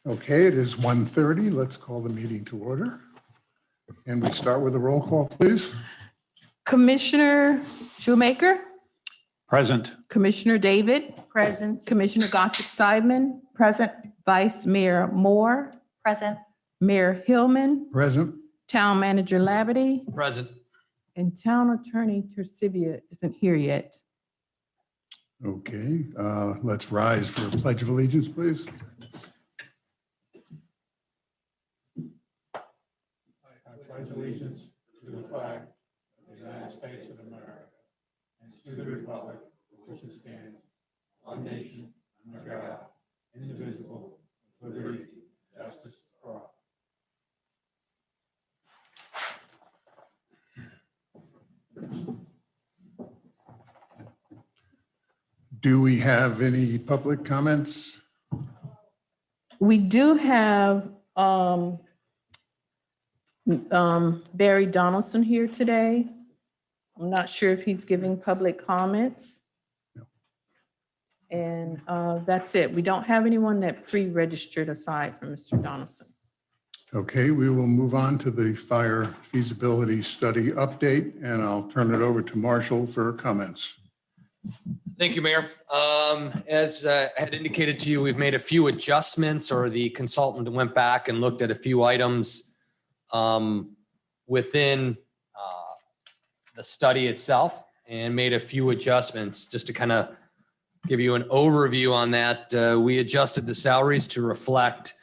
Okay, it is 1:30. Let's call the meeting to order. And we start with a roll call, please. Commissioner Shoemaker, Present. Commissioner David, Present. Commissioner Gossick Simon, Present. Vice Mayor Moore, Present. Mayor Hillman, Present. Town Manager Labadie, Present. and Town Attorney Tercivia isn't here yet. Okay, let's rise for a pledge of allegiance, please. I pledge allegiance to the flag of the United States of America and to the republic for which it stands, one nation, under God, indivisible, with liberty and justice for all. Do we have any public comments? We do have Barry Donaldson here today. I'm not sure if he's giving public comments. No. And that's it. We don't have anyone that pre-registered aside from Mr. Donaldson. Okay, we will move on to the fire feasibility study update, and I'll turn it over to Marshall for comments. Thank you, Mayor. As I had indicated to you, we've made a few adjustments, or the consultant went back and looked at a few items within the study itself and made a few adjustments. Just to kind of give you an overview on that, we adjusted the salaries to reflect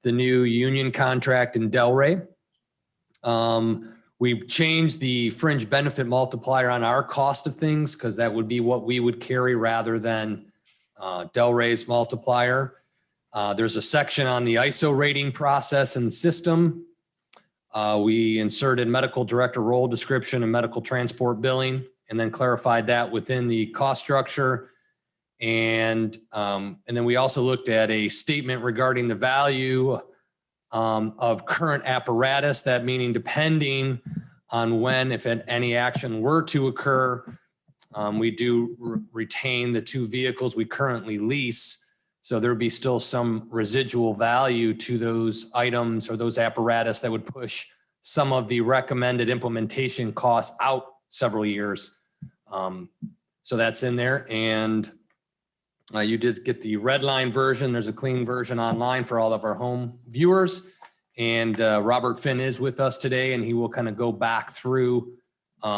the new union contract in Delray. We changed the fringe benefit multiplier on our cost of things because that would be what we would carry rather than Delray's multiplier. There's a section on the ISO rating process and system. We inserted medical director role description and medical transport billing, and then clarified that within the cost structure. And then we also looked at a statement regarding the value of current apparatus, that meaning depending on when, if any action were to occur, we do retain the two vehicles we currently lease. So there'd be still some residual value to those items or those apparatus that would push some of the recommended implementation costs out several years. So that's in there. And you did get the red line version. There's a clean version online for all of our home viewers. And Robert Finn is with us today, and he will kind of go back through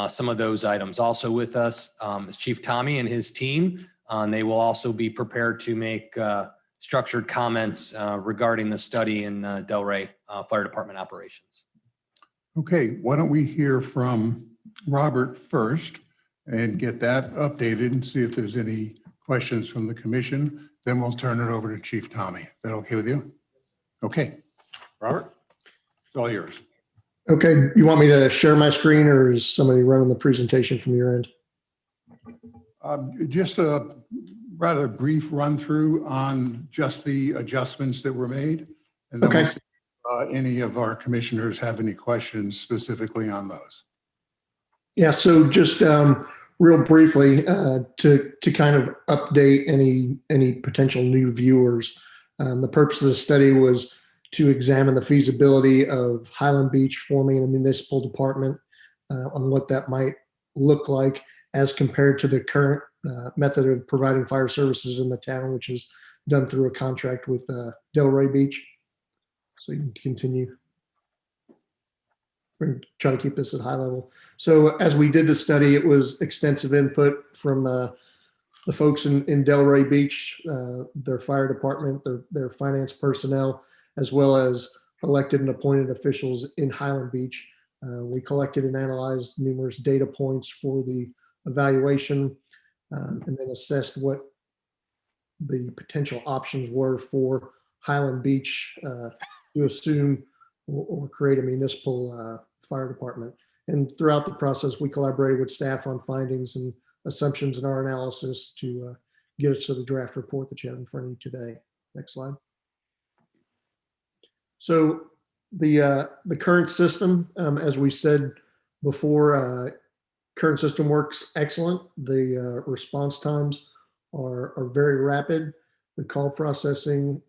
some of those items. Also with us is Chief Tommy and his team. And they will also be prepared to make structured comments regarding the study in Delray Fire Department operations. Okay, why don't we hear from Robert first and get that updated and see if there's any questions from the commission. Then we'll turn it over to Chief Tommy. Is that okay with you? Okay, Robert, it's all yours. Okay, you want me to share my screen, or is somebody running the presentation from your end? Just a rather brief run through on just the adjustments that were made. And then Okay. we'll see if any of our commissioners have any questions specifically on those. Yeah, so just real briefly to kind of update any potential new viewers. The purpose of the study was to examine the feasibility of Highland Beach forming a municipal department on what that might look like as compared to the current method of providing fire services in the town, which is done through a contract with Delray Beach. So you can continue. We're going to try to keep this at high level. So as we did the study, it was extensive input from the folks in Delray Beach, their fire department, their finance personnel, as well as elected and appointed officials in Highland Beach. We collected and analyzed numerous data points for the evaluation. and then assessed what the potential options were for Highland Beach to assume or create a municipal fire department. And throughout the process, we collaborated with staff on findings and assumptions in our analysis to get us to the draft report that you have in front of you today. Next slide. So the current system, as we said before, current system works excellent. The response times are very rapid. The call processing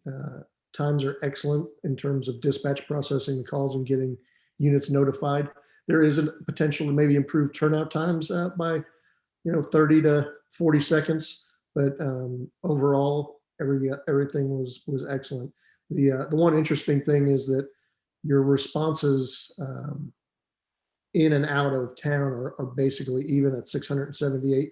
times are excellent in terms of dispatch processing the calls and getting units notified. There is a potential to maybe improve turnout times by 30 to 40 seconds, but overall everything was excellent. The one interesting thing is that your responses in and out of town are basically even at 678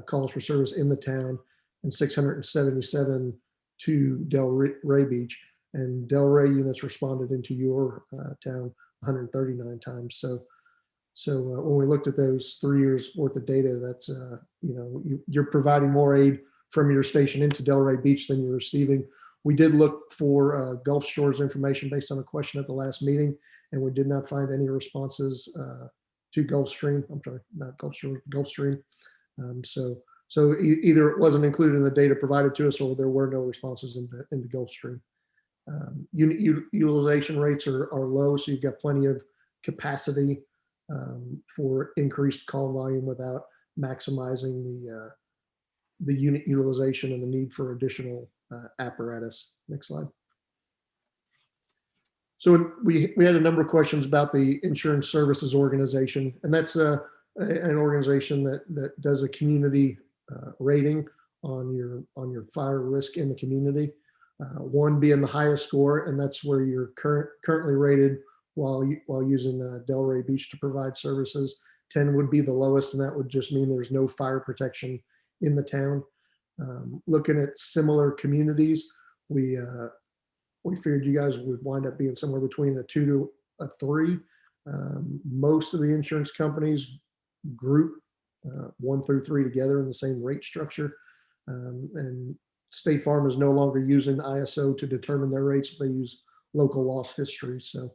calls for service in the town and 677 to Delray Beach, and Delray units responded into your town 139 times. So when we looked at those 3 years worth of data, that's you're providing more aid from your station into Delray Beach than you're receiving. We did look for Gulf Shores information based on a question at the last meeting, and we did not find any responses to Gulfstream. I'm sorry, not Gulf Shores, Gulfstream. So either it wasn't included in the data provided to us, or there were no responses into Gulfstream. Unit utilization rates are low, so you've got plenty of capacity for increased call volume without maximizing the unit utilization and the need for additional apparatus. Next slide. So we had a number of questions about the insurance services organization, and that's an organization that does a community rating on your fire risk in the community. 1 being the highest score, and that's where you're currently rated while using Delray Beach to provide services. 10 would be the lowest, and that would just mean there's no fire protection in the town. Looking at similar communities, we figured you guys would wind up being somewhere between a 2 to a 3. Most of the insurance companies group 1 through 3 together in the same rate structure. And State Farm is no longer using ISO to determine their rates. They use local loss history. So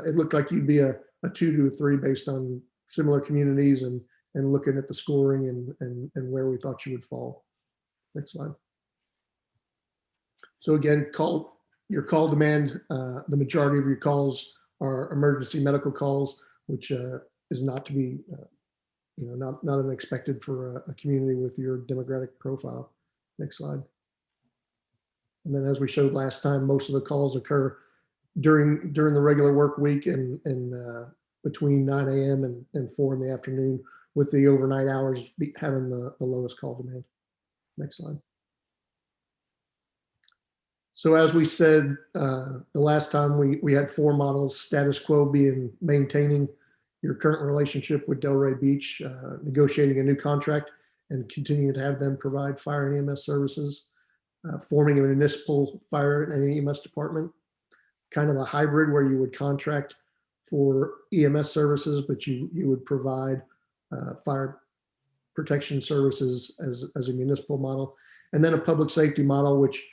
it looked like you'd be a 2 to a 3 based on similar communities and looking at the scoring and where we thought you would fall. Next slide. So again, your call demand, the majority of your calls are emergency medical calls, which is not to be, not unexpected for a community with your demographic profile. Next slide. And then as we showed last time, most of the calls occur during the regular work week and between 9 a.m. and 4 in the afternoon, with the overnight hours having the lowest call demand. Next slide. So as we said, the last time we had 4 models, status quo being maintaining your current relationship with Delray Beach, negotiating a new contract and continuing to have them provide fire and EMS services, forming a municipal fire and EMS department, kind of a hybrid where you would contract for EMS services, but you would provide fire protection services as a municipal model, and then a public safety model, which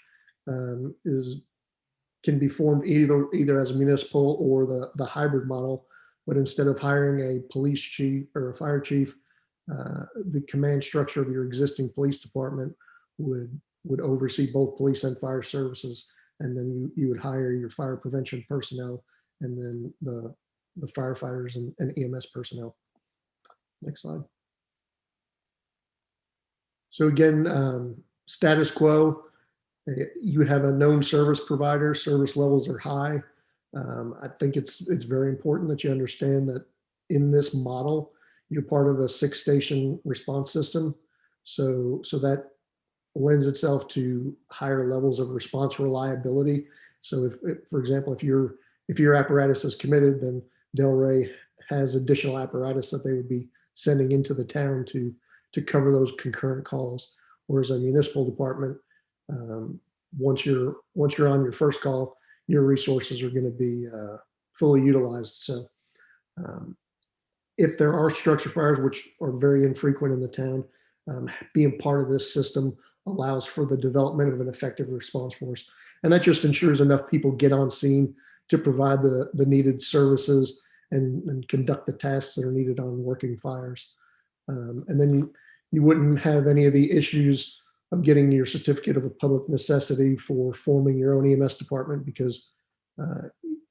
can be formed either as a municipal or the hybrid model. But instead of hiring a police chief or a fire chief, the command structure of your existing police department would oversee both police and fire services, and then you would hire your fire prevention personnel and then the firefighters and EMS personnel. Next slide. So again, status quo, you have a known service provider, service levels are high. I think it's very important that you understand that in this model, you're part of a 6-station response system. So that lends itself to higher levels of response reliability. So if for example, if your apparatus is committed, then Delray has additional apparatus that they would be sending into the town to cover those concurrent calls. Whereas a municipal department, once you're on your first call, your resources are going to be fully utilized. So if there are structure fires, which are very infrequent in the town, being part of this system allows for the development of an effective response force. And that just ensures enough people get on scene to provide the needed services and conduct the tasks that are needed on working fires. And then you wouldn't have any of the issues of getting your certificate of a public necessity for forming your own EMS department because,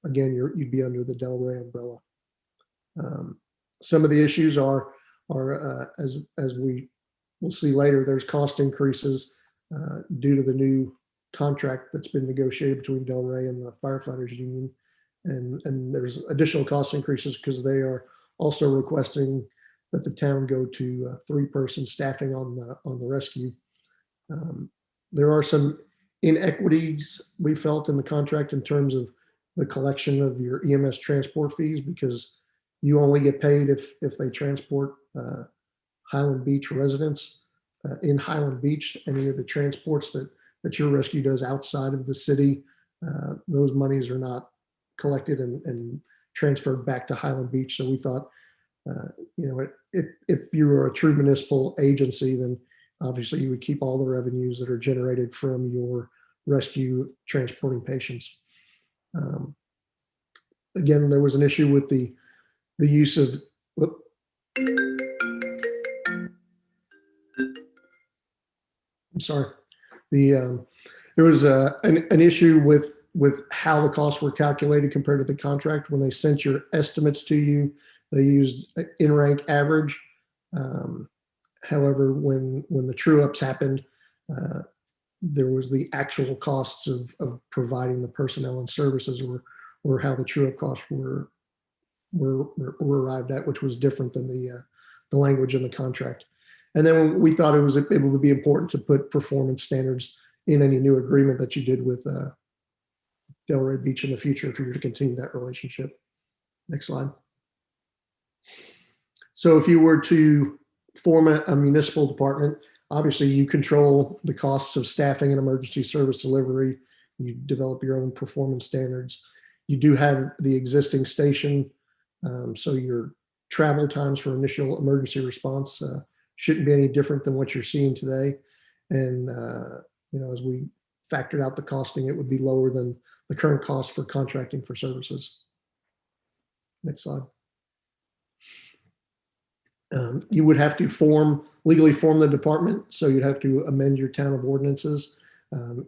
again, you'd be under the Delray umbrella. Some of the issues are as we will see later, there's cost increases due to the new contract that's been negotiated between Delray and the firefighters union. And there's additional cost increases because they are also requesting that the town go to 3-person staffing on the rescue. There are some inequities we felt in the contract in terms of the collection of your EMS transport fees because you only get paid if they transport Highland Beach residents in Highland Beach. Any of the transports that your rescue does outside of the city, those monies are not collected and transferred back to Highland Beach. So we thought, if you were a true municipal agency, then obviously you would keep all the revenues that are generated from your rescue transporting patients. Again, there was an issue with the use of, I'm sorry. There was an issue with how the costs were calculated compared to the contract. When they sent your estimates to you, they used in-rank average. However, when the true ups happened, there was the actual costs of providing the personnel and services or how the true up costs were arrived at, which was different than the language in the contract. And then we thought it would be important to put performance standards in any new agreement that you did with Delray Beach in the future if you were to continue that relationship. Next slide. So if you were to form a municipal department, obviously you control the costs of staffing and emergency service delivery. You develop your own performance standards. You do have the existing station, so your travel times for initial emergency response shouldn't be any different than what you're seeing today. And as we factored out the costing, it would be lower than the current cost for contracting for services. Next slide. You would have to legally form the department, so you'd have to amend your town of ordinances.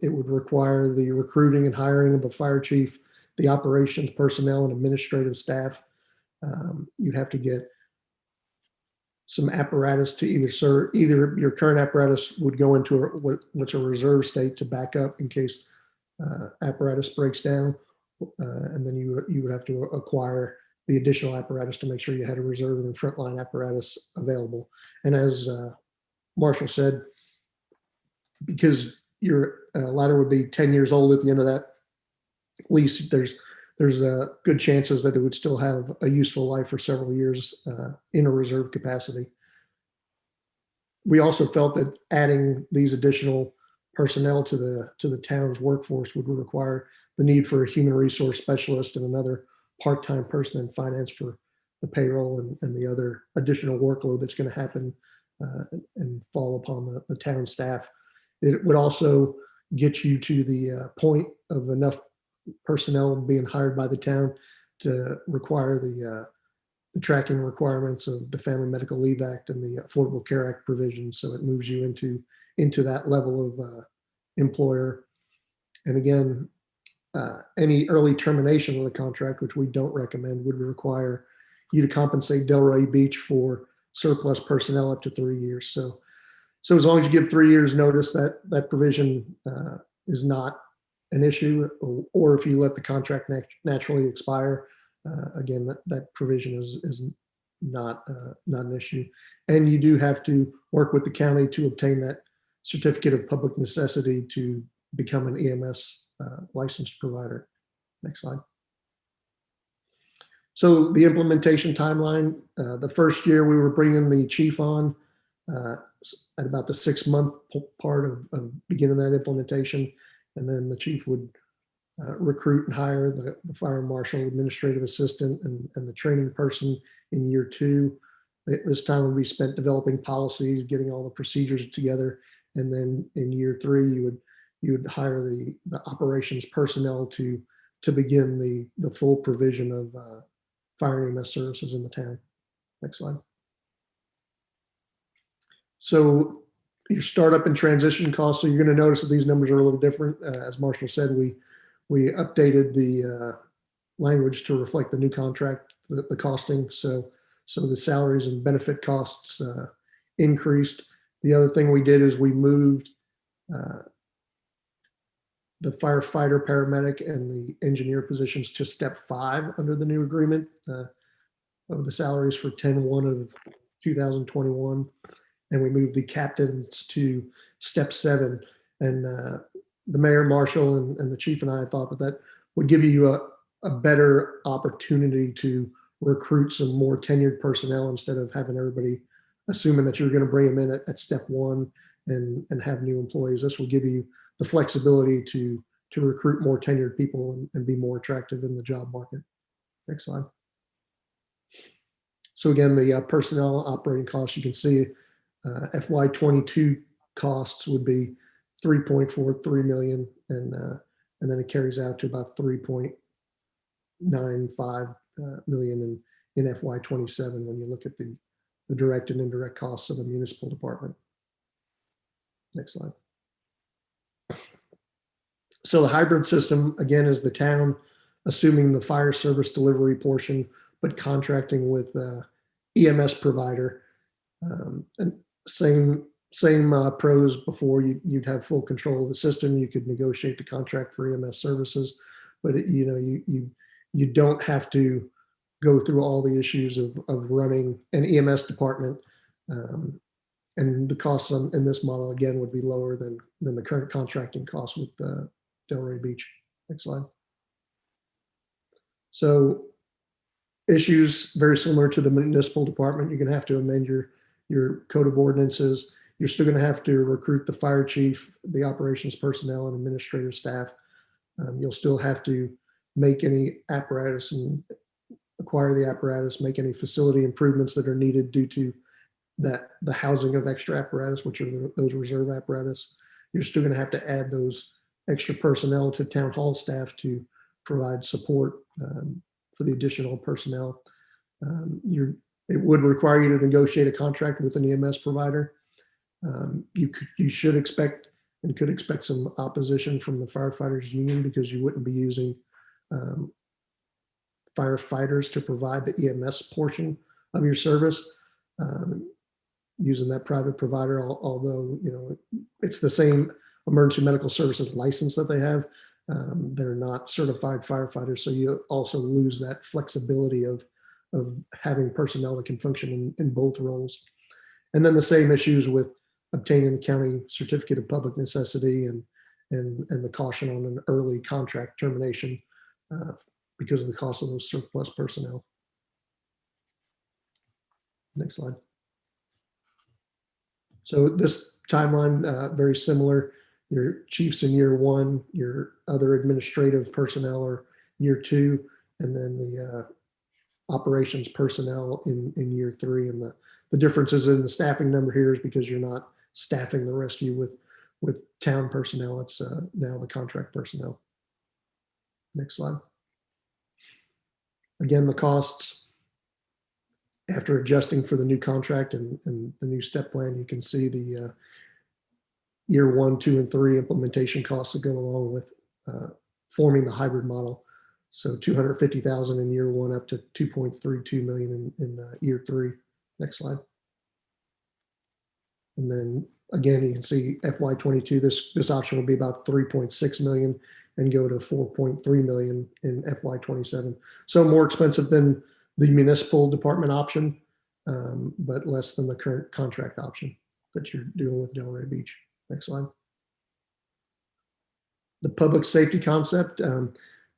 It would require the recruiting and hiring of a fire chief, the operations personnel and administrative staff. You'd have to get some apparatus to either your current apparatus would go into what's a reserve state to back up in case apparatus breaks down, and then you would have to acquire the additional apparatus to make sure you had a reserve and frontline apparatus available. And as Marshall said, because your ladder would be 10 years old at the end of that lease, there's good chances that it would still have a useful life for several years in a reserve capacity. We also felt that adding these additional personnel to the town's workforce would require the need for a human resource specialist and another part-time person in finance for the payroll and the other additional workload that's going to happen and fall upon the town staff. It would also get you to the point of enough personnel being hired by the town to require the tracking requirements of the Family Medical Leave Act and the Affordable Care Act provisions. So it moves you into that level of employer. And again, any early termination of the contract, which we don't recommend, would require you to compensate Delray Beach for surplus personnel up to 3 years. So as long as you give 3 years notice, that provision is not an issue, or if you let the contract naturally expire, again, that provision is not an issue. And you do have to work with the county to obtain that certificate of public necessity to become an EMS licensed provider. Next slide. So the implementation timeline, the first year we were bringing the chief on at about the 6-month part of beginning that implementation. And then the chief would recruit and hire the fire marshal, administrative assistant, and the training person in year 2. This time would be spent developing policies, getting all the procedures together, and then in year 3, you would hire the operations personnel to begin the full provision of fire and EMS services in the town. Next slide. So your startup and transition costs. So you're going to notice that these numbers are a little different. As Marshall said, we updated the language to reflect the new contract, the costing. So the salaries and benefit costs increased. The other thing we did is we moved the firefighter, paramedic, and the engineer positions to step 5 under the new agreement of the salaries for 10/1 of 2021. And we moved the captains to step 7. And the mayor, Marshall, and the chief and I thought that would give you a better opportunity to recruit some more tenured personnel instead of having everybody assuming that you're going to bring them in at step 1 and have new employees. This will give you the flexibility to recruit more tenured people and be more attractive in the job market. Next slide. So again, the personnel operating costs, you can see FY22 costs would be 3.43 million, and then it carries out to about 3.95 million in FY27 when you look at the direct and indirect costs of a municipal department. Next slide. So the hybrid system, again, is the town assuming the fire service delivery portion, but contracting with EMS provider. And same pros before. You'd have full control of the system. You could negotiate the contract for EMS services, but you don't have to go through all the issues of running an EMS department. And the costs in this model, again, would be lower than the current contracting costs with Delray Beach. Next slide. So issues very similar to the municipal department. You're going to have to amend your code of ordinances. You're still going to have to recruit the fire chief, the operations personnel, and administrative staff. You'll still have to make any apparatus and acquire the apparatus, make any facility improvements that are needed due to the housing of extra apparatus, which are those reserve apparatus. You're still going to have to add those extra personnel to town hall staff to provide support for the additional personnel. It would require you to negotiate a contract with an EMS provider. You should expect and could expect some opposition from the firefighters union because you wouldn't be using firefighters to provide the EMS portion of your service, using that private provider, although it's the same emergency medical services license that they have. They're not certified firefighters, so you also lose that flexibility of having personnel that can function in both roles. And then the same issues with obtaining the county certificate of public necessity and the caution on an early contract termination because of the cost of those surplus personnel. Next slide. So this timeline, very similar. Your chiefs in year 1, your other administrative personnel are year 2, and then the operations personnel in year 3. And the differences in the staffing number here is because you're not staffing the rescue with town personnel. It's now the contract personnel. Next slide. Again, the costs after adjusting for the new contract and the new step plan, you can see the year 1, 2, and 3 implementation costs that go along with forming the hybrid model. So 250,000 in year 1 up to 2.32 million in year 3. Next slide. And then again, you can see FY22, this option will be about 3.6 million and go to 4.3 million in FY27. So more expensive than the municipal department option, but less than the current contract option that you're doing with Delray Beach. Next slide. The public safety concept.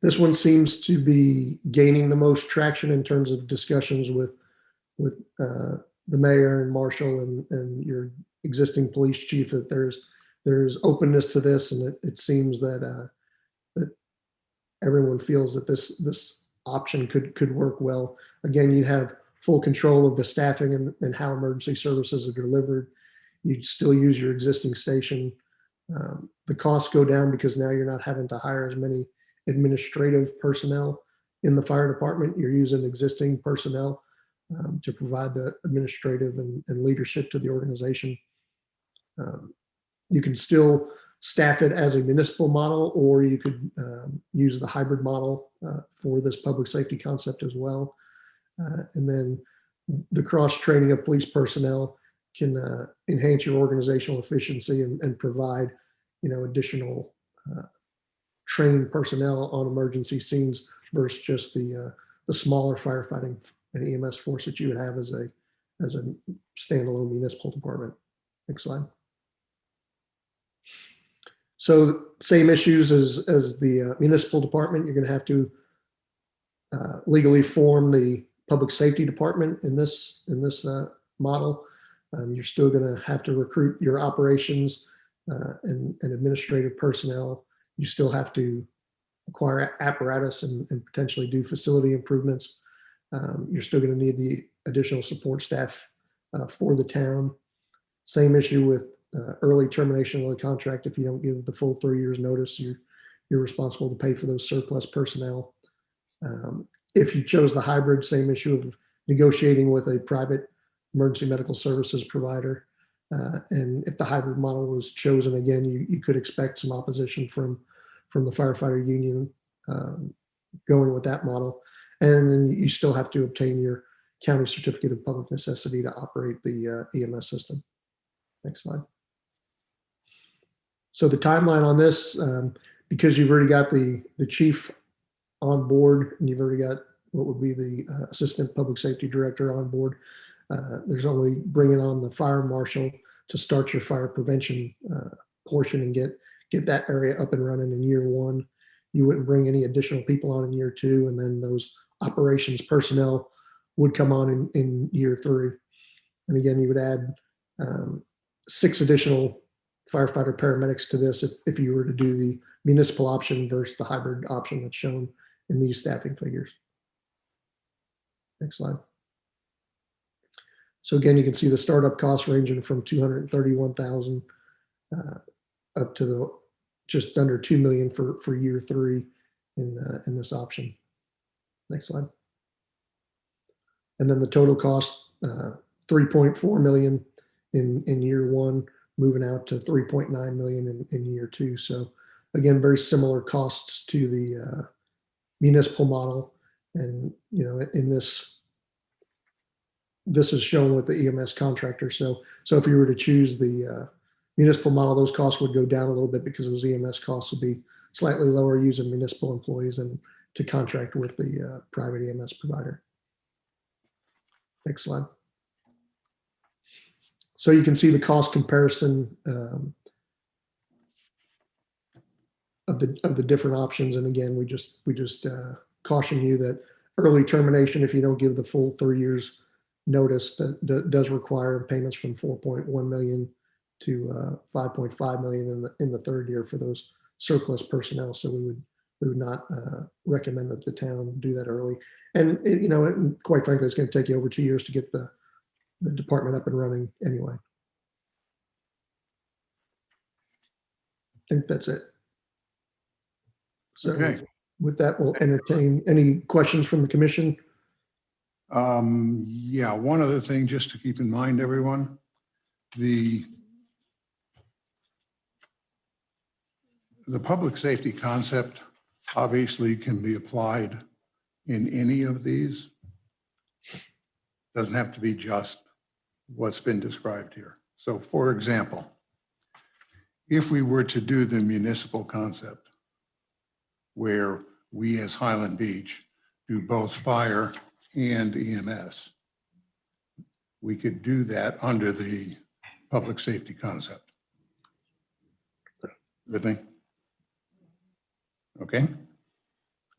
This one seems to be gaining the most traction in terms of discussions with the mayor and Marshall and your existing police chief, that there's openness to this, and it seems that that everyone feels that this option could work well. Again, you'd have full control of the staffing and how emergency services are delivered. You'd still use your existing station. The costs go down because now you're not having to hire as many administrative personnel in the fire department. You're using existing personnel to provide the administrative and leadership to the organization. You can still staff it as a municipal model, or you could use the hybrid model for this public safety concept as well. And then the cross training of police personnel can enhance your organizational efficiency and provide, additional trained personnel on emergency scenes versus just the smaller firefighting and EMS force that you would have as a standalone municipal department. Next slide. So same issues as the municipal department. You're going to have to legally form the public safety department in this model. You're still going to have to recruit your operations and administrative personnel. You still have to acquire apparatus and potentially do facility improvements. You're still going to need the additional support staff for the town. Same issue with early termination of the contract. If you don't give the full 3 years notice, you're responsible to pay for those surplus personnel. If you chose the hybrid, same issue of negotiating with a private emergency medical services provider. And if the hybrid model was chosen, again, you could expect some opposition from the firefighter union going with that model. And then you still have to obtain your county certificate of public necessity to operate the EMS system. Next slide. So the timeline on this, because you've already got the chief on board and you've already got what would be the assistant public safety director on board, there's only bringing on the fire marshal to start your fire prevention portion and get that area up and running in year one. You wouldn't bring any additional people on in year two, and then those operations personnel would come on in year three. And again, you would add 6 additional firefighter paramedics to this if you were to do the municipal option versus the hybrid option that's shown in these staffing figures. Next slide. So again, you can see the startup costs ranging from $231,000 up to the just under $2 million for year 3 in this option. Next slide. And then the total cost, $3.4 million in year 1, moving out to $3.9 million in year 2. So again, very similar costs to the municipal model. And in this is shown with the EMS contractor. So if you were to choose the municipal model, those costs would go down a little bit because those EMS costs would be slightly lower using municipal employees and to contract with the private EMS provider. Next slide. So you can see the cost comparison of the different options. And again, we just caution you that early termination, if you don't give the full 3 years notice, that does require payments from $4.1 million to $5.5 million in the third year for those surplus personnel. So we would not recommend that the town do that early. And quite frankly, it's going to take you over 2 years to get the department up and running anyway. I think that's it. So Okay. with that, we'll entertain any questions from the commission. Yeah, one other thing just to keep in mind, everyone, the public safety concept obviously can be applied in any of these. Doesn't have to be just what's been described here. So for example, if we were to do the municipal concept where we as Highland Beach do both fire and EMS, we could do that under the public safety concept. With me? Okay.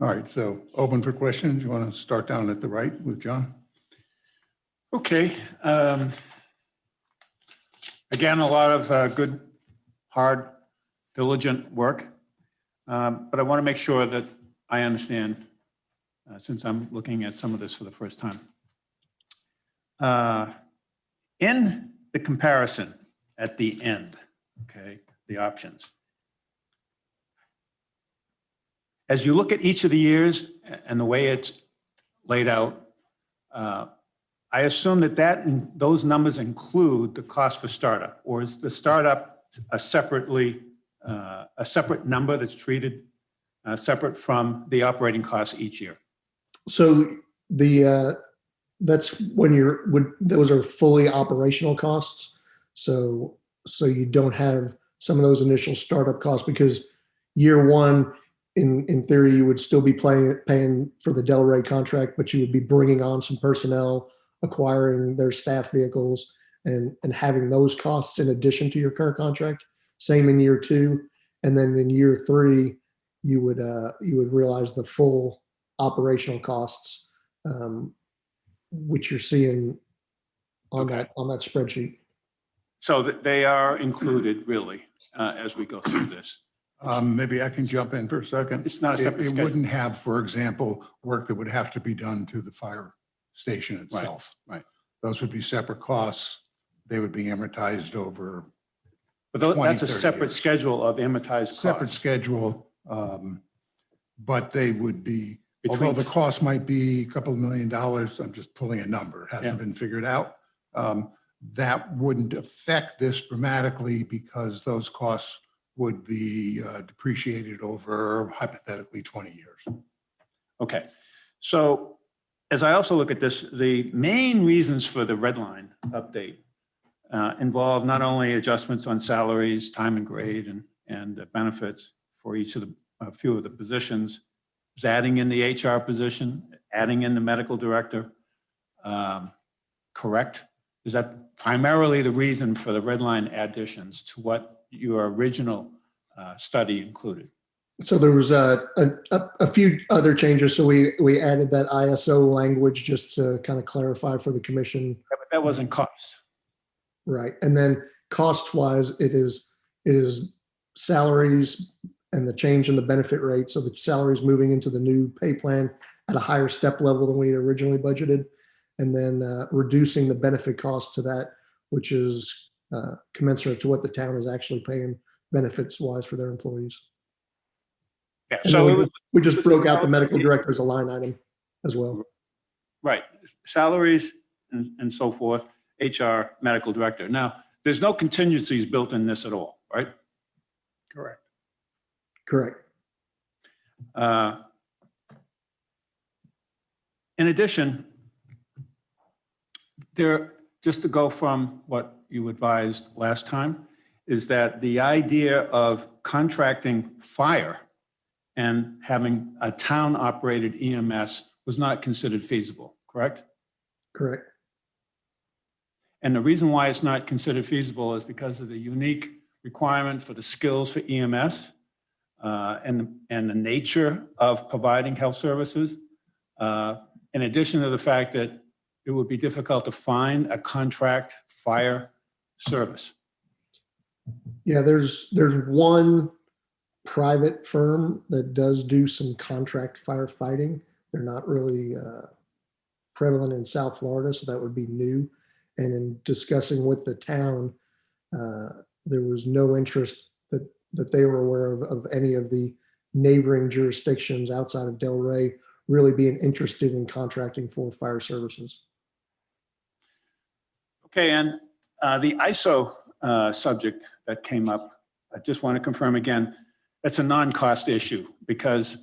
All right, so open for questions. You want to start down at the right with John? Okay. Again, a lot of good, hard, diligent work. But I want to make sure that I understand, since I'm looking at some of this for the first time. In the comparison at the end, okay, the options. As you look at each of the years and the way it's laid out, I assume that those numbers include the cost for startup, or is the startup a separate number that's treated separate from the operating costs each year? So that's when those are fully operational costs. So you don't have some of those initial startup costs, because year one, in theory, you would still be paying for the Delray contract, but you would be bringing on some personnel, acquiring their staff vehicles, and having those costs in addition to your current contract. Same in year two, and then in year three, you would realize the full operational costs, which you're seeing on Okay. that spreadsheet. So that they are included really as we go through this. Maybe I can jump in for a second. It's not a separate It schedule. wouldn't have, for example, work that would have to be done to the fire station itself. right. Those would be separate costs. They would be amortized over But 20, that's a 30 separate years. schedule of amortized separate costs. schedule. But they would be, Between- although the cost might be a couple of $1 million, I'm just pulling a number, it hasn't Yeah. been figured out. That wouldn't affect this dramatically, because those costs would be depreciated over hypothetically 20 years. Okay. So as I also look at this, the main reasons for the red line update involve not only adjustments on salaries, time and grade, and benefits for each of a few of the positions, is adding in the HR position, adding in the medical director. Correct? Is that primarily the reason for the red line additions to what your original study included? So there was a few other changes. So we added that ISO language just to kind of clarify for the commission. But that wasn't cost. Right. And then cost wise, it is salaries and the change in the benefit rate. So the salaries moving into the new pay plan at a higher step level than we had originally budgeted. And then reducing the benefit cost to that, which is commensurate to what the town is actually paying benefits wise for their employees. Yeah. And So then it was, we just broke out the medical director as a line item as well. right, salaries and so forth, HR, medical director. Now, there's no contingencies built in this at all, right? Correct. Correct. In addition, just to go from what you advised last time, is that the idea of contracting fire and having a town-operated EMS was not considered feasible, correct? Correct. And the reason why it's not considered feasible is because of the unique requirement for the skills for EMS and the nature of providing health services. In addition to the fact that it would be difficult to find a contract fire service. Yeah, there's one private firm that does do some contract firefighting. They're not really prevalent in South Florida, so that would be new. And in discussing with the town, there was no interest that they were aware of any of the neighboring jurisdictions outside of Delray really being interested in contracting for fire services. Okay, and the ISO subject that came up, I just want to confirm again, that's a non-cost issue because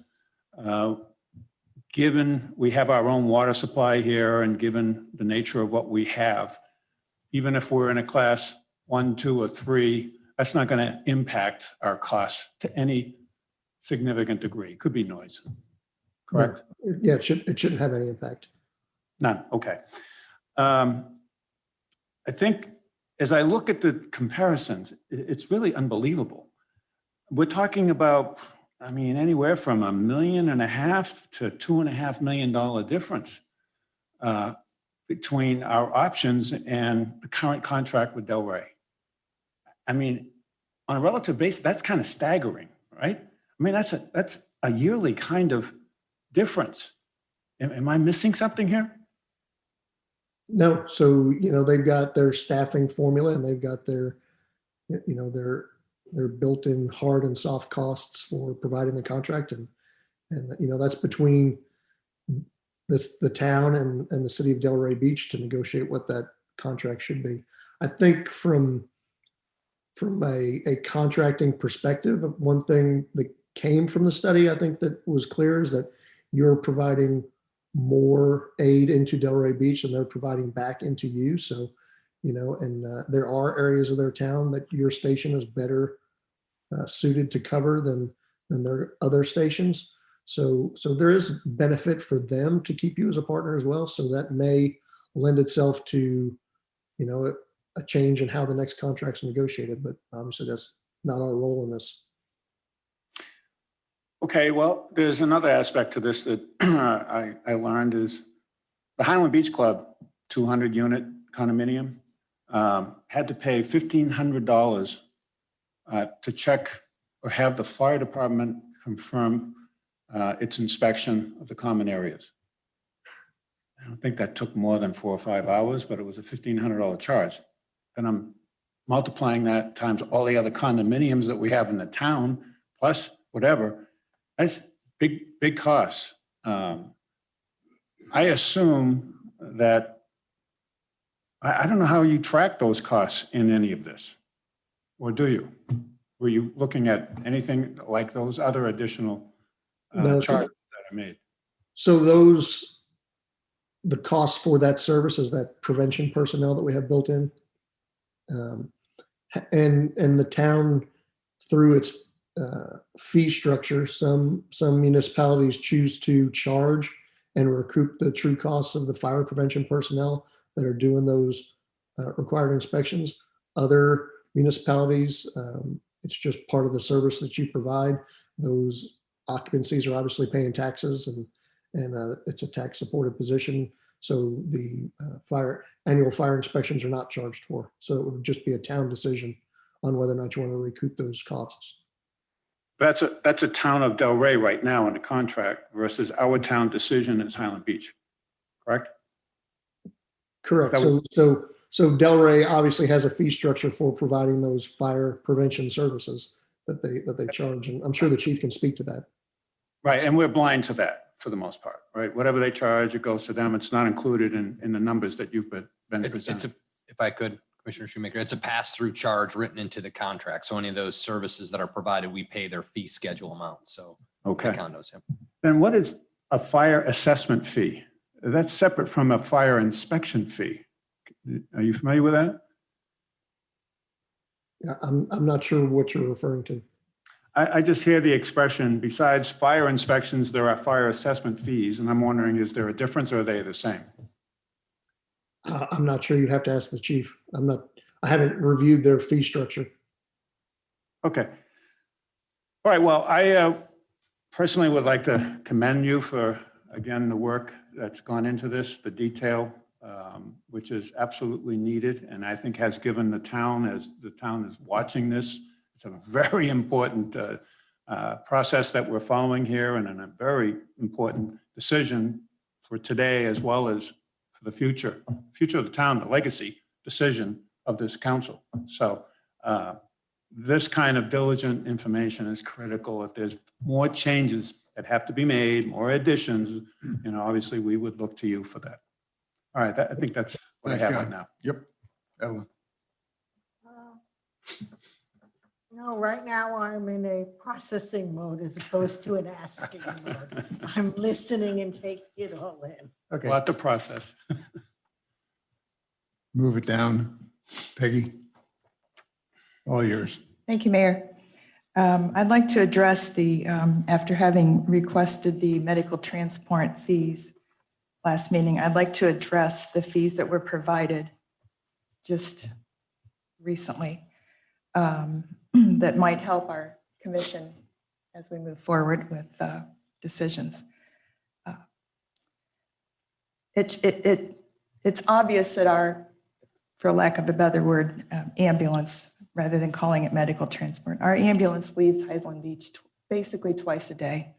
given we have our own water supply here and given the nature of what we have, even if we're in a class 1, 2, or 3, that's not going to impact our costs to any significant degree. Could be noise, correct? Yeah, it shouldn't have any impact. None, okay. I think as I look at the comparisons, it's really unbelievable. We're talking about, I mean, anywhere from $1.5 million to $2.5 million difference between our options and the current contract with Delray. I mean, on a relative basis, that's kind of staggering, right? I mean, that's a yearly kind of difference. Am I missing something here? No, so, they've got their staffing formula and they've got their, their built-in hard and soft costs for providing the contract. And that's between the town and the city of Delray Beach to negotiate what that contract should be. I think from a contracting perspective, one thing that came from the study, I think that was clear, is that you're providing more aid into Delray Beach than they're providing back into you. So, there are areas of their town that your station is better suited to cover than their other stations. So there is benefit for them to keep you as a partner as well. So that may lend itself to, a change in how the next contract's negotiated, but obviously that's not our role in this. Okay, well, there's another aspect to this that I learned is the Highland Beach Club, 200 unit condominium, had to pay $1,500 to check or have the fire department confirm its inspection of the common areas. I don't think that took more than 4 or 5 hours, but it was a $1,500 charge. And I'm multiplying that times all the other condominiums that we have in the town, plus whatever. That's big costs. I assume that, I don't know how you track those costs in any of this, or do you? Were you looking at anything like those other additional No, charges that are made? So the cost for that service is that prevention personnel that we have built in. And the town, through its fee structure, some municipalities choose to charge and recoup the true costs of the fire prevention personnel that are doing those required inspections. Other municipalities, it's just part of the service that you provide. Those occupancies are obviously paying taxes, and it's a tax supported position. So the annual fire inspections are not charged for. So it would just be a town decision on whether or not you want to recoup those costs. That's a town of Delray right now in the contract versus our town decision is Highland Beach, correct? Correct. That So Delray obviously has a fee structure for providing those fire prevention services that they charge, and I'm sure the chief can speak to that. Right, and we're blind to that for the most part, right? Whatever they charge, it goes to them. It's not included in the numbers that you've been presented. If I could, Commissioner Shoemaker, it's a pass-through charge written into the contract. So any of those services that are provided, we pay their fee schedule amount. So Okay. condos, yeah. Then what is a fire assessment fee? That's separate from a fire inspection fee. Are you familiar with that? Yeah, I'm not sure what you're referring to. I just hear the expression, besides fire inspections, there are fire assessment fees. And I'm wondering, is there a difference or are they the same? I'm not sure. You'd have to ask the chief. I haven't reviewed their fee structure. Okay. All right, well, I personally would like to commend you for, again, the work that's gone into this, the detail, which is absolutely needed, and I think has given the town, as the town is watching this, it's a very important process that we're following here, and a very important decision for today as well as for the future of the town, the legacy decision of this council. So this kind of diligent information is critical. If there's more changes that have to be made, more additions, obviously we would look to you for that. All right, I think that's what I have right now. Yep. Evelyn. No, right now I'm in a processing mode as opposed to an asking mode. I'm listening and taking it all in. Okay, Lot to process. move it down. Peggy, all yours. Thank you, Mayor. I'd like to address after having requested the medical transport fees last meeting, I'd like to address the fees that were provided just recently that might help our commission as we move forward with decisions. It's obvious that our, for lack of a better word, ambulance, rather than calling it medical transport, our ambulance leaves Highland Beach basically twice a day.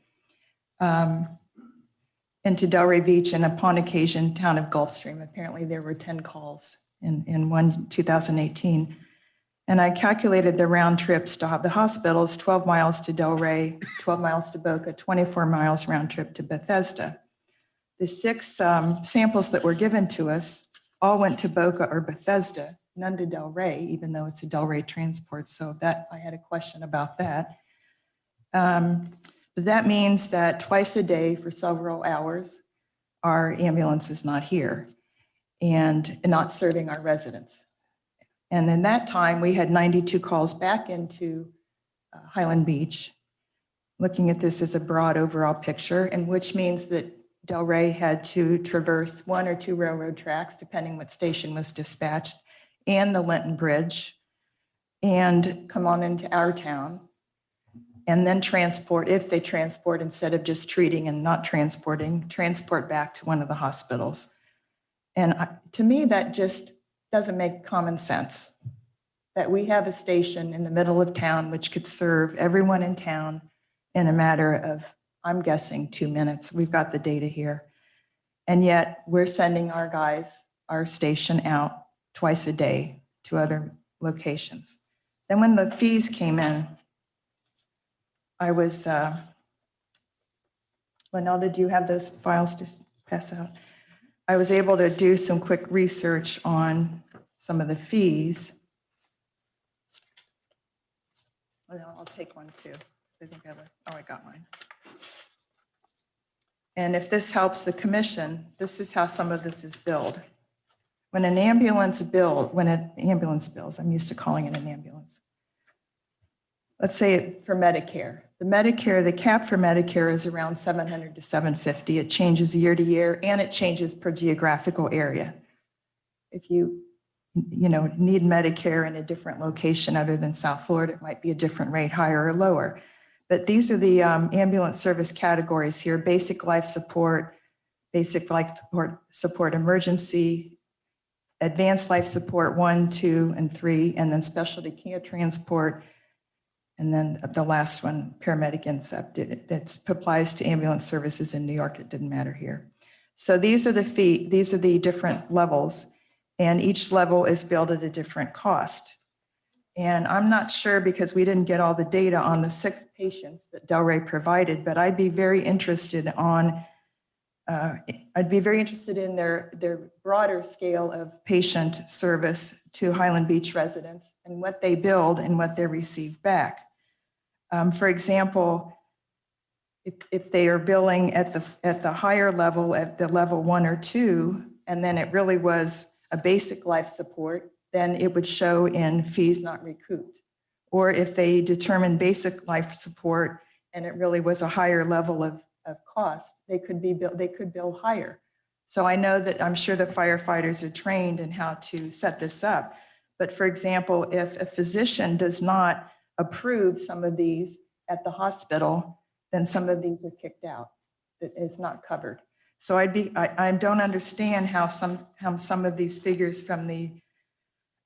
into Delray Beach and upon occasion, town of Gulfstream. Apparently there were 10 calls in 2018. And I calculated the round trips to the hospitals, 12 miles to Delray, 12 miles to Boca, 24 miles round trip to Bethesda. The 6 samples that were given to us all went to Boca or Bethesda, none to Delray, even though it's a Delray transport. So that I had a question about that. But that means that twice a day for several hours, our ambulance is not here and not serving our residents. And in that time, we had 92 calls back into Highland Beach, looking at this as a broad overall picture, and which means that Delray had to traverse 1 or 2 railroad tracks, depending what station was dispatched, and the Linton Bridge, and come on into our town, and then transport, if they transport instead of just treating and not transporting, transport back to one of the hospitals. And to me, that just doesn't make common sense, that we have a station in the middle of town which could serve everyone in town in a matter of, I'm guessing, 2 minutes. We've got the data here. And yet we're sending our guys, our station out twice a day to other locations. Then when the fees came in, I was, Lynell, did you have those files to pass out? I was able to do some quick research on some of the fees. Well, I'll take one too. I think I got mine. And if this helps the commission, this is how some of this is billed. When an ambulance bills, I'm used to calling it an ambulance. Let's say for Medicare. The cap for Medicare is around $700 to $750. It changes year to year and it changes per geographical area. If you need Medicare in a different location other than South Florida, it might be a different rate, higher or lower. But these are the ambulance service categories here: basic life support emergency, advanced life support 1, 2, and 3, and then specialty care transport. And then the last one, paramedic incept, that applies to ambulance services in New York. It didn't matter here. So these are the different levels, and each level is billed at a different cost. And I'm not sure, because we didn't get all the data on the 6 patients that Delray provided, but I'd be very interested in their broader scale of patient service to Highland Beach residents and what they billed and what they receive back. For example, if they are billing at the higher level, at the level 1 or 2, and then it really was a basic life support, then it would show in fees not recouped. Or if they determine basic life support and it really was a higher level of cost, they could bill higher. So I know that I'm sure the firefighters are trained in how to set this up. But for example, if a physician does not approve some of these at the hospital, then some of these are kicked out. That is not covered. So I don't understand how some of these figures from the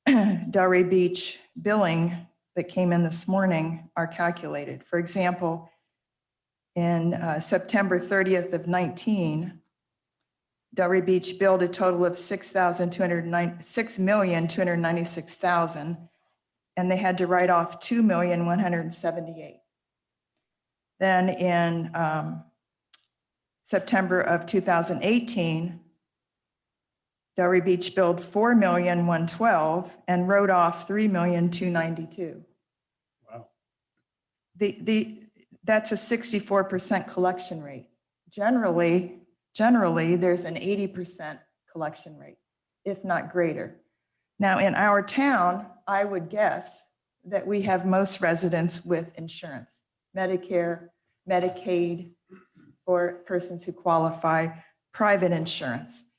Delray Beach billing that came in this morning are calculated. For example, in September 30th of 19, Delray Beach billed a total of $6,296,000, and they had to write off $2,178,000. Then in September of 2018, Delray Beach billed $4,112,000 and wrote off $3,292,000. Wow. That's a 64% collection rate. Generally, there's an 80% collection rate, if not greater. Now, in our town, I would guess that we have most residents with insurance, Medicare, Medicaid, or persons who qualify, private insurance.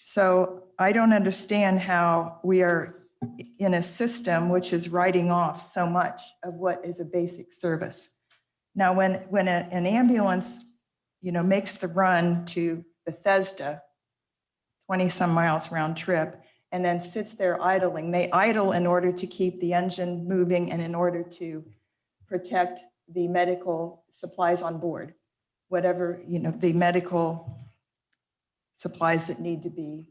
So I don't understand how we are in a system which is writing off so much of what is a basic service. Now, when an ambulance, makes the run to Bethesda, 20 some miles round trip, and then sits there idling, they idle in order to keep the engine moving and in order to protect the medical supplies on board, whatever, the medical supplies that need to be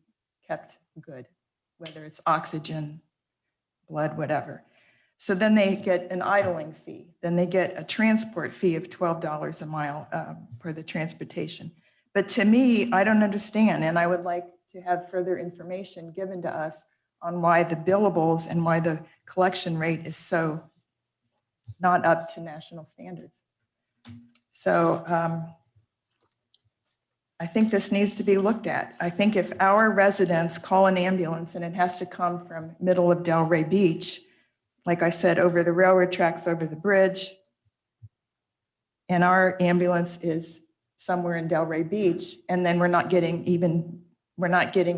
kept good, whether it's oxygen, blood, whatever. So then they get an idling fee. Then they get a transport fee of $12 a mile for the transportation. But to me, I don't understand, and I would like to have further information given to us on why the billables and why the collection rate is so not up to national standards. So I think this needs to be looked at. I think if our residents call an ambulance and it has to come from middle of Delray Beach, like I said, over the railroad tracks, over the bridge, and our ambulance is somewhere in Delray Beach, and then we're not getting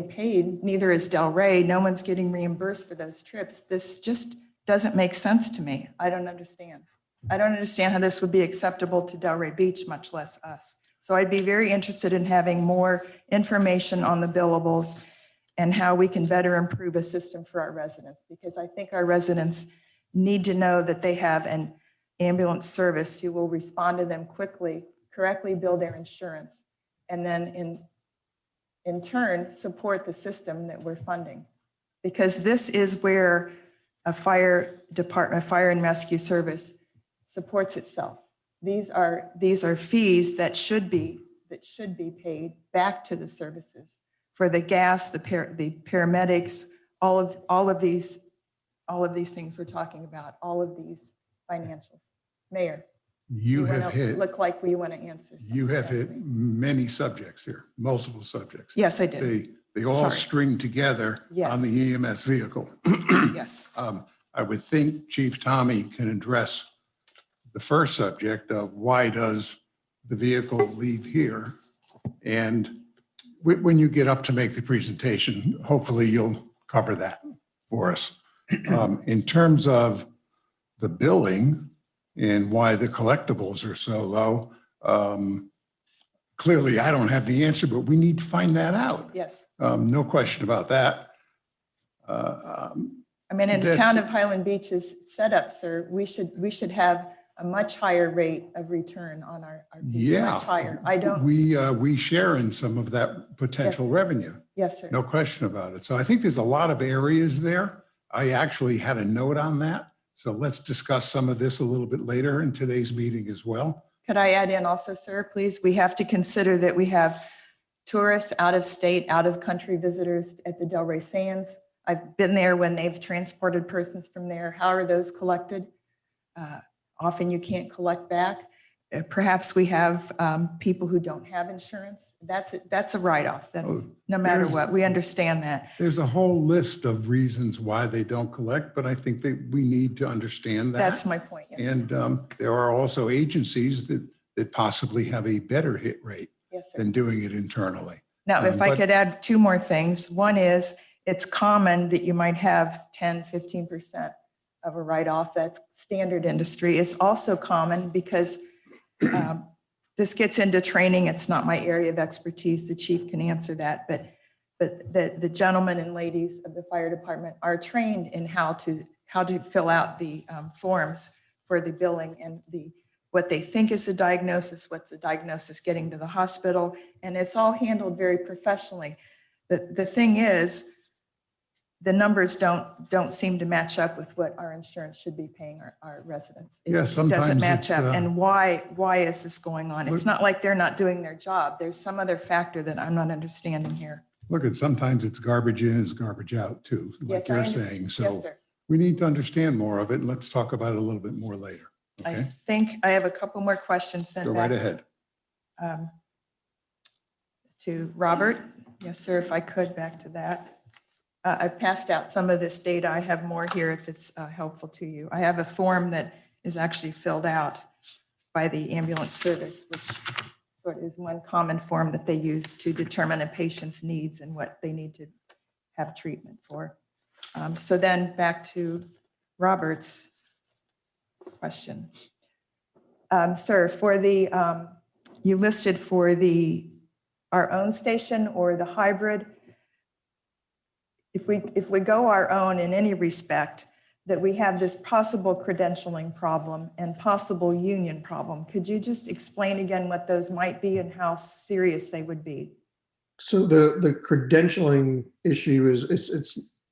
paid, neither is Delray, no one's getting reimbursed for those trips. This just doesn't make sense to me. I don't understand. I don't understand how this would be acceptable to Delray Beach, much less us. So I'd be very interested in having more information on the billables and how we can better improve a system for our residents, because I think our residents need to know that they have an ambulance service who will respond to them quickly, correctly bill their insurance, and then in turn support the system that we're funding. Because this is where a fire department, fire and rescue service supports itself. These are fees that should be paid back to the services for the gas, the paramedics, all of these things we're talking about, all of these financials. Mayor, You have hit, look like we want to answer. you have something. hit many subjects here, multiple subjects. Yes, I did. They all Sorry. string together Yes. on the EMS vehicle. Yes. I would think Chief Tommy can address the first subject of why does the vehicle leave here? And when you get up to make the presentation, hopefully you'll cover that for us. In terms of the billing and why the collectibles are so low, clearly I don't have the answer, but we need to find that out. Yes. No question about that. I mean, in the That's- town of Highland Beach's setup, sir, we should have a much higher rate of return on our fees, Yeah. much higher. I don't, We share in some of that potential Yes. revenue. yes, sir. No question about it. So I think there's a lot of areas there. I actually had a note on that. So let's discuss some of this a little bit later in today's meeting as well. Could I add in also, sir, please? We have to consider that we have tourists, out of state, out of country visitors at the Delray Sands. I've been there when they've transported persons from there. How are those collected? Often you can't collect back. Perhaps we have people who don't have insurance. That's a write-off. That's Oh, no matter there's- what. We understand that. There's a whole list of reasons why they don't collect, but I think that we need to understand that. That's my point. Yes, sir. And there are also agencies that possibly have a better hit rate Yes, sir. than doing it internally. Now, if I but- could add two more things. One is it's common that you might have 10, 15% of a write-off. That's standard industry. It's also common because this gets into training. It's not my area of expertise. The chief can answer that. But the gentlemen and ladies of the fire department are trained in how to fill out the forms for the billing and what they think is the diagnosis, what's the diagnosis getting to the hospital, and it's all handled very professionally. The thing is, the numbers don't seem to match up with what our insurance should be paying our residents. It Yeah, doesn't sometimes match it's, up. And why is this going on? It's Look- not like they're not doing their job. There's some other factor that I'm not understanding here. Look, at sometimes it's garbage in is garbage out too, like Yes, I you're understand. saying. Yes, So sir. we need to understand more of it and let's talk about it a little bit more later. I Okay, think I have a couple more questions then go right ahead. To Robert. Yes, sir, if I could, back to that. I've passed out some of this data. I have more here if it's helpful to you. I have a form that is actually filled out by the ambulance service, which sort of is one common form that they use to determine a patient's needs and what they need to have treatment for. So then back to Robert's question. Sir, for you listed for our own station or the hybrid, if we go our own in any respect, that we have this possible credentialing problem and possible union problem. Could you just explain again what those might be and how serious they would be? So the credentialing issue is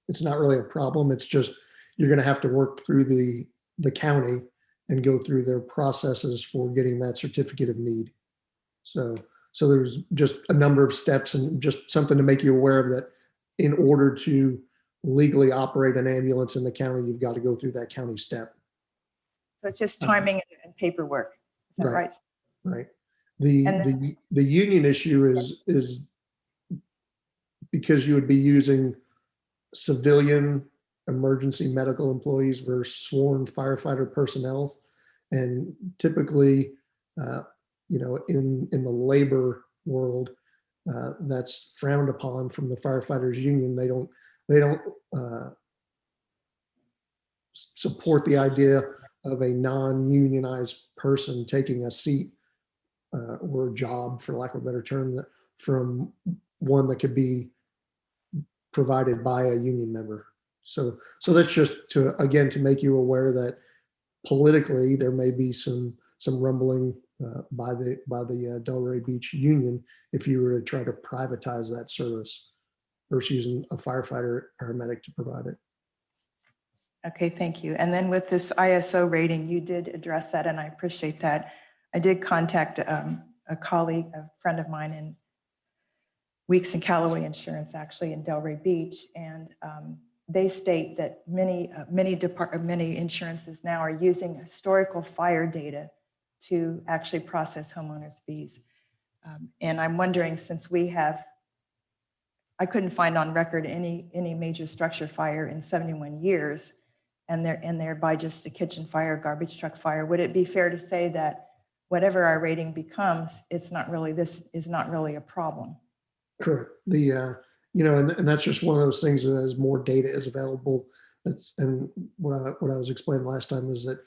it's not really a problem. It's just you're going to have to work through the county and go through their processes for getting that certificate of need. So there's just a number of steps and just something to make you aware of that in order to legally operate an ambulance in the county, you've got to go through that county step. So it's just timing and paperwork. Is that Right. right? Right. The And the union issue is because you would be using civilian emergency medical employees versus sworn firefighter personnel. And typically, in the labor world, that's frowned upon from the firefighters union. They don't support the idea of a non-unionized person taking a seat or a job, for lack of a better term, from one that could be provided by a union member. So that's just to make you aware that politically there may be some rumbling by the Delray Beach Union if you were to try to privatize that service versus using a firefighter paramedic to provide it. okay, thank you. And then with this ISO rating, you did address that, and I appreciate that. I did contact a colleague, a friend of mine in Weeks and Callaway Insurance, actually in Delray Beach, and they state that many insurances now are using historical fire data to actually process homeowners' fees. And I'm wondering, since I couldn't find on record any major structure fire in 71 years, and thereby just a kitchen fire, garbage truck fire, would it be fair to say that whatever our rating becomes, this is not really a problem? Correct. And that's just one of those things that as more data is available. And what I was explaining last time is that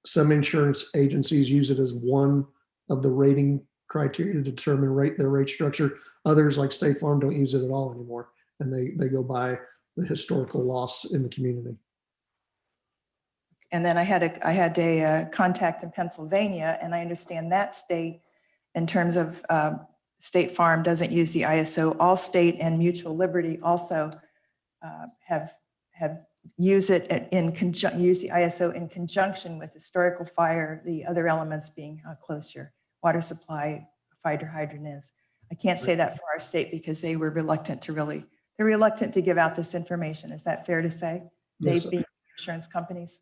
some insurance agencies use it as one of the rating criteria to determine their rate structure. Others, like State Farm, don't use it at all anymore, and they go by the historical loss in the community. And then I had a contact in Pennsylvania, and I understand that state, in terms of State Farm doesn't use the ISO. Allstate and Mutual Liberty also have used it use the ISO in conjunction with historical fire, the other elements being closure, water supply, fire hydrant is. I can't say that for our state because they were reluctant to give out this information. Is that fair to say? Yes. They being insurance companies?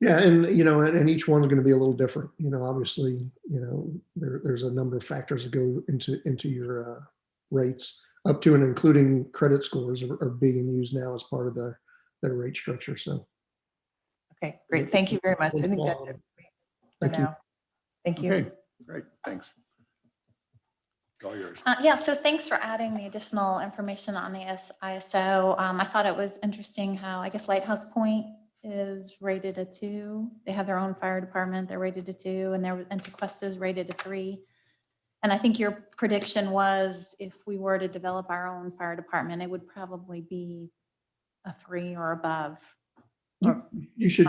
Yeah, and each one's going to be a little different. Obviously, there's a number of factors that go into your rates, up to and including credit scores are being used now as part of their rate structure. So, Okay, great. Thank you very much. I think that's it for Thank you. now. Thank you. Okay, great, thanks. It's all yours. Yeah, so thanks for adding the additional information on the ISO. I thought it was interesting how, I guess, Lighthouse Point is rated a 2. They have their own fire department. They're rated a 2, and Tequesta is rated a 3. And I think your prediction was if we were to develop our own fire department, it would probably be a 3 or above. You should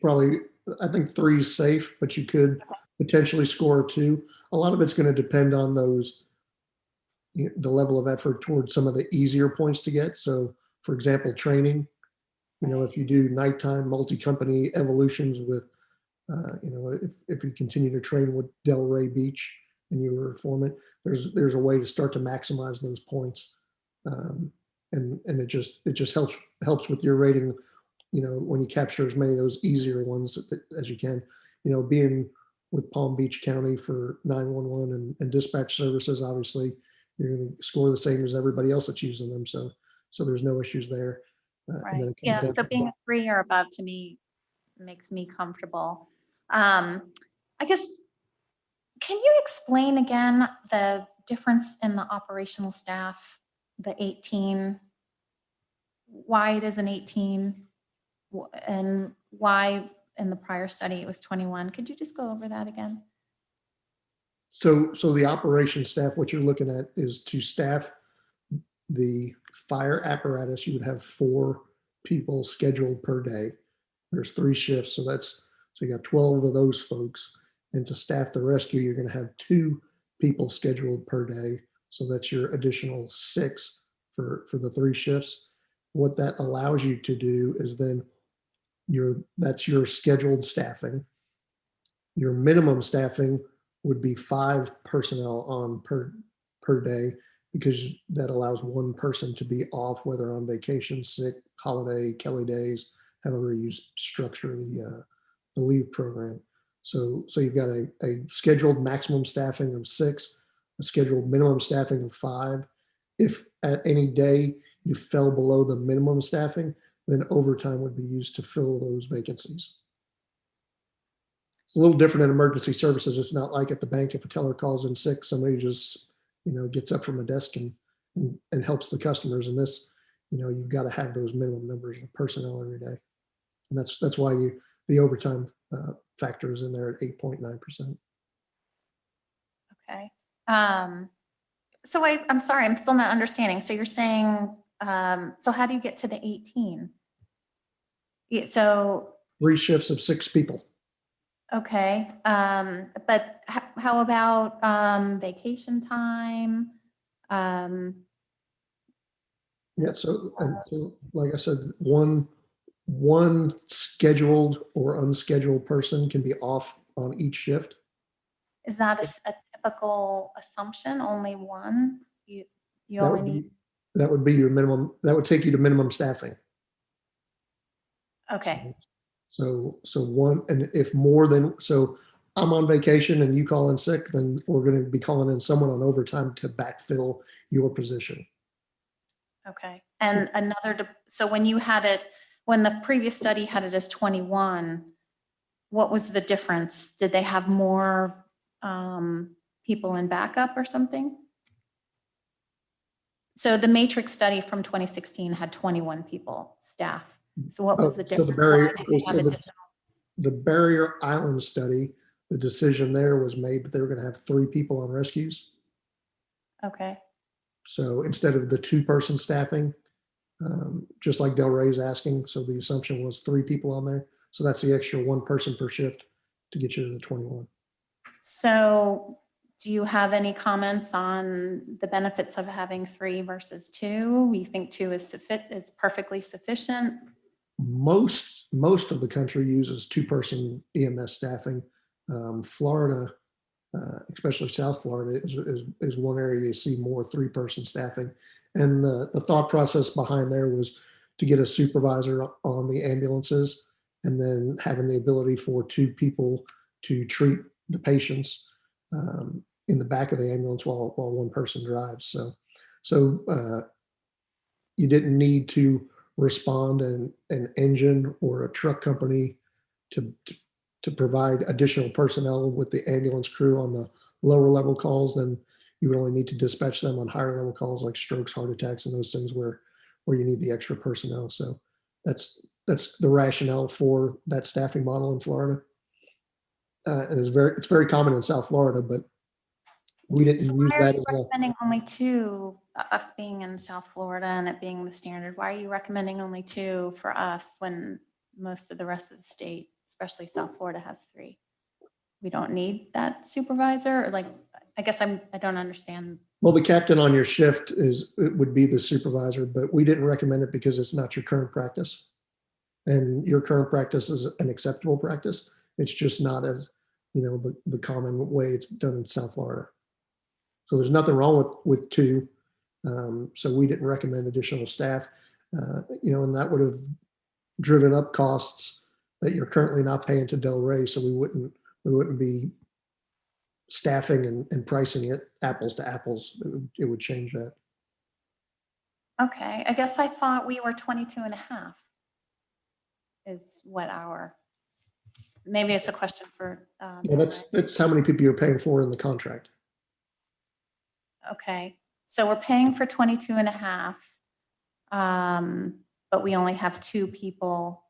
probably, I think 3 is safe, but you could potentially score a 2. A lot of it's going to depend on the level of effort towards some of the easier points to get. So, for example, training. If you do nighttime multi-company evolutions with, if you continue to train with Delray Beach and you were a foreman, there's a way to start to maximize those points, and it just helps with your rating. When you capture as many of those easier ones as you can. Being with Palm Beach County for 911 and dispatch services, obviously you're going to score the same as everybody else that's using them. So there's no issues there. Right. Yeah. So being a 3 or above to me makes me comfortable. I guess, can you explain again the difference in the operational staff, the 18, why it is an 18 and why in the prior study it was 21? Could you just go over that again? So the operation staff, what you're looking at is to staff the fire apparatus. You would have 4 people scheduled per day. There's 3 shifts. So you got 12 of those folks. And to staff the rescue, you're going to have 2 people scheduled per day. So that's your additional 6 for the 3 shifts. What that allows you to do is then that's your scheduled staffing. Your minimum staffing would be 5 personnel on per day, because that allows one person to be off, whether on vacation, sick, holiday, Kelly days, however you structure the leave program. So you've got a scheduled maximum staffing of 6, a scheduled minimum staffing of 5. If at any day you fell below the minimum staffing, then overtime would be used to fill those vacancies. It's a little different in emergency services. It's not like at the bank, if a teller calls in sick, somebody just, gets up from a desk and helps the customers. And this, you've got to have those minimum numbers of personnel every day. And that's why the overtime factor is in there at 8.9%. Okay. So I'm sorry, I'm still not understanding. So you're saying, so how do you get to the 18? Yeah, so, 3 shifts of 6 people. okay. But how about vacation time? Yeah, so like I said, one scheduled or unscheduled person can be off on each shift. Is that a typical assumption? Only one? You That only would need, be, that would be your minimum, that would take you to minimum staffing. okay, So one, and if more than, so I'm on vacation and you call in sick, then we're going to be calling in someone on overtime to backfill your position. okay. And so when you had it, when the previous study had it as 21, what was the difference? Did they have more people in backup or something? So the Matrix study from 2016 had 21 people, staff. So what was the So difference? the Barrier Island study, the decision there was made that they were going to have 3 people on rescues. Okay, So instead of the 2-person staffing, just like Del Rey's asking, so the assumption was 3 people on there. So that's the extra 1 person per shift to get you to the 21. so do you have any comments on the benefits of having 3 versus 2? You think 2 is perfectly sufficient? Most of the country uses 2-person EMS staffing. Florida, especially South Florida, is one area you see more 3-person staffing. And the thought process behind there was to get a supervisor on the ambulances, and then having the ability for 2 people to treat the patients in the back of the ambulance while 1 person drives. So you didn't need to respond an engine or a truck company to provide additional personnel with the ambulance crew on the lower level calls. Then you would only need to dispatch them on higher level calls like strokes, heart attacks, and those things where you need the extra personnel. So that's the rationale for that staffing model in Florida. And it's very common in South Florida, but we didn't So use why are that you as a, recommending only 2, us being in South Florida and it being the standard? Why are you recommending only 2 for us when most of the rest of the state, especially South Florida, has 3? We don't need that supervisor? Or like, I guess I don't understand. well, the captain on your shift would be the supervisor, but we didn't recommend it because it's not your current practice. And your current practice is an acceptable practice. It's just not as, the common way it's done in South Florida. So there's nothing wrong with 2. So we didn't recommend additional staff, and that would have driven up costs that you're currently not paying to Del Rey. So we wouldn't be staffing and pricing it apples to apples. It would change that. Okay, I guess I thought we were 22 and a half is what maybe it's a question for. Yeah, that's how many people you're paying for in the contract. Okay, so we're paying for 22 and a half, but we only have 2 people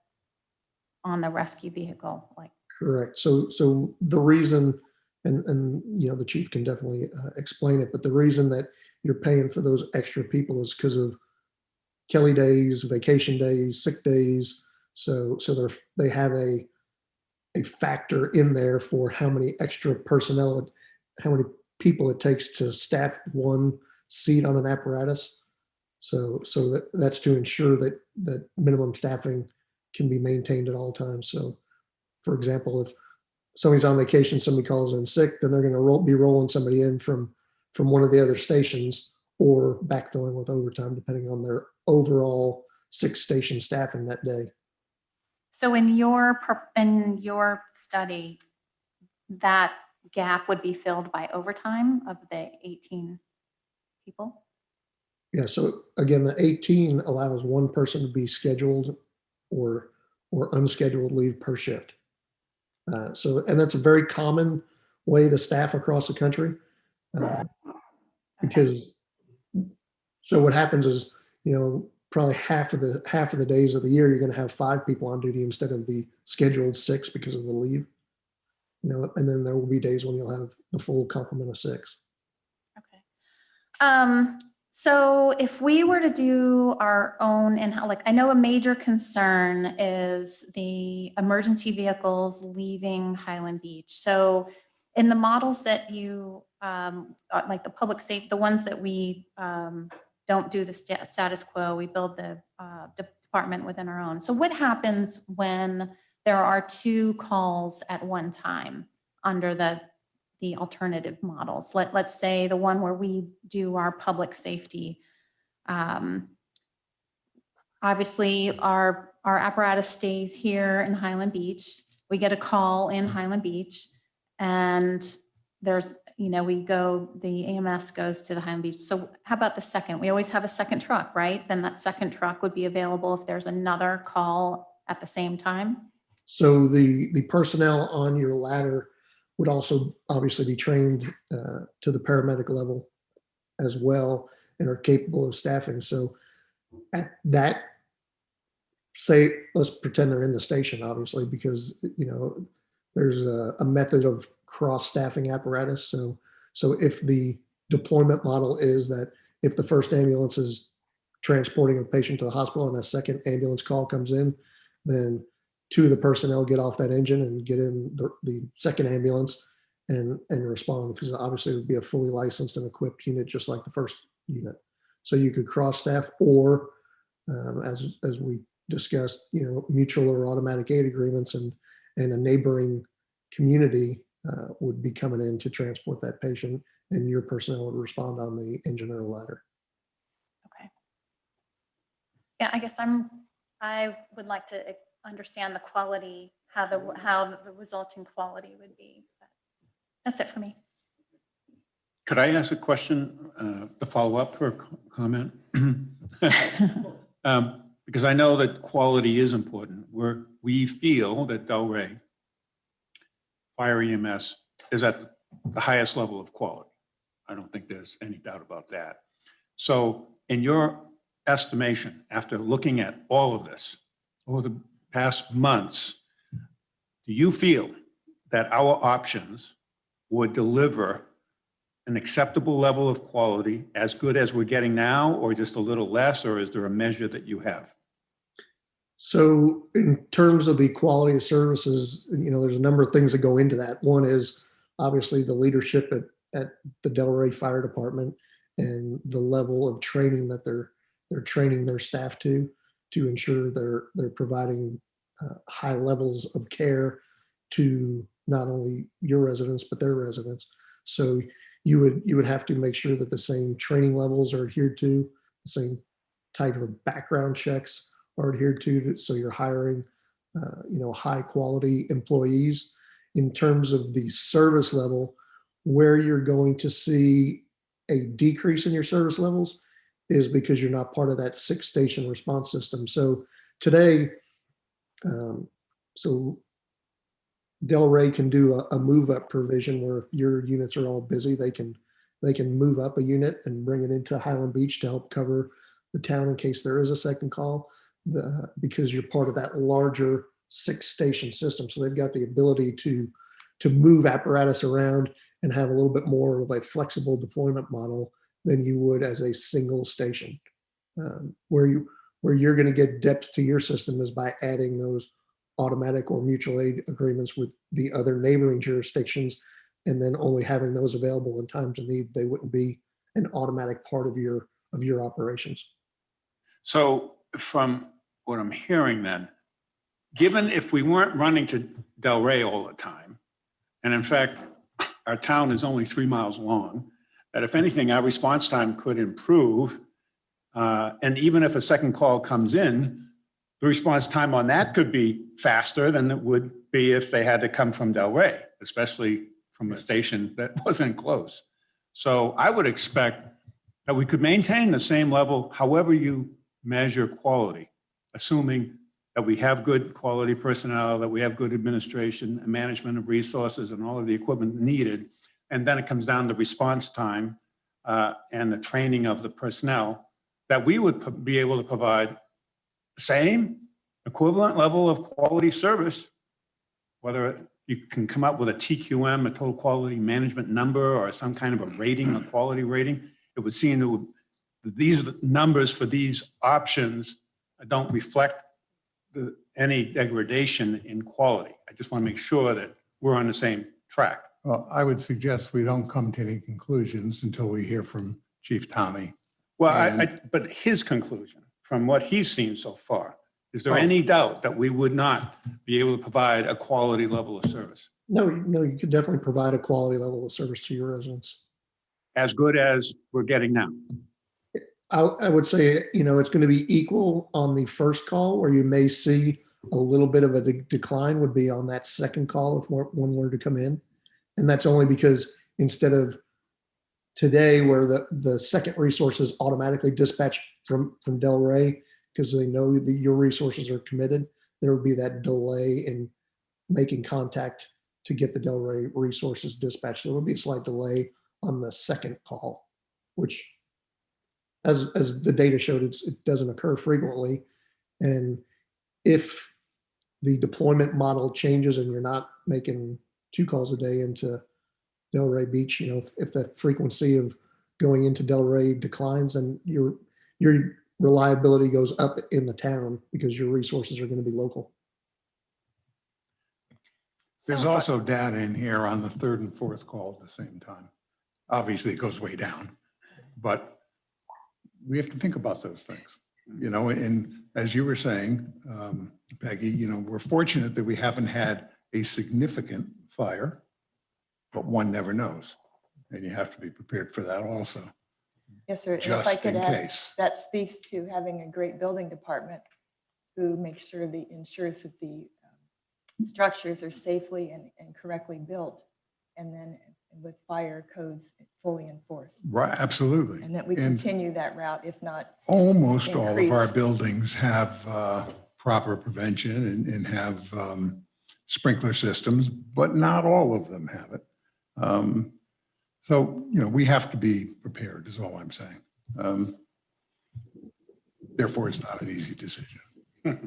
on the rescue vehicle, like. Correct. So the reason, and the chief can definitely explain it, but the reason that you're paying for those extra people is because of Kelly days, vacation days, sick days. So they have a factor in there for how many extra personnel, how many people it takes to staff 1 seat on an apparatus. So that's to ensure that minimum staffing can be maintained at all times. So, for example, if somebody's on vacation, somebody calls in sick, then they're going to be rolling somebody in from one of the other stations or backfilling with overtime, depending on their overall 6-station staffing that day. So in your study, that gap would be filled by overtime of the 18 people? Yeah, so again, the 18 allows one person to be scheduled or unscheduled leave per shift. And that's a very common way to staff across the country. Because so what happens is, probably half of the days of the year, you're going to have 5 people on duty instead of the scheduled 6 because of the leave. And then there will be days when you'll have the full complement of 6. Okay. So if we were to do our own, and I know a major concern is the emergency vehicles leaving Highland Beach. So in the models that you, like the public safety, the ones that we don't do the status quo, we build the department within our own. So what happens when there are 2 calls at one time under the alternative models? Let's say the one where we do our public safety. Obviously, our apparatus stays here in Highland Beach. We get a call in Highland Beach, and there's, the EMS goes to the Highland Beach. So how about the second? We always have a second truck, right? Then that second truck would be available if there's another call at the same time. So the personnel on your ladder would also obviously be trained to the paramedic level as well and are capable of staffing. So at that, let's pretend they're in the station, obviously, because, there's a method of cross-staffing apparatus. So if the deployment model is that if the first ambulance is transporting a patient to the hospital and a second ambulance call comes in, then 2 of the personnel get off that engine and get in the second ambulance and respond, because obviously it would be a fully licensed and equipped unit, just like the first unit. So you could cross staff, or as we discussed, mutual or automatic aid agreements, and a neighboring community would be coming in to transport that patient, and your personnel would respond on the engine or ladder. Okay. Yeah, I guess I would like to understand the quality, how the resulting quality would be. But that's it for me. Could I ask a question to follow up to her comment? Because I know that quality is important. We feel that Delray Fire EMS is at the highest level of quality. I don't think there's any doubt about that. So in your estimation, after looking at all of this over the past months, do you feel that our options would deliver an acceptable level of quality, as good as we're getting now, or just a little less, or is there a measure that you have? So in terms of the quality of services, there's a number of things that go into that. One is obviously the leadership at the Delray Fire Department and the level of training that they're training their staff to ensure they're providing high levels of care to not only your residents, but their residents. So you would have to make sure that the same training levels are adhered to, the same type of background checks are adhered to, so you're hiring, high quality employees. In terms of the service level, where you're going to see a decrease in your service levels is because you're not part of that 6-station response system. So today, Delray can do a move up provision where if your units are all busy, they can move up a unit and bring it into Highland Beach to help cover the town in case there is a second call, because you're part of that larger 6-station system. So they've got the ability to move apparatus around and have a little bit more of a flexible deployment model than you would as a single station. Where you're going to get depth to your system is by adding those automatic or mutual aid agreements with the other neighboring jurisdictions, and then only having those available in times of need. They wouldn't be an automatic part of your operations. So from what I'm hearing then, given if we weren't running to Delray all the time, and in fact, our town is only 3 miles long, that if anything, our response time could improve. And even if a second call comes in, the response time on that could be faster than it would be if they had to come from Delray, especially from a station that wasn't close. So I would expect that we could maintain the same level, however you measure quality, assuming that we have good quality personnel, that we have good administration and management of resources and all of the equipment needed. And then it comes down to response time and the training of the personnel, that we would be able to provide the same equivalent level of quality service, whether you can come up with a TQM, a total quality management number, or some kind of a rating, a quality rating. It would seem to these numbers for these options don't reflect any degradation in quality. I just want to make sure that we're on the same track. Well, I would suggest we don't come to any conclusions until we hear from Chief Tommy. Well, but his conclusion, from what he's seen so far, is there any doubt that we would not be able to provide a quality level of service? No, you could definitely provide a quality level of service to your residents. As good as we're getting now? I would say, it's going to be equal on the first call, where you may see a little bit of a decline would be on that second call if one were to come in. And that's only because instead of today, where the second resource is automatically dispatched from Delray, because they know that your resources are committed, there would be that delay in making contact to get the Delray resources dispatched. There would be a slight delay on the second call, which, as the data showed, it doesn't occur frequently. And if the deployment model changes and you're not making 2 calls a day into Delray Beach, if the frequency of going into Delray declines, and your reliability goes up in the town because your resources are going to be local. There's also data in here on the 3rd and 4th call at the same time. Obviously, it goes way down, but we have to think about those things, and as you were saying, Peggy, we're fortunate that we haven't had a significant fire, but one never knows. And you have to be prepared for that also, Yes, sir. And if I just could in add, case. that speaks to having a great building department who makes sure ensures that the structures are safely and correctly built, and then with fire codes fully enforced. Right, absolutely. And that we continue that route, if not. Almost all of our increase. buildings have proper prevention and have sprinkler systems, but not all of them have it. So, we have to be prepared is all I'm saying. Therefore, it's not an easy decision,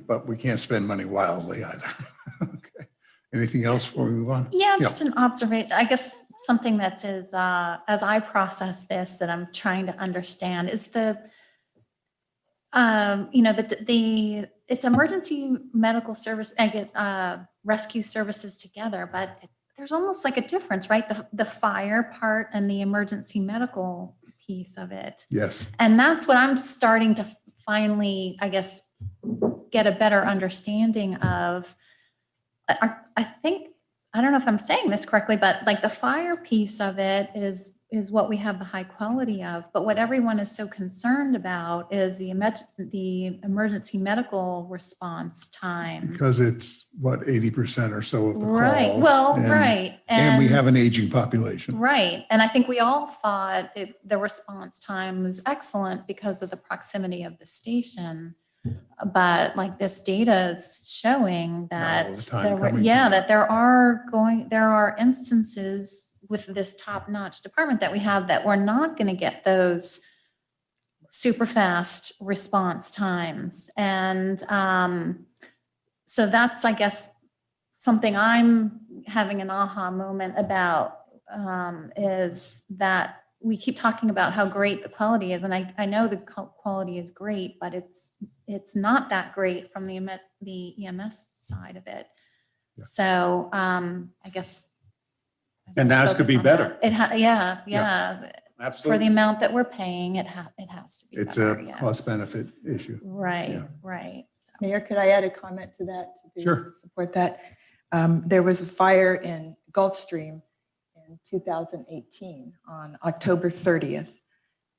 but we can't spend money wildly either. Okay. Anything else before we move on? Yeah, just an observation. I guess something that is, as I process this, that I'm trying to understand is it's emergency medical service, I get rescue services together, but there's almost like a difference, right? The fire part and the emergency medical piece of it. Yes. And that's what I'm starting to finally, I guess, get a better understanding of. I think, I don't know if I'm saying this correctly, but like the fire piece of it is what we have the high quality of. But what everyone is so concerned about is the emergency medical response time. Because it's 80% or so of the calls. Right. Well, and, right. And we have an aging population. Right. And I think we all thought the response time was excellent because of the proximity of the station. But like this data is showing that there are instances with this top-notch department that we have that we're not going to get those super fast response times. And so that's, I guess, something I'm having an aha moment about is that we keep talking about how great the quality is. And I know the quality is great, but it's not that great from the EMS side of it. Yeah. So I guess. And that could be better. Yeah. for the absolutely. amount that we're paying, it has to be It's better, a yeah. cost benefit issue. Right, Yeah. right. So- Mayor, could I add a comment to that? Sure. To support that. There was a fire in Gulfstream in 2018 on October 30th.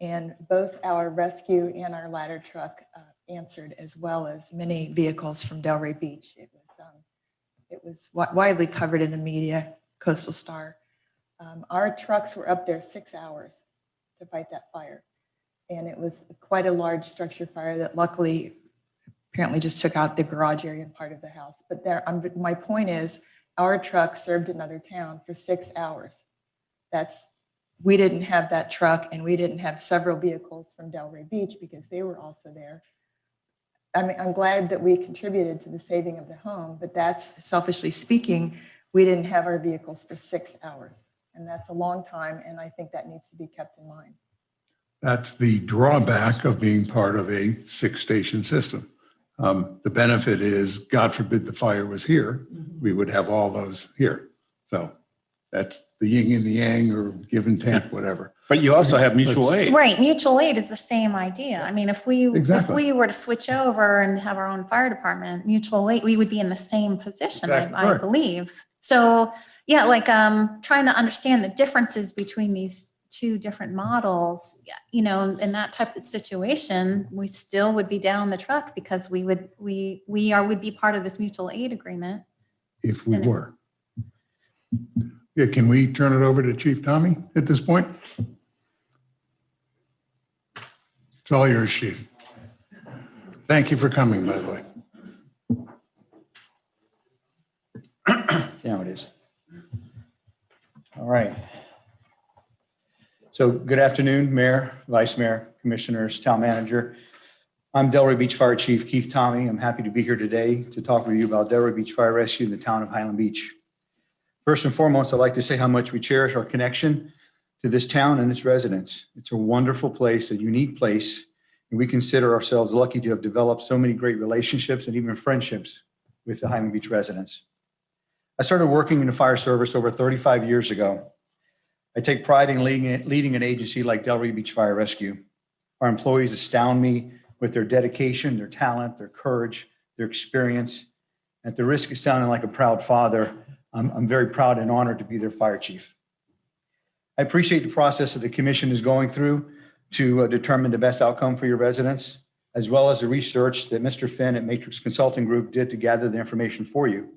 And both our rescue and our ladder truck answered, as well as many vehicles from Delray Beach. It was widely covered in the media, Coastal Star. Our trucks were up there 6 hours to fight that fire. And it was quite a large structure fire that luckily apparently just took out the garage area and part of the house. But my point is, our truck served another town for 6 hours. We didn't have that truck, and we didn't have several vehicles from Delray Beach because they were also there. I mean, I'm glad that we contributed to the saving of the home, but that's, selfishly speaking, we didn't have our vehicles for 6 hours. And that's a long time, and I think that needs to be kept in mind. That's the drawback of being part of a 6-station system. The benefit is, God forbid the fire was here, we would have all those here. So that's the yin and the yang, or give and take, whatever. But you also have mutual aid. Right, mutual aid is the same idea. I mean, if we Exactly. were to switch over and have our own fire department, mutual aid, we would be in the same position, Exactly. I Right. believe. So, yeah, like trying to understand the differences between these two different models, you know, in that type of situation, we still would be down the truck because we would be part of this mutual aid agreement. If we And it- were. Yeah, can we turn it over to Chief Tommy at this point? It's all yours, Chief. Thank you for coming, by the way. Yeah, it is. All right. So good afternoon, Mayor, Vice Mayor, Commissioners, Town Manager. I'm Delray Beach Fire Chief Keith Tommy. I'm happy to be here today to talk with you about Delray Beach Fire Rescue in the town of Highland Beach. First and foremost, I'd like to say how much we cherish our connection to this town and its residents. It's a wonderful place, a unique place, and we consider ourselves lucky to have developed so many great relationships and even friendships with the Highland Beach residents. I started working in the fire service over 35 years ago. I take pride in leading an agency like Delray Beach Fire Rescue. Our employees astound me with their dedication, their talent, their courage, their experience. At the risk of sounding like a proud father, I'm very proud and honored to be their fire chief. I appreciate the process that the commission is going through to determine the best outcome for your residents, as well as the research that Mr. Finn at Matrix Consulting Group did to gather the information for you.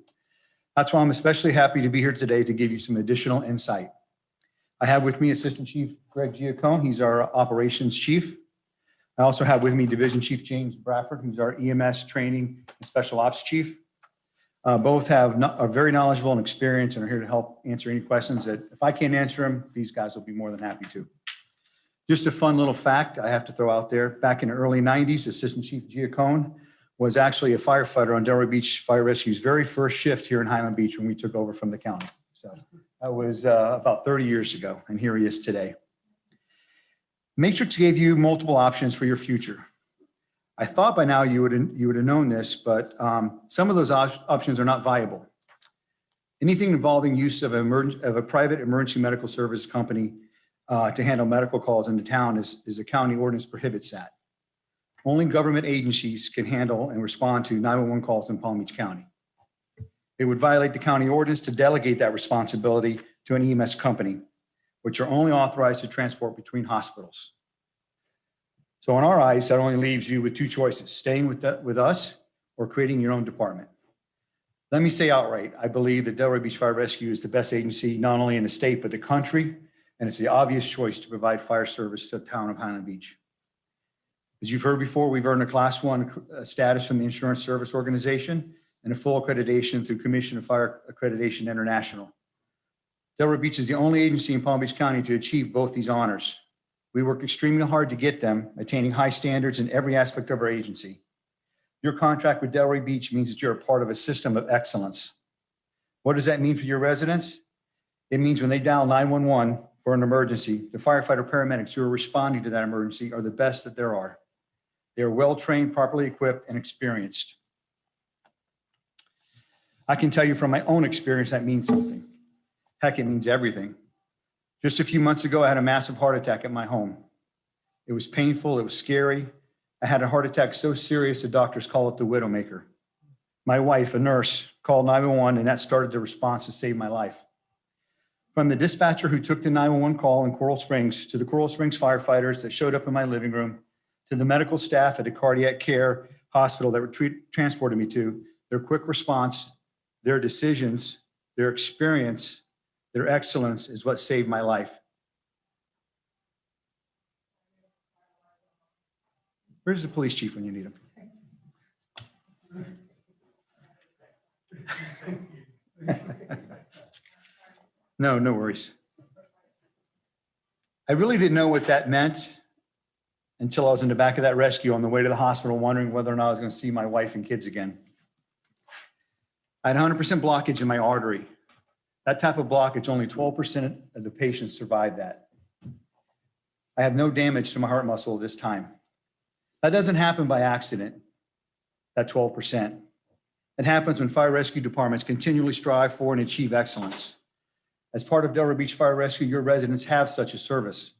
That's why I'm especially happy to be here today to give you some additional insight. I have with me Assistant Chief Greg Giacone. He's our operations chief. I also have with me Division Chief James Bradford, who's our EMS training and special ops chief. Both are very knowledgeable and experienced and are here to help answer any questions that if I can't answer them, these guys will be more than happy to. Just a fun little fact I have to throw out there. Back in the early 90s, Assistant Chief Giacone was actually a firefighter on Delray Beach Fire Rescue's very first shift here in Highland Beach when we took over from the county. So that was about 30 years ago, and here he is today. Matrix gave you multiple options for your future. I thought by now you would have known this, but some of those options are not viable. Anything involving use of a private emergency medical service company to handle medical calls in the town is a county ordinance prohibits that. Only government agencies can handle and respond to 911 calls in Palm Beach County. It would violate the county ordinance to delegate that responsibility to an EMS company, which are only authorized to transport between hospitals. So in our eyes, that only leaves you with two choices: staying with us or creating your own department. Let me say outright, I believe that Delray Beach Fire Rescue is the best agency, not only in the state, but the country, and it's the obvious choice to provide fire service to the town of Highland Beach. As you've heard before, we've earned a Class 1 status from the Insurance Service Organization and a full accreditation through Commission of Fire Accreditation International. Delray Beach is the only agency in Palm Beach County to achieve both these honors. We work extremely hard to get them, attaining high standards in every aspect of our agency. Your contract with Delray Beach means that you're a part of a system of excellence. What does that mean for your residents? It means when they dial 911 for an emergency, the firefighter paramedics who are responding to that emergency are the best that there are. They are well-trained, properly equipped, and experienced. I can tell you from my own experience that means something. Heck, it means everything. Just a few months ago, I had a massive heart attack at my home. It was painful. It was scary. I had a heart attack so serious, the doctors call it the widowmaker. My wife, a nurse, called 911, and that started the response to save my life. From the dispatcher who took the 911 call in Coral Springs to the Coral Springs firefighters that showed up in my living room, to the medical staff at a cardiac care hospital that transported me to, their quick response, their decisions, their experience, their excellence is what saved my life. Where's the police chief when you need him? No, no worries. I really didn't know what that meant until I was in the back of that rescue on the way to the hospital, wondering whether or not I was going to see my wife and kids again. I had 100% blockage in my artery. That type of blockage, only 12% of the patients survived that. I have no damage to my heart muscle this time. That doesn't happen by accident, that 12%. It happens when fire rescue departments continually strive for and achieve excellence. As part of Delray Beach Fire Rescue, your residents have such a service.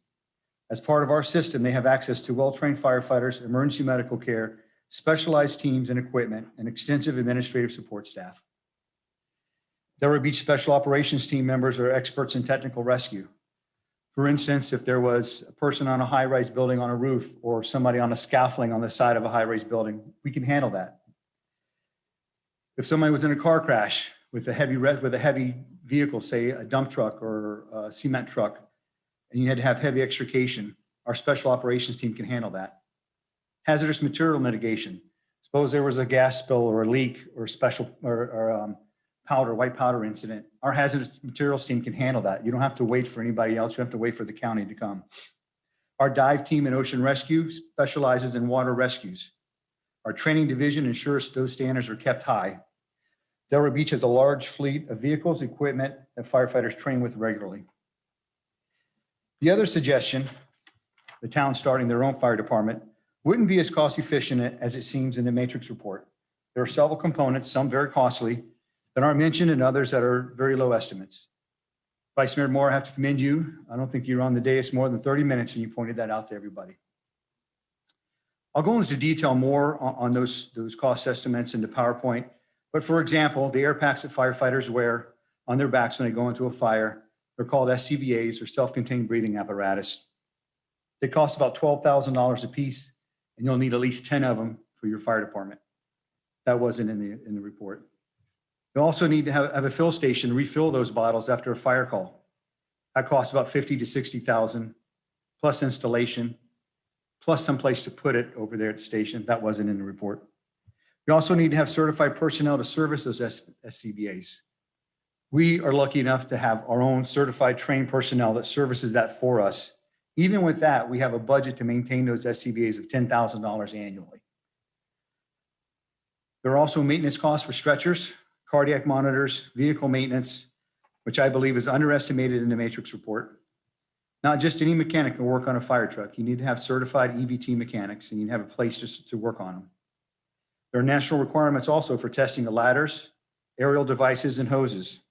As part of our system, they have access to well-trained firefighters, emergency medical care, specialized teams and equipment, and extensive administrative support staff. Delray Beach Special Operations team members are experts in technical rescue. For instance, if there was a person on a high-rise building on a roof or somebody on a scaffolding on the side of a high-rise building, we can handle that. If somebody was in a car crash with a heavy vehicle, say a dump truck or a cement truck, and you had to have heavy extrication, our special operations team can handle that. Hazardous material mitigation. Suppose there was a gas spill or a leak or white powder incident. Our hazardous materials team can handle that. You don't have to wait for anybody else. You have to wait for the county to come. Our dive team in ocean rescue specializes in water rescues. Our training division ensures those standards are kept high. Delray Beach has a large fleet of vehicles, equipment that firefighters train with regularly. The other suggestion, the town starting their own fire department, wouldn't be as cost efficient as it seems in the matrix report. There are several components, some very costly, that aren't mentioned and others that are very low estimates. Vice Mayor Moore, I have to commend you. I don't think you were on the dais more than 30 minutes and you pointed that out to everybody. I'll go into detail more on those cost estimates in the PowerPoint. But for example, the air packs that firefighters wear on their backs when they go into a fire, they're called SCBAs or self-contained breathing apparatus. They cost about $12,000 a piece and you'll need at least 10 of them for your fire department. That wasn't in the report. You also need to have a fill station to refill those bottles after a fire call. That costs about $50,000 to $60,000 plus installation, plus some place to put it over there at the station. That wasn't in the report. You also need to have certified personnel to service those SCBAs. We are lucky enough to have our own certified trained personnel that services that for us. Even with that, we have a budget to maintain those SCBAs of $10,000 annually. There are also maintenance costs for stretchers, cardiac monitors, vehicle maintenance, which I believe is underestimated in the matrix report. Not just any mechanic can work on a fire truck. You need to have certified EVT mechanics and you have a place to work on them. There are national requirements also for testing of ladders, aerial devices, and hoses.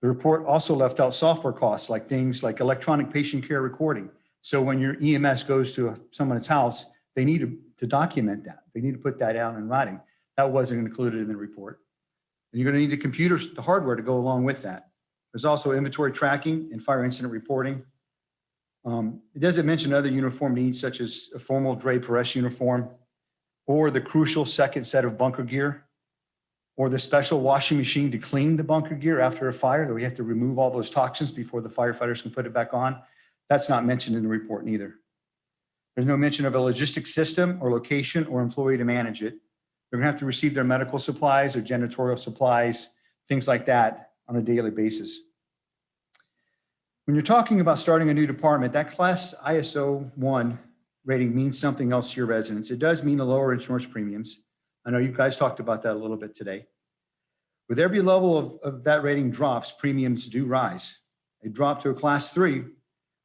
The report also left out software costs like things like electronic patient care recording. So when your EMS goes to someone's house, they need to document that. They need to put that out in writing. That wasn't included in the report. And you're going to need the computers, the hardware to go along with that. There's also inventory tracking and fire incident reporting. It doesn't mention other uniform needs such as a formal Dre-Perez uniform or the crucial second set of bunker gear or the special washing machine to clean the bunker gear after a fire that we have to remove all those toxins before the firefighters can put it back on. That's not mentioned in the report neither. There's no mention of a logistics system or location or employee to manage it. They're gonna have to receive their medical supplies or janitorial supplies, things like that on a daily basis. When you're talking about starting a new department, that class ISO 1 rating means something else to your residents. It does mean a lower insurance premiums. I know you guys talked about that a little bit today. With every level of that rating drops, premiums do rise. A drop to a class 3,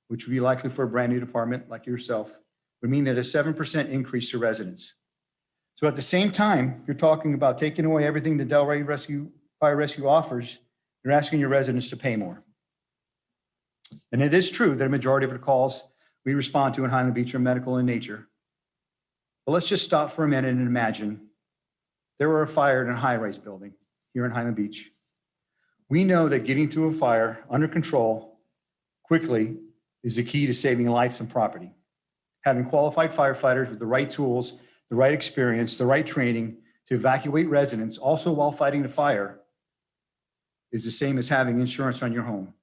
which would be likely for a brand new department like yourself, would mean that a 7% increase to residents. So at the same time, you're talking about taking away everything the Delray Fire Rescue offers, you're asking your residents to pay more. And it is true that a majority of the calls we respond to in Highland Beach are medical in nature. But let's just stop for a minute and imagine there were a fire in a high-rise building here in Highland Beach. We know that getting to a fire under control quickly is the key to saving lives and property. Having qualified firefighters with the right tools, the right experience, the right training to evacuate residents, also while fighting the fire, is the same as having insurance on your home.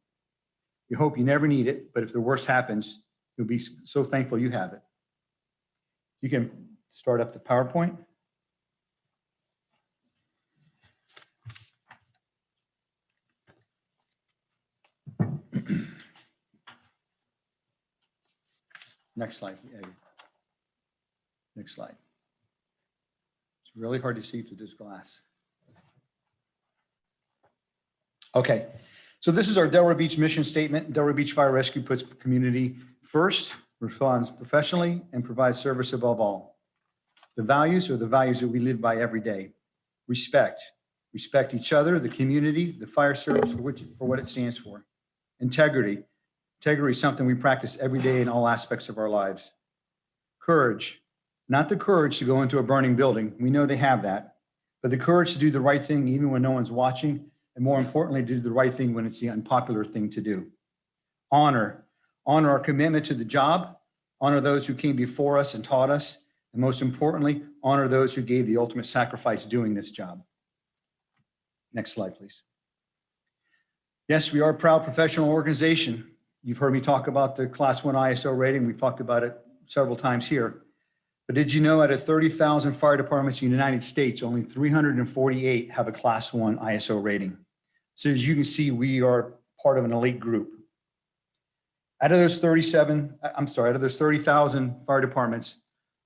You hope you never need it, but if the worst happens, you'll be so thankful you have it. You can start up the PowerPoint. Next slide. Next slide. It's really hard to see through this glass. Okay, so this is our Delray Beach mission statement. Delray Beach Fire Rescue puts community first, responds professionally, and provides service above all. The values are the values that we live by every day. Respect. Respect each other, the community, the fire service for what it stands for. Integrity. Integrity is something we practice every day in all aspects of our lives. Courage. Not the courage to go into a burning building. We know they have that. But the courage to do the right thing even when no one's watching. And more importantly, to do the right thing when it's the unpopular thing to do. Honor. Honor our commitment to the job. Honor those who came before us and taught us. And most importantly, honor those who gave the ultimate sacrifice doing this job. Next slide, please. Yes, we are a proud professional organization. You've heard me talk about the Class 1 ISO rating. We've talked about it several times here. But did you know out of 30,000 fire departments in the United States, only 348 have a Class 1 ISO rating? So as you can see, we are part of an elite group. Out of those 30,000 fire departments,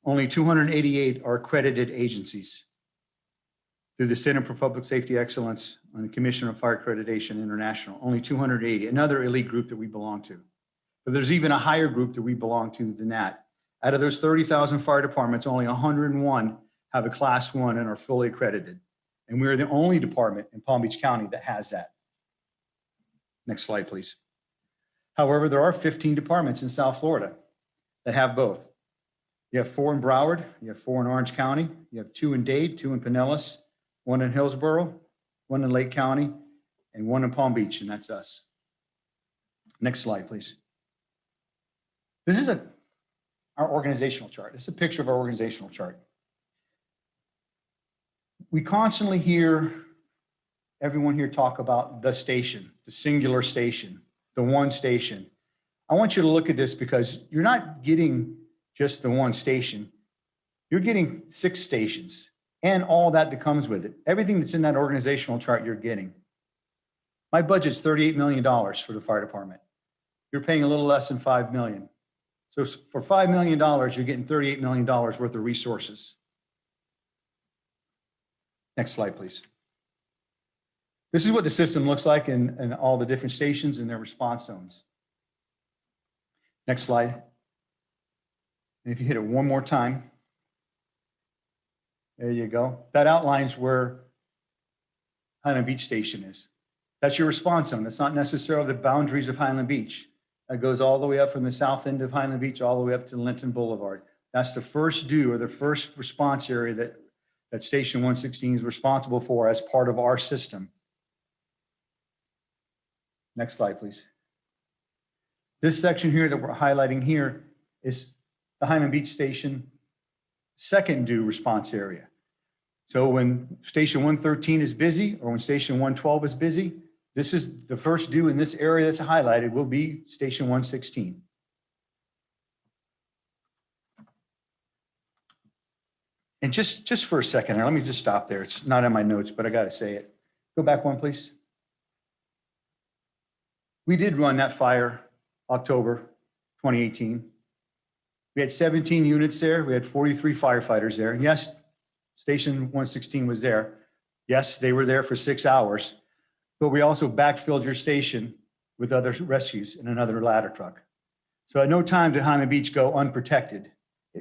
only 288 are accredited agencies through the Center for Public Safety Excellence and the Commission on Fire Accreditation International, only 280, another elite group that we belong to. But there's even a higher group that we belong to than that. Out of those 30,000 fire departments, only 101 have a Class 1 and are fully accredited. And we are the only department in Palm Beach County that has that. Next slide, please. However, there are 15 departments in South Florida that have both. You have 4 in Broward, you have 4 in Orange County, you have 2 in Dade, 2 in Pinellas, 1 in Hillsborough, 1 in Lake County, and 1 in Palm Beach, and that's us. Next slide, please. This is our organizational chart. It's a picture of our organizational chart. We constantly hear everyone here talk about the station, the singular station, the one station. I want you to look at this because you're not getting just the one station. You're getting 6 stations and all that comes with it. Everything that's in that organizational chart you're getting. My budget's $38 million for the fire department. You're paying a little less than $5 million. So for $5 million, you're getting $38 million worth of resources. Next slide, please. This is what the system looks like in all the different stations and their response zones. Next slide. And if you hit it one more time, there you go. That outlines where Highland Beach Station is. That's your response zone. That's not necessarily the boundaries of Highland Beach. That goes all the way up from the south end of Highland Beach all the way up to Linton Boulevard. That's the first due or the first response area that Station 116 is responsible for as part of our system. Next slide, please. This section here that we're highlighting here is the Highland Beach Station second due response area. So when Station 113 is busy or when Station 112 is busy, this is the first due in this area that's highlighted will be Station 116. And just for a second, let me just stop there. It's not in my notes, but I got to say it. Go back one, please. We did run that fire October 2018. We had 17 units there. We had 43 firefighters there. Yes, Station 116 was there. Yes, they were there for 6 hours, but we also backfilled your station with other rescues in another ladder truck. So at no time did Highland Beach go unprotected.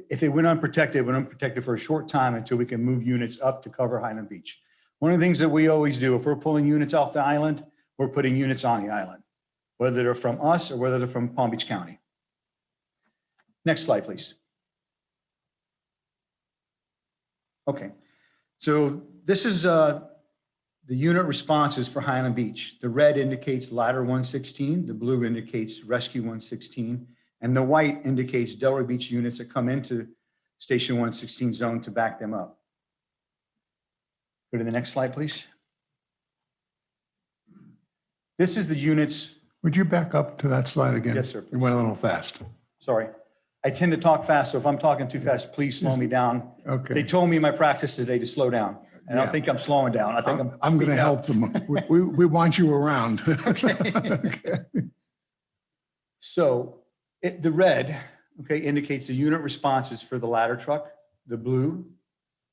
If it went unprotected, it went unprotected for a short time until we can move units up to cover Highland Beach. One of the things that we always do, if we're pulling units off the island, we're putting units on the island. whether they're from us or whether they're from Palm Beach County. Next slide, please. Okay, so this is the unit responses for Highland Beach. The red indicates Ladder 116, the blue indicates Rescue 116, and the white indicates Delray Beach units that come into Station 116 zone to back them up. Go to the next slide, please. This is the units. Would you back up to that slide again? Yes, sir. You went a little fast. Sorry. I tend to talk fast, so if I'm talking too fast, please slow me down. They Okay. told me in my practice today to slow down, and I Yeah. don't think I'm slowing down. I think I'm going to speeding up. help them. We want you around. Okay. So the red, okay, indicates the unit responses for the ladder truck. The blue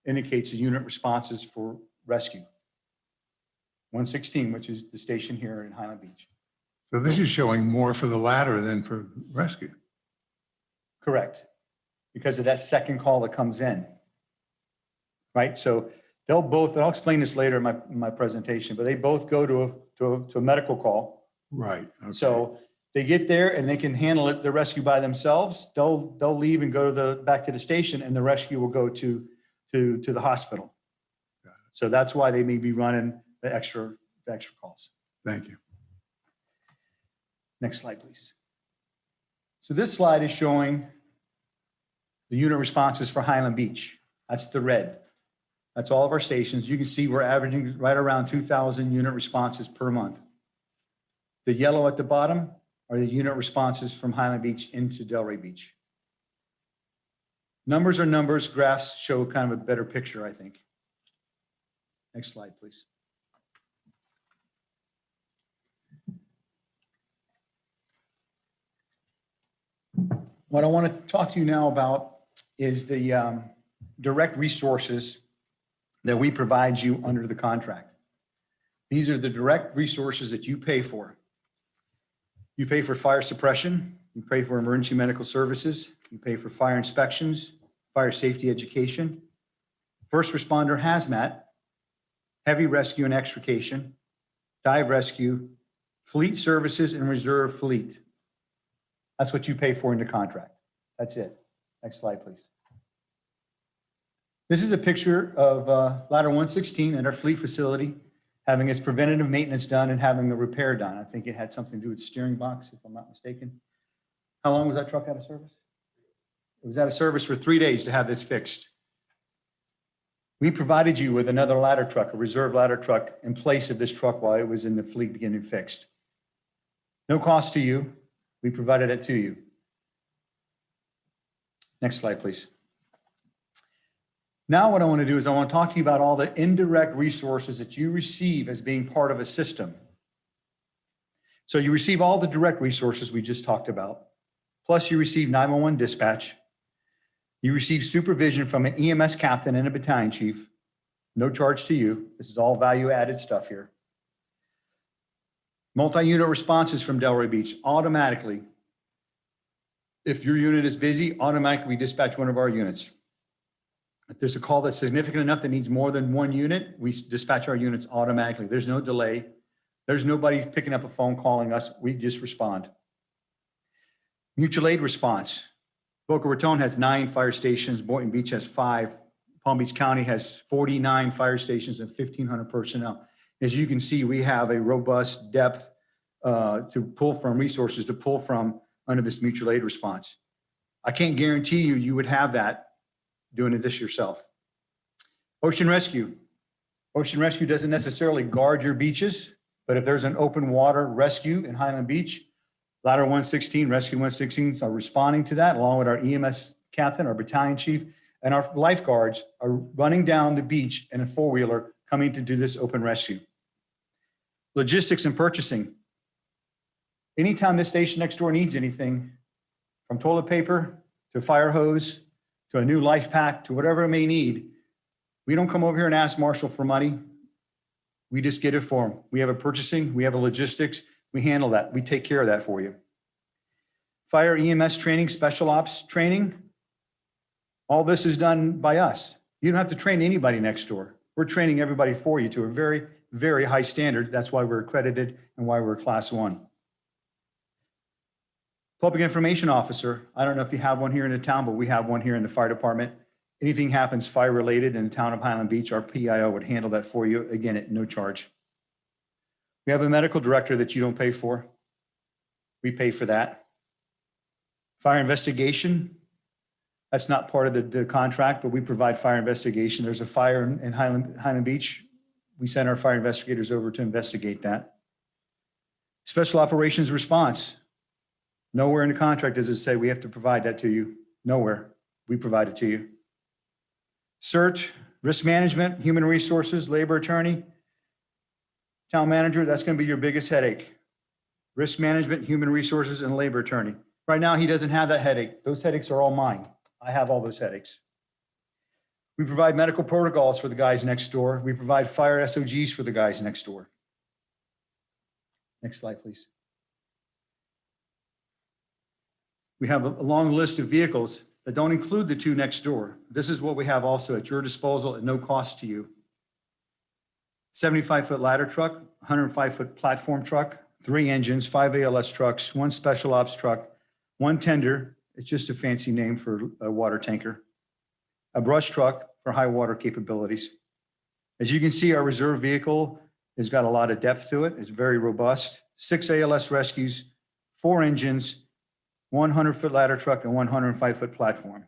indicates the unit responses for rescue. 116, which is the station here in Highland Beach. So this is showing more for the ladder than for rescue. Correct. Because of that second call that comes in. Right? So they'll both, and I'll explain this later in my presentation, but they both go to a medical call. Right. Okay. So they get there and they can handle it, the rescue by themselves. They'll leave and go to back to the station, and the rescue will go to the hospital. So that's why they may be running the extra calls. Thank you. Next slide, please. So this slide is showing the unit responses for Highland Beach. That's the red. That's all of our stations. You can see we're averaging right around 2,000 unit responses per month. The yellow at the bottom are the unit responses from Highland Beach into Delray Beach. Numbers are numbers. Graphs show kind of a better picture, I think. Next slide, please. What I want to talk to you now about is the direct resources that we provide you under the contract. These are the direct resources that you pay for. You pay for fire suppression, you pay for emergency medical services, you pay for fire inspections, fire safety education, first responder hazmat, heavy rescue and extrication, dive rescue, fleet services, and reserve fleet. That's what you pay for in the contract. That's it. Next slide, please. This is a picture of Ladder 116 at our fleet facility, having its preventative maintenance done and having a repair done. I think it had something to do with the steering box, if I'm not mistaken. How long was that truck out of service? It was out of service for 3 days to have this fixed. We provided you with another ladder truck, a reserve ladder truck, in place of this truck while it was in the fleet getting fixed. No cost to you. We provided it to you. Next slide, please. Now what I want to do is I want to talk to you about all the indirect resources that you receive as being part of a system. So you receive all the direct resources we just talked about, plus you receive 911 dispatch. You receive supervision from an EMS captain and a battalion chief. No charge to you. This is all value-added stuff here. Multi-unit responses from Delray Beach automatically. If your unit is busy, automatically we dispatch one of our units. If there's a call that's significant enough that needs more than one unit, we dispatch our units automatically. There's no delay. There's nobody picking up a phone calling us. We just respond. Mutual aid response. Boca Raton has 9 fire stations. Boynton Beach has 5. Palm Beach County has 49 fire stations and 1,500 personnel. As you can see, we have a robust depth to pull from, resources to pull from under this mutual aid response. I can't guarantee you would have that doing this yourself. Ocean rescue. Ocean rescue doesn't necessarily guard your beaches, but if there's an open water rescue in Highland Beach, Ladder 116, Rescue 116 are responding to that, along with our EMS captain, our battalion chief, and our lifeguards are running down the beach in a four-wheeler coming to do this open rescue. Logistics and purchasing. Anytime this station next door needs anything, from toilet paper to fire hose to a new life pack to whatever it may need, we don't come over here and ask Marshall for money. We just get it for them. We have a purchasing, we have a logistics, we handle that. We take care of that for you. Fire EMS training, special ops training, all this is done by us. You don't have to train anybody next door. We're training everybody for you to a very, very high standard. That's why we're accredited and why we're Class 1. Public Information Officer, I don't know if you have one here in the town, but we have one here in the fire department. Anything happens fire related in the town of Highland Beach, our PIO would handle that for you, again, at no charge. We have a medical director that you don't pay for. We pay for that. Fire investigation, that's not part of the contract, but we provide fire investigation. There's a fire in Highland Beach. We send our fire investigators over to investigate that. Special operations response. Nowhere in the contract does it say we have to provide that to you. Nowhere. We provide it to you. CERT, risk management, human resources, labor attorney, town manager, that's going to be your biggest headache. Risk management, human resources, and labor attorney. Right now, he doesn't have that headache. Those headaches are all mine. I have all those headaches. We provide medical protocols for the guys next door. We provide fire SOGs for the guys next door. Next slide, please. We have a long list of vehicles that don't include the two next door. This is what we have also at your disposal at no cost to you. 75-foot ladder truck, 105-foot platform truck, 3 engines, 5 ALS trucks, 1 special ops truck, 1 tender, it's just a fancy name for a water tanker, a brush truck for high water capabilities. As you can see, our reserve vehicle has got a lot of depth to it. It's very robust. 6 ALS rescues, 4 engines, 100-foot ladder truck, and 105-foot platform.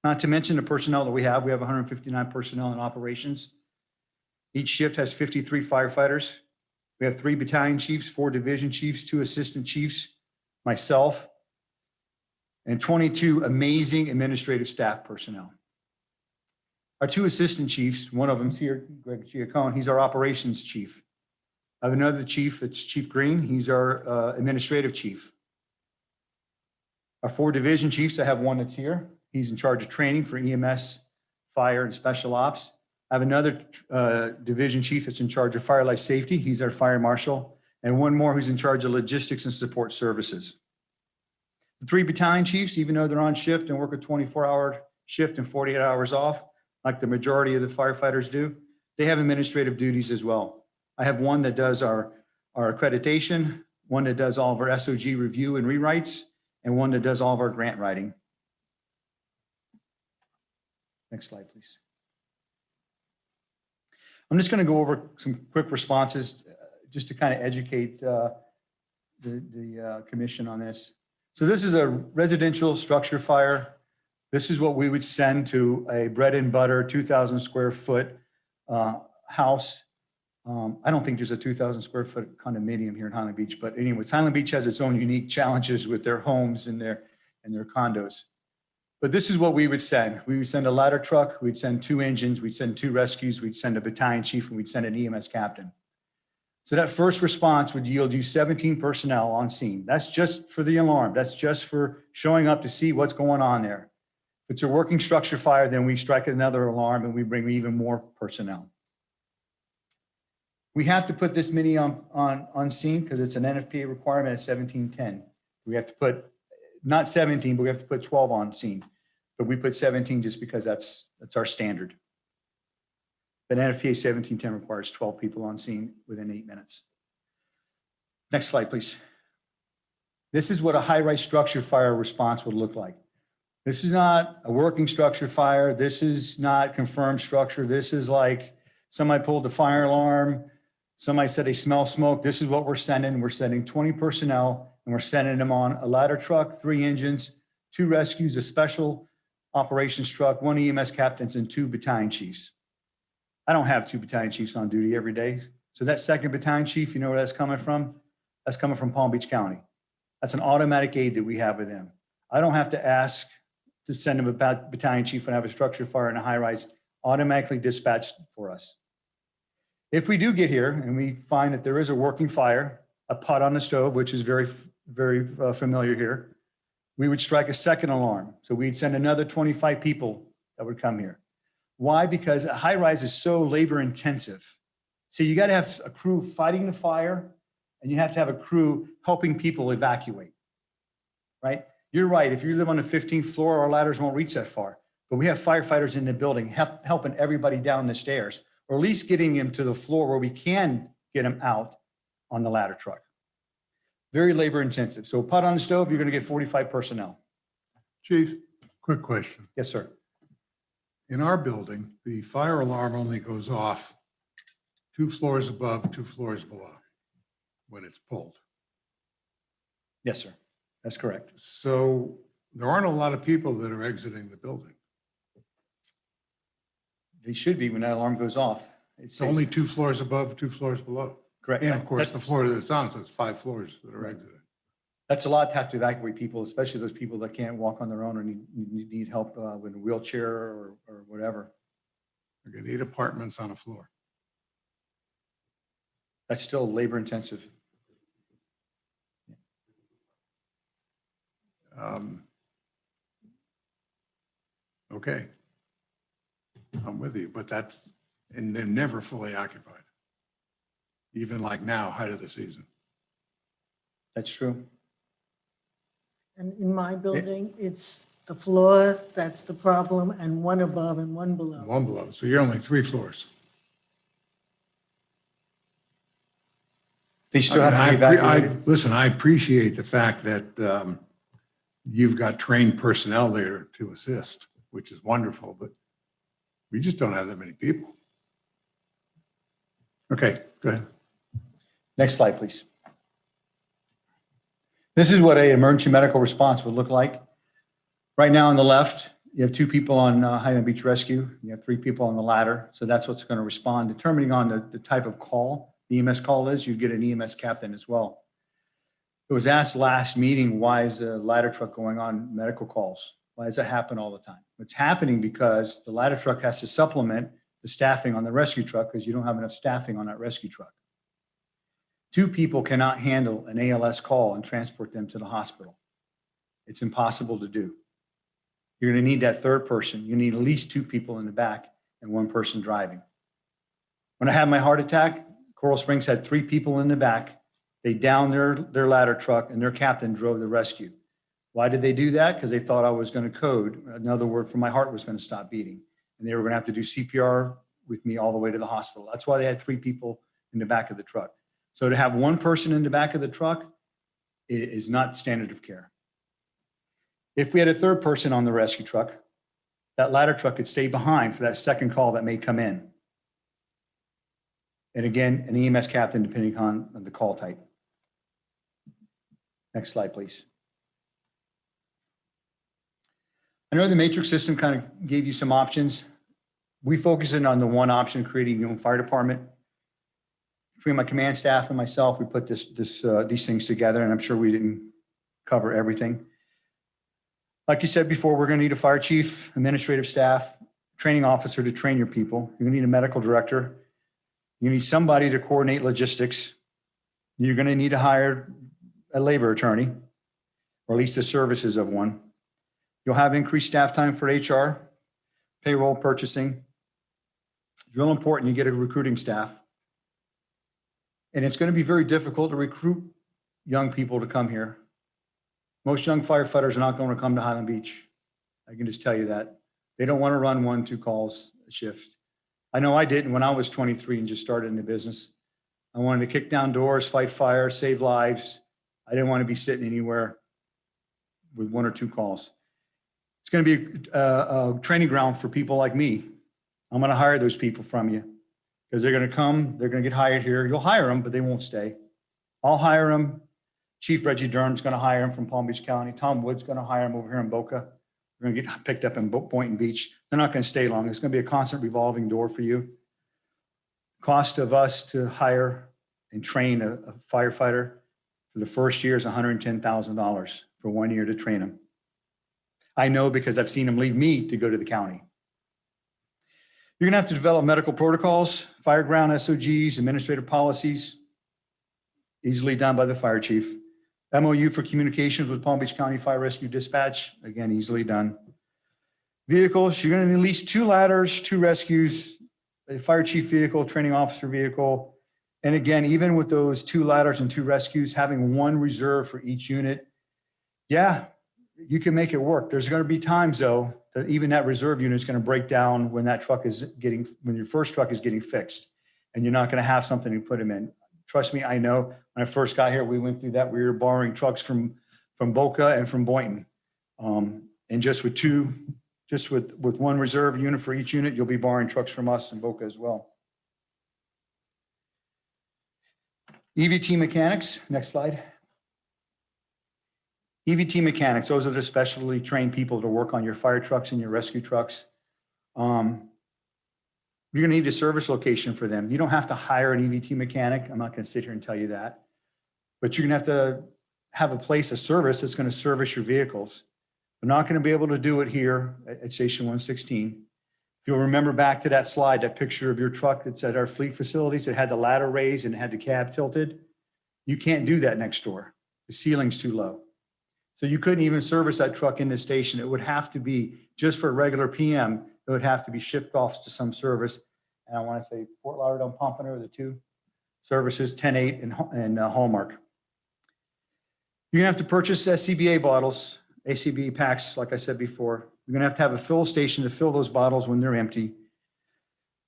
Not to mention the personnel that we have. We have 159 personnel in operations. Each shift has 53 firefighters. We have 3 battalion chiefs, 4 division chiefs, 2 assistant chiefs, myself, and 22 amazing administrative staff personnel. Our 2 assistant chiefs, one of them's here, Greg Giacone, he's our operations chief. I have another chief, it's Chief Green, he's our administrative chief. Our 4 division chiefs, I have one that's here. He's in charge of training for EMS, fire, and special ops. I have another division chief that's in charge of fire life safety. He's our fire marshal. And one more who's in charge of logistics and support services. The 3 battalion chiefs, even though they're on shift and work a 24-hour shift and 48 hours off, like the majority of the firefighters do, they have administrative duties as well. I have one that does our accreditation, one that does all of our SOG review and rewrites, and one that does all of our grant writing. Next slide, please. I'm just going to go over some quick responses just to kind of educate the commission on this. So this is a residential structure fire. This is what we would send to a bread and butter 2,000 square foot house. I don't think there's a 2,000 square foot condominium here in Highland Beach, but anyways, Highland Beach has its own unique challenges with their homes and their condos. But this is what we would send. We would send a ladder truck, we'd send 2 engines, we'd send 2 rescues, we'd send a battalion chief, and we'd send an EMS captain. So that first response would yield you 17 personnel on scene. That's just for the alarm. That's just for showing up to see what's going on there. If it's a working structure fire, then we strike another alarm and we bring even more personnel. We have to put this many on scene because it's an NFPA requirement at 1710. We have to put, not 17, but we have to put 12 on scene. But we put 17 just because that's our standard. But NFPA 1710 requires 12 people on scene within 8 minutes. Next slide, please. This is what a high-rise structure fire response would look like. This is not a working structure fire. This is not confirmed structure. This is like somebody pulled the fire alarm. Somebody said they smell smoke. This is what we're sending. We're sending 20 personnel and we're sending them on a ladder truck, 3 engines, 2 rescues, a special operations truck, 1 EMS captains, and 2 battalion chiefs. I don't have 2 battalion chiefs on duty every day. So that 2nd battalion chief, you know where that's coming from? That's coming from Palm Beach County. That's an automatic aid that we have with them. I don't have to ask to send them a battalion chief when I have a structure fire in a high rise, automatically dispatched for us. If we do get here and we find that there is a working fire, a pot on the stove, which is very familiar here, we would strike a 2nd alarm. So we'd send another 25 people that would come here. Why? Because a high rise is so labor intensive. So you got to have a crew fighting the fire and you have to have a crew helping people evacuate, right? You're right. If you live on the 15th floor, our ladders won't reach that far. But we have firefighters in the building helping everybody down the stairs, or at least getting them to the floor where we can get them out on the ladder truck. Very labor intensive. So pot on the stove, you're going to get 45 personnel. Chief, quick question. Yes, sir. In our building, the fire alarm only goes off 2 floors above, 2 floors below when it's pulled. Yes, sir. That's correct. So there aren't a lot of people that are exiting the building. They should be when that alarm goes off. It's only 2 floors above, 2 floors below. correct. And of course, the That's- floor that it's on, so it's 5 floors that are exiting. That's a lot to have to evacuate people, especially those people that can't walk on their own or need help with a wheelchair or whatever. We got 8 apartments on a floor. That's still labor intensive. Okay. I'm with you, but and they're never fully occupied. Even like now, height of the season. That's true. And in my building, it's the floor that's the problem, and one above and one below. 1 below, so you're only 3 floors. They still have to be evacuated. Listen, I appreciate the fact that you've got trained personnel there to assist, which is wonderful, but we just don't have that many people. Okay, go ahead. Next slide, please. This is what an emergency medical response would look like. Right now on the left, you have 2 people on Highland Beach Rescue. You have 3 people on the ladder. So that's what's going to respond. Determining on the type of call, the EMS call is, you get an EMS captain as well. It was asked last meeting, why is the ladder truck going on medical calls? Why does that happen all the time? It's happening because the ladder truck has to supplement the staffing on the rescue truck because you don't have enough staffing on that rescue truck. 2 people cannot handle an ALS call and transport them to the hospital. It's impossible to do. You're going to need that 3rd person. You need at least 2 people in the back and 1 person driving. When I had my heart attack, Coral Springs had 3 people in the back. They downed their ladder truck and their captain drove the rescue. Why did they do that? Because they thought I was going to code. Another word for my heart was going to stop beating. And they were going to have to do CPR with me all the way to the hospital. That's why they had 3 people in the back of the truck. So to have 1 person in the back of the truck is not standard of care. If we had a 3rd person on the rescue truck, that ladder truck could stay behind for that 2nd call that may come in. And again, an EMS captain, depending on the call type. Next slide, please. I know the matrix system kind of gave you some options. We focus in on the one option, creating your own fire department. Between my command staff and myself, we put these things together, and I'm sure we didn't cover everything. Like you said before, we're going to need a fire chief, administrative staff, training officer to train your people. You're going to need a medical director. You need somebody to coordinate logistics. You're going to need to hire a labor attorney, or at least the services of one. You'll have increased staff time for HR, payroll, purchasing. It's real important you get a recruiting staff. And it's going to be very difficult to recruit young people to come here. Most young firefighters are not going to come to Highland Beach. I can just tell you that. They don't want to run 1-2 calls a shift. I know I didn't when I was 23 and just started in the business. I wanted to kick down doors, fight fire, save lives. I didn't want to be sitting anywhere with 1 or 2 calls. It's going to be a training ground for people like me. I'm going to hire those people from you because they're going to come, they're going to get hired here. You'll hire them, but they won't stay. I'll hire them. Chief Reggie Dern's going to hire him from Palm Beach County. Tom Wood's going to hire him over here in Boca. We're going to get picked up in Boynton Beach. They're not going to stay long. It's going to be a constant revolving door for you. Cost of us to hire and train a firefighter for the first year is $110,000 for 1 year to train them. I know because I've seen them leave me to go to the county. You're going to have to develop medical protocols, fire ground SOGs, administrative policies, easily done by the fire chief. MOU for communications with Palm Beach County Fire Rescue Dispatch, again, easily done. Vehicles, you're going to need at least 2 ladders, 2 rescues, a fire chief vehicle, training officer vehicle. And again, even with those 2 ladders and 2 rescues, having 1 reserve for each unit, yeah, you can make it work. There's going to be times though, that even that reserve unit is going to break down when that truck is when your first truck is getting fixed and you're not going to have something to put them in. Trust me, I know. When I first got here, we went through that. We were borrowing trucks from Boca and from Boynton. And just with one reserve unit for each unit, you'll be borrowing trucks from us and Boca as well. EVT mechanics, next slide. EVT mechanics, those are the specially trained people to work on your fire trucks and your rescue trucks. You're gonna need a service location for them. You don't have to hire an EVT mechanic. I'm not gonna sit here and tell you that. But you're gonna have a place of service that's gonna service your vehicles. We're not gonna be able to do it here at Station 116. If you'll remember back to that slide, that picture of your truck that's at our fleet facilities that had the ladder raised and had the cab tilted, you can't do that next door. The ceiling's too low. So you couldn't even service that truck in the station. It would have to be, just for a regular PM, it would have to be shipped off to some service. And I want to say Fort Lauderdale and Pompano are the two services, 10-8 and Hallmark. You're gonna have to purchase SCBA bottles, ACB packs, like I said before. You're gonna have to have a fill station to fill those bottles when they're empty.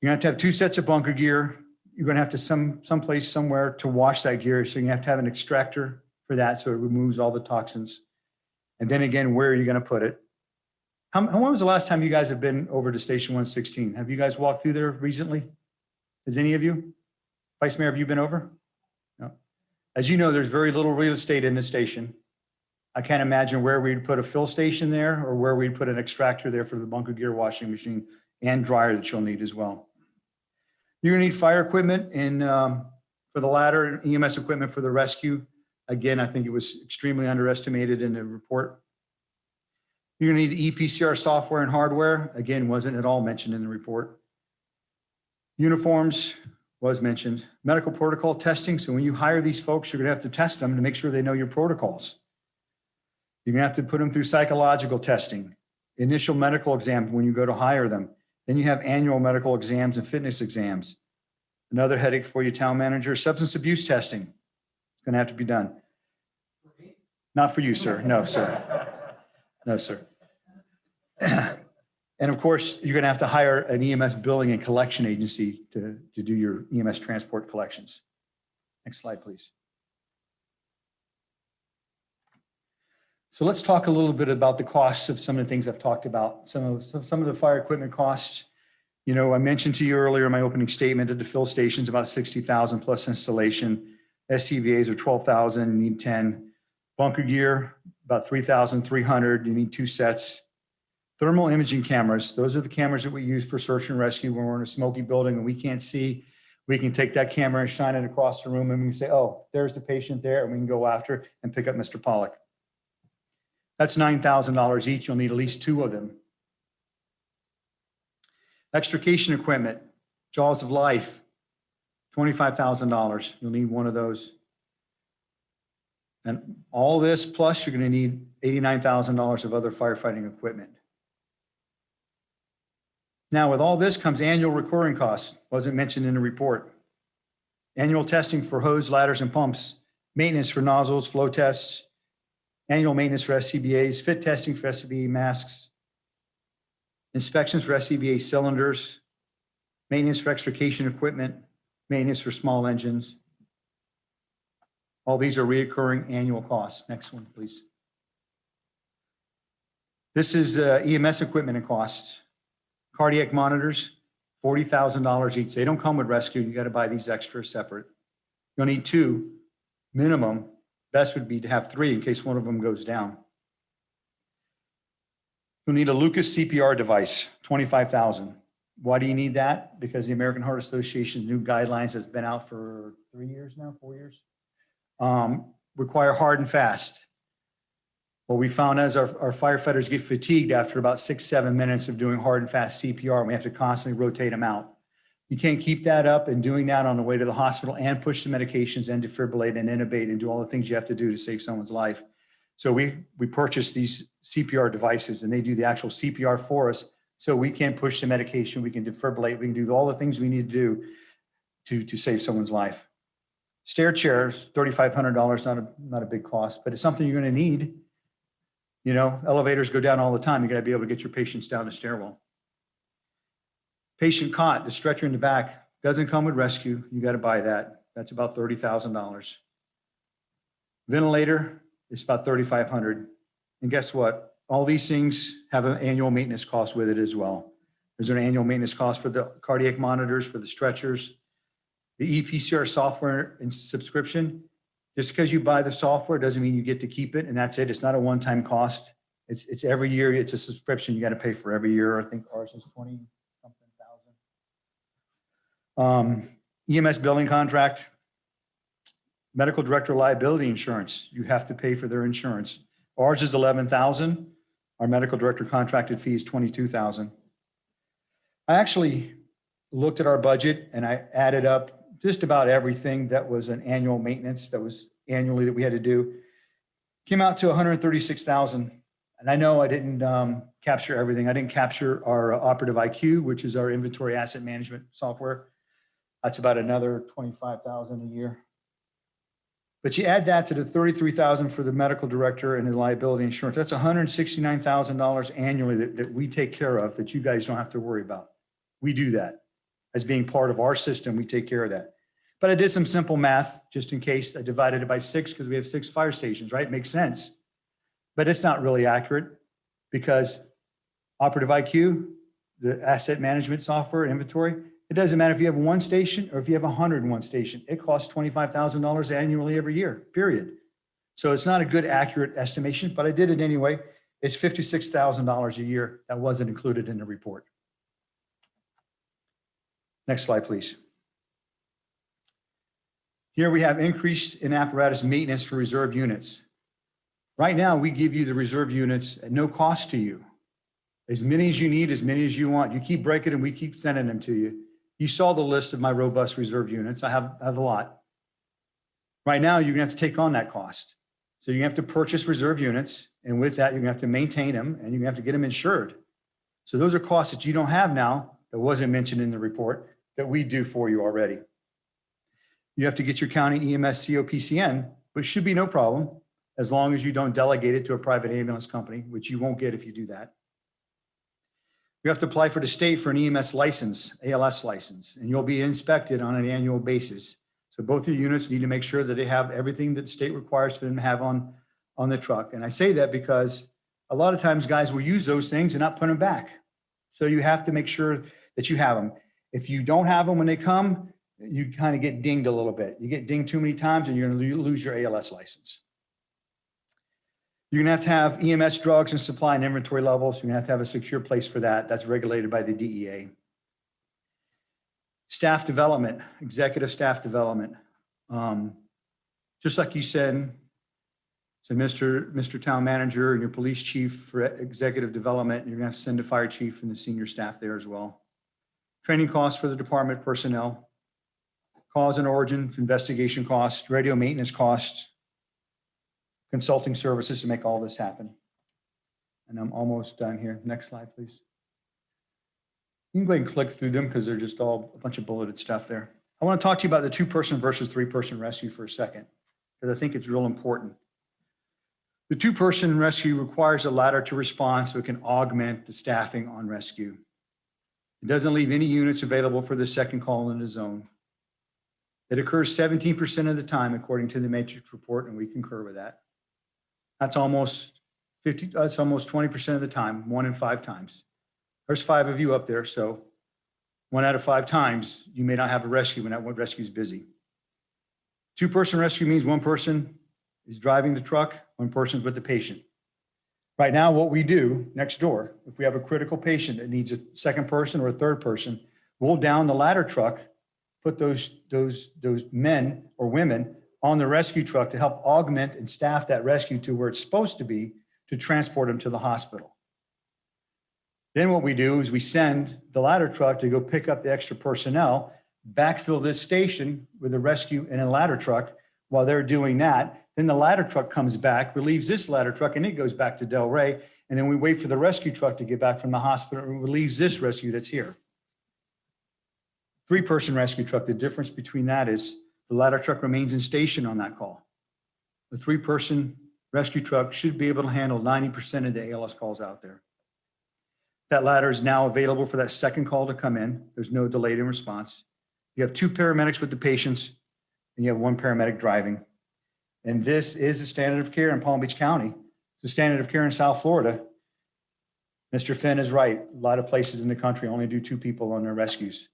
You're gonna have 2 sets of bunker gear. You're gonna have to someplace somewhere to wash that gear. So you have to have an extractor for that so it removes all the toxins. And then again, where are you gonna put it? When was the last time you guys have been over to Station 116? Have you guys walked through there recently? Has any of you? Vice Mayor, have you been over? No. As you know, there's very little real estate in the station. I can't imagine where we'd put a fill station there or where we'd put an extractor there for the bunker gear washing machine and dryer that you'll need as well. You're gonna need fire equipment for the ladder and EMS equipment for the rescue. Again, I think it was extremely underestimated in the report. You're gonna need EPCR software and hardware. Again, wasn't at all mentioned in the report. Uniforms was mentioned. Medical protocol testing. So when you hire these folks, you're gonna have to test them to make sure they know your protocols. You're gonna have to put them through psychological testing, initial medical exam when you go to hire them. Then you have annual medical exams and fitness exams. Another headache for you, town manager, substance abuse testing. It's gonna have to be done. Not for you, sir. No, sir. No, sir. And of course, you're gonna have to hire an EMS billing and collection agency to do your EMS transport collections. Next slide, please. So let's talk a little bit about the costs of some of the things I've talked about. Some of the fire equipment costs. You know, I mentioned to you earlier in my opening statement that the fill station's about 60,000 plus installation. SCBAs are 12,000, you need 10. Bunker gear, about 3,300, you need 2 sets. Thermal imaging cameras, those are the cameras that we use for search and rescue when we're in a smoky building and we can't see. We can take that camera and shine it across the room and we can say, oh, there's the patient there, and we can go after and pick up Mr. Pollock. That's $9,000 each. You'll need at least 2 of them. Extrication equipment, Jaws of Life, $25,000. You'll need 1 of those. And all this, plus you're going to need $89,000 of other firefighting equipment. Now, with all this comes annual recurring costs, wasn't mentioned in the report. Annual testing for hose, ladders, and pumps, maintenance for nozzles, flow tests, annual maintenance for SCBAs, fit testing for SCBA masks, inspections for SCBA cylinders, maintenance for extrication equipment, maintenance for small engines. All these are reoccurring annual costs. Next one, please. This is EMS equipment and costs. Cardiac monitors, $40,000 each. They don't come with rescue. You got to buy these extra separate. You'll need 2 minimum. Best would be to have 3 in case one of them goes down. You'll need a Lucas CPR device, $25,000. Why do you need that? Because the American Heart Association's new guidelines has been out for 3 years now, 4 years. Require hard and fast. What we found is our firefighters get fatigued after about 6-7 minutes of doing hard and fast CPR, and we have to constantly rotate them out. You can't keep that up and doing that on the way to the hospital and push the medications and defibrillate and intubate and do all the things you have to do to save someone's life. So we purchased these CPR devices and they do the actual CPR for us. So we can push the medication, we can defibrillate, we can do all the things we need to do to save someone's life. Stair chairs, $3,500, not a big cost, but it's something you're going to need. You know, elevators go down all the time. You got to be able to get your patients down the stairwell. Patient cot, the stretcher in the back, doesn't come with rescue. You got to buy that. That's about $30,000. Ventilator is about $3,500. And guess what? All these things have an annual maintenance cost with it as well. There's an annual maintenance cost for the cardiac monitors, for the stretchers, the EPCR software and subscription. Just because you buy the software doesn't mean you get to keep it, and that's it. It's not a one-time cost. It's every year. It's a subscription you got to pay for every year. I think ours is 20-something thousand. EMS billing contract, medical director liability insurance. You have to pay for their insurance. Ours is 11,000. Our medical director contracted fee is 22,000. I actually looked at our budget and I added up just about everything that was an annual maintenance that was annually that we had to do. Came out to 136,000. And I know I didn't capture everything. I didn't capture our Operative IQ, which is our inventory asset management software. That's about another 25,000 a year. But you add that to the 33,000 for the medical director and the liability insurance. That's $169,000 annually that we take care of, that you guys don't have to worry about. We do that as being part of our system. We take care of that. But I did some simple math just in case. I divided it by 6 because we have 6 fire stations, right? It makes sense. But it's not really accurate because Operative IQ, the asset management software, inventory, it doesn't matter if you have 1 station or if you have 101 station. It costs $25,000 annually every year, period. So it's not a good accurate estimation, but I did it anyway. It's $56,000 a year. That wasn't included in the report. Next slide, please. Here we have increase in apparatus maintenance for reserve units. Right now, we give you the reserve units at no cost to you. As many as you need, as many as you want. You keep breaking and we keep sending them to you. You saw the list of my robust reserve units. I have a lot. Right now, you're gonna have to take on that cost. So you have to purchase reserve units. And with that, you're gonna have to maintain them and you're gonna have to get them insured. So those are costs that you don't have now that wasn't mentioned in the report that we do for you already. You have to get your county EMS COPCN, which should be no problem as long as you don't delegate it to a private ambulance company, which you won't get if you do that. You have to apply for the state for an EMS license, ALS license, and you'll be inspected on an annual basis. So both your units need to make sure that they have everything that the state requires for them to have on the truck. And I say that because a lot of times guys will use those things and not put them back. So you have to make sure that you have them. If you don't have them when they come, you kind of get dinged a little bit. You get dinged too many times and you're going to lose your ALS license. You're going to have EMS drugs and supply and inventory levels. You're going to have a secure place for that. That's regulated by the DEA. Staff development, executive staff development. Just like you said, so Mr. Town Manager and your police chief for executive development, you're going to have to send a fire chief and the senior staff there as well. Training costs for the department personnel, cause and origin, investigation costs, radio maintenance costs, consulting services to make all this happen. And I'm almost done here. Next slide, please. You can go ahead and click through them because they're just all a bunch of bulleted stuff there. I want to talk to you about the 2-person versus 3-person rescue for a second, because I think it's real important. The 2-person rescue requires a ladder to respond so it can augment the staffing on rescue. It doesn't leave any units available for the second call in the zone. It occurs 17% of the time, according to the Matrix report, and we concur with that. That's almost 20% of the time, 1 in 5 times. There's 5 of you up there, so 1 out of 5 times, you may not have a rescue when that one rescue is busy. 2-person rescue means 1 person is driving the truck, 1 person's with the patient. Right now, what we do next door, if we have a critical patient that needs a 2nd person or a 3rd person, we'll down the ladder truck, put those men or women on the rescue truck to help augment and staff that rescue to where it's supposed to be to transport them to the hospital. Then what we do is we send the ladder truck to go pick up the extra personnel, backfill this station with a rescue and a ladder truck. While they're doing that, then the ladder truck comes back, relieves this ladder truck, and it goes back to Delray. And then we wait for the rescue truck to get back from the hospital and relieves this rescue that's here. 3-person rescue truck, the difference between that is the ladder truck remains in station on that call. The 3-person rescue truck should be able to handle 90% of the ALS calls out there. That ladder is now available for that second call to come in. There's no delay in response. You have 2 paramedics with the patients, and you have one paramedic driving. And this is the standard of care in Palm Beach County. It's the standard of care in South Florida. Mr. Finn is right. A lot of places in the country only do 2 people on their rescues.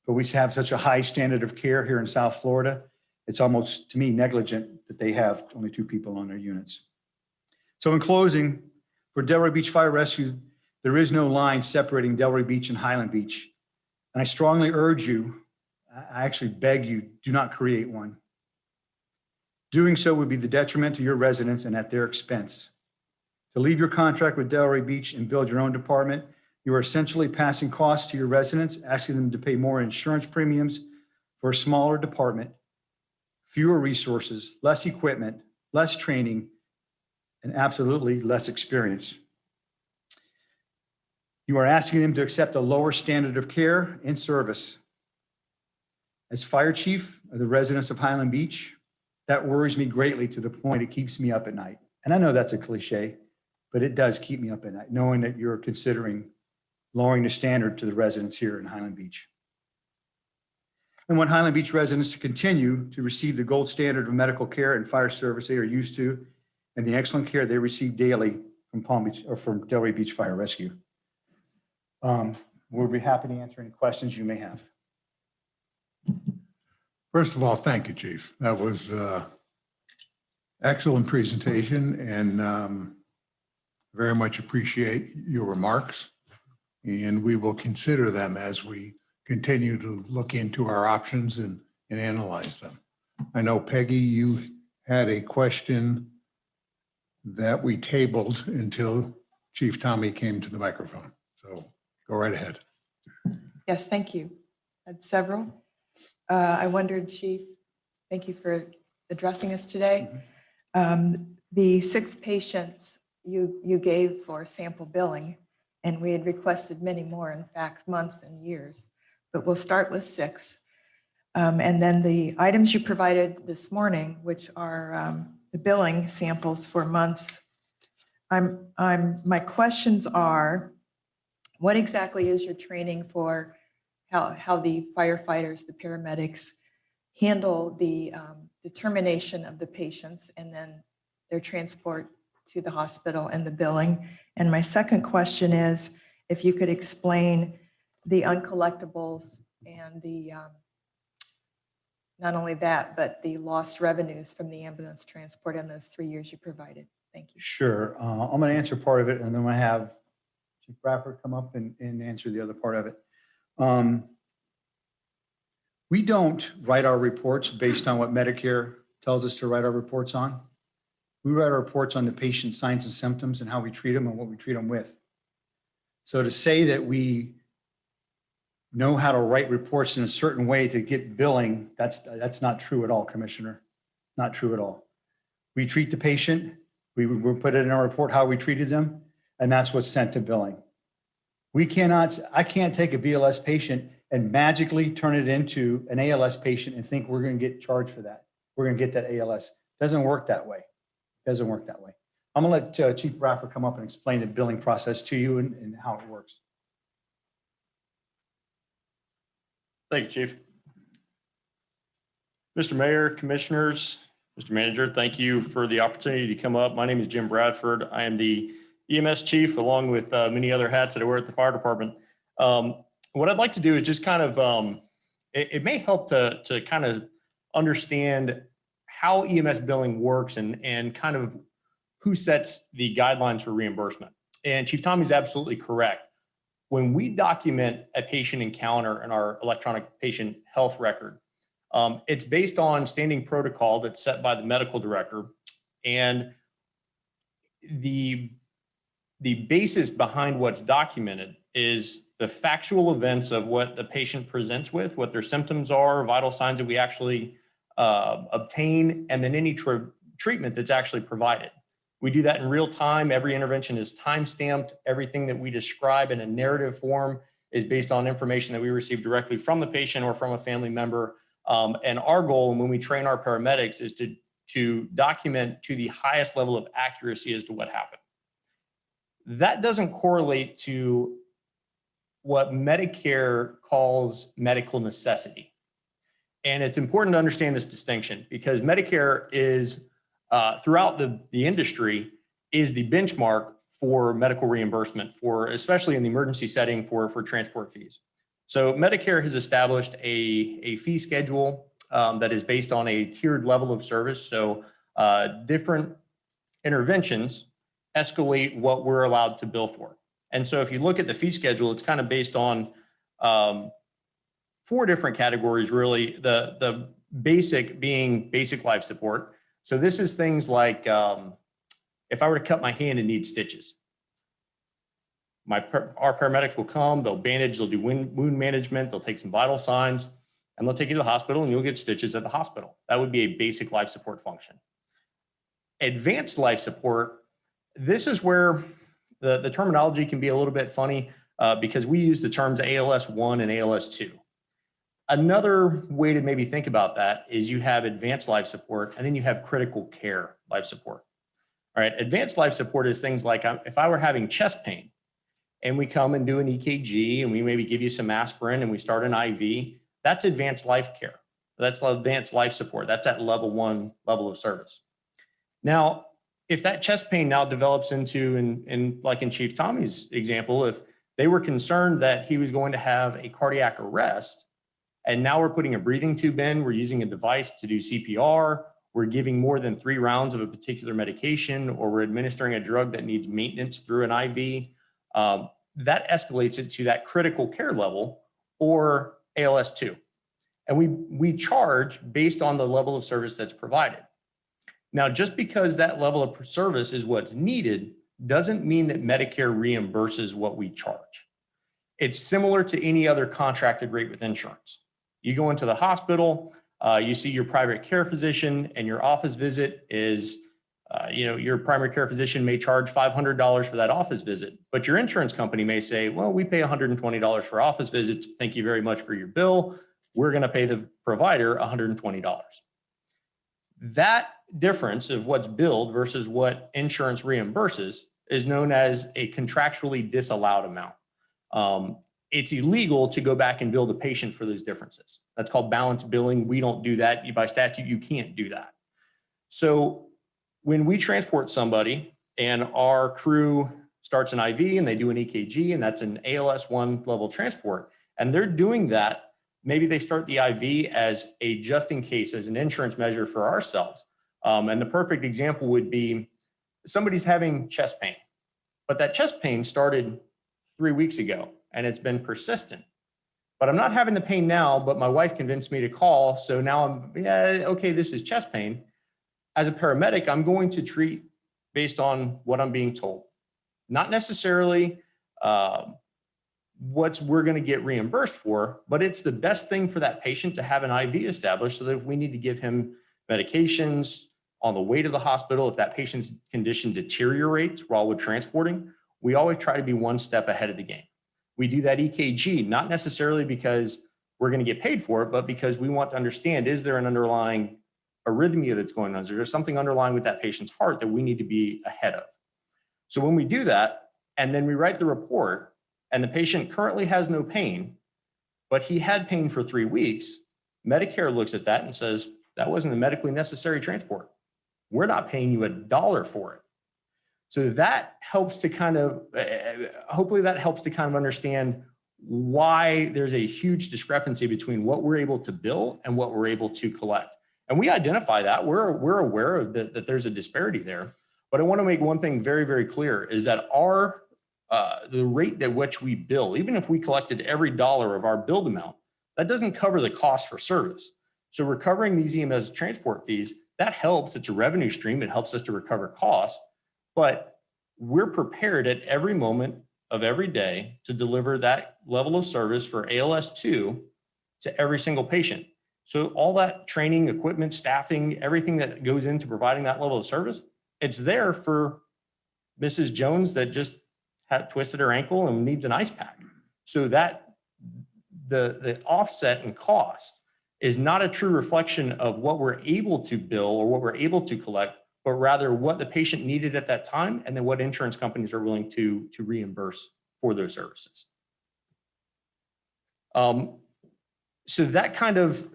But we have such a high standard of care here in South Florida. It's almost, to me, negligent that they have only 2 people on their units. So in closing, for Delray Beach Fire Rescue, there is no line separating Delray Beach and Highland Beach. And I strongly urge you, I actually beg you, do not create one. Doing so would be the detriment to your residents and at their expense. To leave your contract with Delray Beach and build your own department, you are essentially passing costs to your residents, asking them to pay more insurance premiums for a smaller department, fewer resources, less equipment, less training, and absolutely less experience. You are asking them to accept a lower standard of care and service. As fire chief of the residents of Highland Beach, that worries me greatly to the point it keeps me up at night. And I know that's a cliche, but it does keep me up at night, knowing that you're considering lowering the standard to the residents here in Highland Beach. I want Highland Beach residents to continue to receive the gold standard of medical care and fire service they are used to, and the excellent care they receive daily from Palm Beach or from Delray Beach Fire Rescue. We'll be happy to answer any questions you may have. First of all, thank you, Chief. That was excellent presentation, and very much appreciate your remarks. And we will consider them as we continue to look into our options and analyze them. I know, Peggy, you had a question that we tabled until Chief Tommy came to the microphone. So go right ahead. Yes, thank you. Had several. I wondered, Chief, thank you for addressing us today. The 6 patients you gave for sample billing, and we had requested many more, in fact, months and years, but we'll start with 6. And then the items you provided this morning, which are the billing samples for months. My questions are, what exactly is your training for how the firefighters, the paramedics handle the determination of the patients and then their transport to the hospital and the billing? And my second question is, if you could explain the uncollectibles and the, not only that, but the lost revenues from the ambulance transport in those 3 years you provided. Thank you. Sure. I'm going to answer part of it, and then I'm going to have Chief Bradford come up and answer the other part of it. We don't write our reports based on what Medicare tells us to write our reports on. We write our reports on the patient's signs and symptoms and how we treat them and what we treat them with. So to say that we know how to write reports in a certain way to get billing, that's not true at all, Commissioner. Not true at all. We treat the patient, we put it in our report how we treated them, and that's what's sent to billing. I can't take a BLS patient and magically turn it into an ALS patient and think we're going to get charged for that. We're going to get that ALS. Doesn't work that way. Doesn't work that way. I'm going to let Chief Bradford come up and explain the billing process to you and how it works. Thank you, Chief. Mr. Mayor, Commissioners, Mr. Manager, thank you for the opportunity to come up. My name is Jim Bradford. I am the EMS Chief, along with many other hats that I wear at the fire department. What I'd like to do is just kind of, it may help to kind of understand how EMS billing works and kind of who sets the guidelines for reimbursement. And Chief Tommy's absolutely correct. When we document a patient encounter in our electronic patient health record, it's based on standing protocol that's set by the medical director. And the basis behind what's documented is the factual events of what the patient presents with, what their symptoms are, vital signs that we actually obtain, and then any treatment that's actually provided. We do that in real time. Every intervention is time-stamped. Everything that we describe in a narrative form is based on information that we receive directly from the patient or from a family member. And our goal when we train our paramedics is to document to the highest level of accuracy as to what happened. That doesn't correlate to what Medicare calls medical necessity. And it's important to understand this distinction because Medicare is throughout the industry is the benchmark for medical reimbursement for, especially in the emergency setting for transport fees. So Medicare has established a fee schedule that is based on a tiered level of service. So different interventions escalate what we're allowed to bill for. And so if you look at the fee schedule, it's kind of based on 4 different categories, really. The basic being basic life support. So this is things like if I were to cut my hand and need stitches, our paramedics will come, they'll bandage, they'll do wound management, they'll take some vital signs, and they'll take you to the hospital and you'll get stitches at the hospital. That would be a basic life support function. Advanced life support, this is where the terminology can be a little bit funny because we use the terms ALS 1 and ALS 2. Another way to maybe think about that is you have advanced life support and then you have critical care life support. All right, advanced life support is things like if I were having chest pain and we come and do an EKG and we maybe give you some aspirin and we start an IV, that's advanced life care. That's advanced life support. That's at level 1 level of service. Now, if that chest pain now develops into, like in Chief Tommy's example, if they were concerned that he was going to have a cardiac arrest, and now we're putting a breathing tube in, we're using a device to do CPR, we're giving more than 3 rounds of a particular medication, or we're administering a drug that needs maintenance through an IV, that escalates it to that critical care level or ALS 2. And we charge based on the level of service that's provided. Now, just because that level of service is what's needed doesn't mean that Medicare reimburses what we charge. It's similar to any other contracted rate with insurance. You go into the hospital, you see your private care physician, and your office visit is, your primary care physician may charge $500 for that office visit, but your insurance company may say, well, we pay $120 for office visits. Thank you very much for your bill. We're going to pay the provider $120. That difference of what's billed versus what insurance reimburses is known as a contractually disallowed amount. It's illegal to go back and bill the patient for those differences. That's called balance billing. We don't do that. By statute, you can't do that. So when we transport somebody and our crew starts an IV and they do an EKG and that's an ALS 1 level transport, and they're doing that, maybe they start the IV as a just in case, as an insurance measure for ourselves. And the perfect example would be somebody's having chest pain, but that chest pain started 3 weeks ago and it's been persistent. But I'm not having the pain now, but my wife convinced me to call. So now okay, this is chest pain. As a paramedic, I'm going to treat based on what I'm being told, not necessarily what we're going to get reimbursed for, but it's the best thing for that patient to have an IV established so that if we need to give him medications on the way to the hospital, if that patient's condition deteriorates while we're transporting, we always try to be one step ahead of the game. We do that EKG, not necessarily because we're going to get paid for it, but because we want to understand, is there an underlying arrhythmia that's going on? Is there something underlying with that patient's heart that we need to be ahead of? So when we do that, and then we write the report, and the patient currently has no pain, but he had pain for 3 weeks, Medicare looks at that and says, that wasn't a medically necessary transport. We're not paying you $1 for it. So that helps to kind of, hopefully that helps to kind of understand why there's a huge discrepancy between what we're able to bill and what we're able to collect. And we identify that. We're aware of that there's a disparity there. But I want to make one thing very, very clear is that the rate at which we bill, even if we collected every dollar of our billed amount, that doesn't cover the cost for service. So recovering these EMS transport fees, that helps. It's a revenue stream. It helps us to recover costs, but we're prepared at every moment of every day to deliver that level of service for ALS 2 to every single patient. So all that training, equipment, staffing, everything that goes into providing that level of service, it's there for Mrs. Jones that just had twisted her ankle and needs an ice pack. So that the offset in cost is not a true reflection of what we're able to bill or what we're able to collect, but rather what the patient needed at that time and then what insurance companies are willing to reimburse for those services. So that kind of,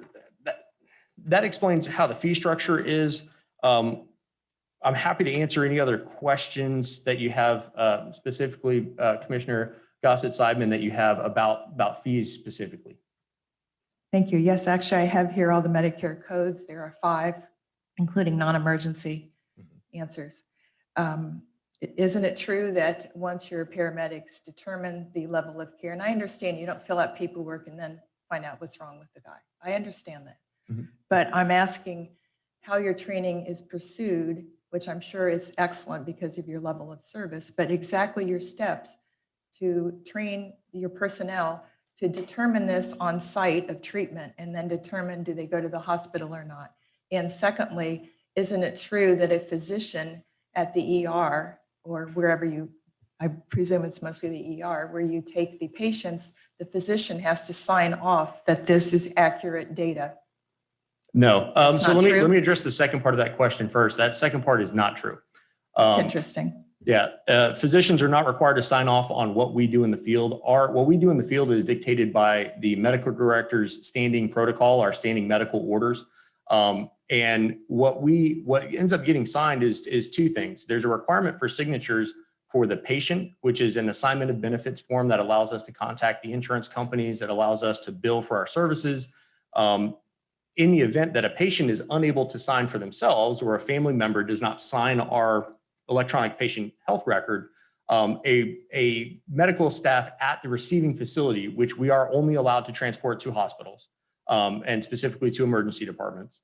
that explains how the fee structure is. I'm happy to answer any other questions that you have, specifically, Commissioner Gossett-Seidman, that you have about fees specifically. Thank you. Yes, actually, I have here all the Medicare codes. There are 5, including non-emergency answers. Isn't it true that once your paramedics determine the level of care, and I understand you don't fill out paperwork and then find out what's wrong with the guy. I understand that. But I'm asking how your training is pursued, which I'm sure is excellent because of your level of service, but exactly your steps to train your personnel to determine this on site of treatment and then determine do they go to the hospital or not. And secondly, isn't it true that a physician at the ER or wherever I presume it's mostly the ER, where you take the patients, the physician has to sign off that this is accurate data? No. That's So not true? let me address the second part of that question first. That second part is not true. It's interesting. Yeah, physicians are not required to sign off on what we do in the field. What we do in the field is dictated by the medical director's standing protocol, our standing medical orders. And what ends up getting signed is 2 things. There's a requirement for signatures for the patient, which is an assignment of benefits form that allows us to contact the insurance companies, that allows us to bill for our services. In the event that a patient is unable to sign for themselves or a family member does not sign our electronic patient health record, a medical staff at the receiving facility, which we are only allowed to transport to hospitals and specifically to emergency departments,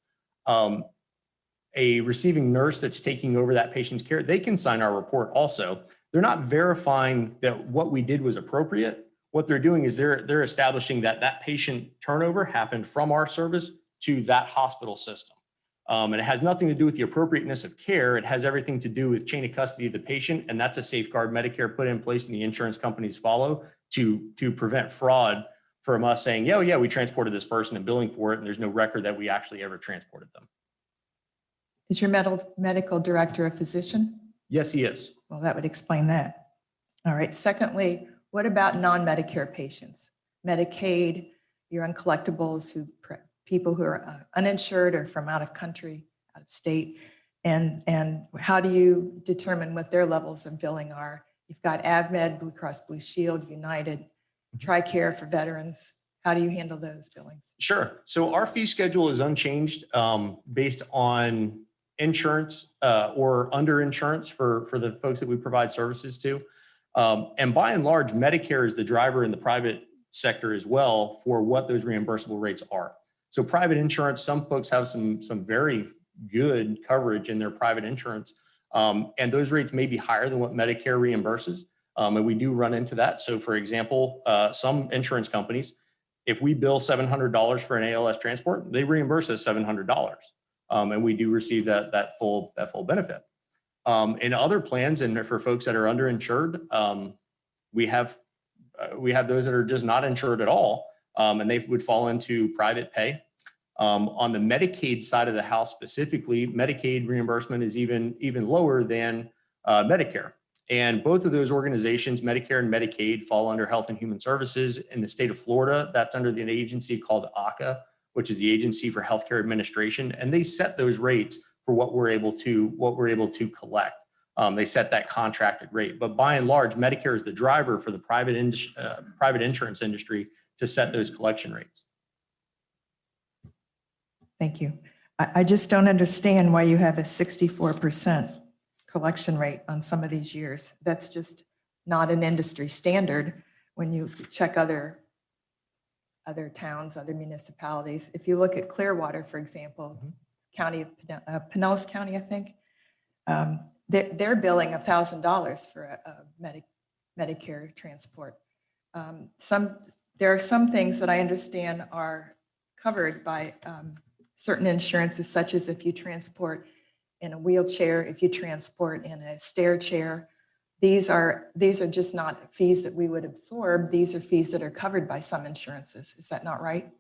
a receiving nurse that's taking over that patient's care, they can sign our report also. They're not verifying that what we did was appropriate. What they're doing is they're establishing that that patient turnover happened from our service to that hospital system. And it has nothing to do with the appropriateness of care. It has everything to do with chain of custody of the patient. And that's a safeguard Medicare put in place and the insurance companies follow to prevent fraud from us saying, yeah, we transported this person and billing for it. And there's no record that we actually ever transported them. Is your medical director a physician? Yes, he is. Well, that would explain that. All right. Secondly, what about non-Medicare patients? Medicaid, your uncollectibles, people who are uninsured or from out of country, out of state, and how do you determine what their levels of billing are? You've got AvMed, Blue Cross Blue Shield, United, TRICARE for veterans. How do you handle those billings? Sure. So our fee schedule is unchanged based on insurance or underinsurance for the folks that we provide services to. And by and large, Medicare is the driver in the private sector as well for what those reimbursable rates are. So private insurance, some folks have some very good coverage in their private insurance. And those rates may be higher than what Medicare reimburses. And we do run into that. So for example, some insurance companies, if we bill $700 for an ALS transport, they reimburse us $700. And we do receive that full benefit. In other plans, and for folks that are underinsured, we have those that are just not insured at all, and they would fall into private pay. On the Medicaid side of the house specifically, Medicaid reimbursement is even lower than Medicare. And both of those organizations, Medicare and Medicaid, fall under Health and Human Services. In the state of Florida, that's under an agency called AHCA, which is the Agency for Healthcare Administration, and they set those rates for what we're able to collect. They set that contracted rate, but by and large, Medicare is the driver for the private insurance industry to set those collection rates. Thank you. I just don't understand why you have a 64% collection rate on some of these years. That's just not an industry standard when you check other towns, other municipalities. If you look at Clearwater, for example, county of Pinellas County, I think, they're billing $1,000 for a Medicare transport. There are some things that I understand are covered by certain insurances, such as if you transport in a wheelchair, if you transport in a stair chair. These are just not fees that we would absorb. These are fees that are covered by some insurances. Is that not right?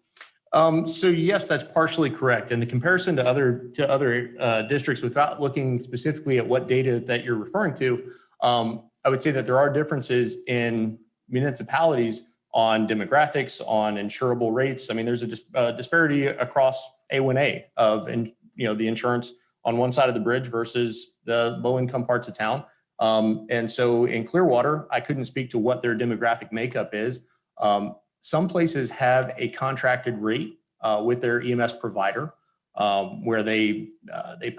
So yes, that's partially correct. And the comparison to other districts, without looking specifically at what data that you're referring to, I would say that there are differences in municipalities on demographics, on insurable rates. I mean, there's a disparity across A1A of, the insurance on one side of the bridge versus the low income parts of town. And so in Clearwater, I couldn't speak to what their demographic makeup is. Some places have a contracted rate with their EMS provider where they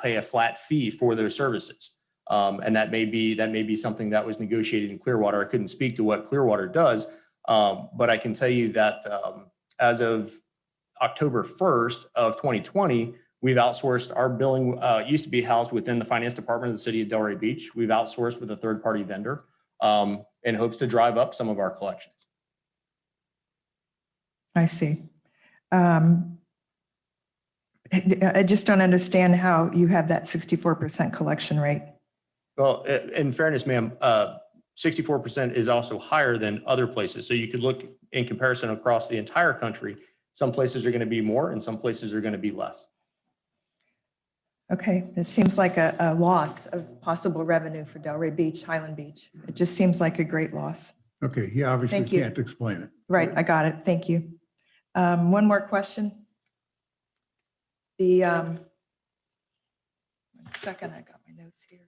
pay a flat fee for their services. And that may be something that was negotiated in Clearwater. I couldn't speak to what Clearwater does, but I can tell you that as of October 1st of 2020, we've outsourced our billing, used to be housed within the finance department of the city of Delray Beach. We've outsourced with a third-party vendor in hopes to drive up some of our collections. I see. I just don't understand how you have that 64% collection rate. Well, in fairness, ma'am, 64% is also higher than other places. So you could look in comparison across the entire country. Some places are going to be more and some places are going to be less. Okay, it seems like a loss of possible revenue for Delray Beach, Highland Beach. It just seems like a great loss. Okay, he obviously Thank you. can't explain it. Right, I got it. Thank you. One more question. One second, I got my notes here.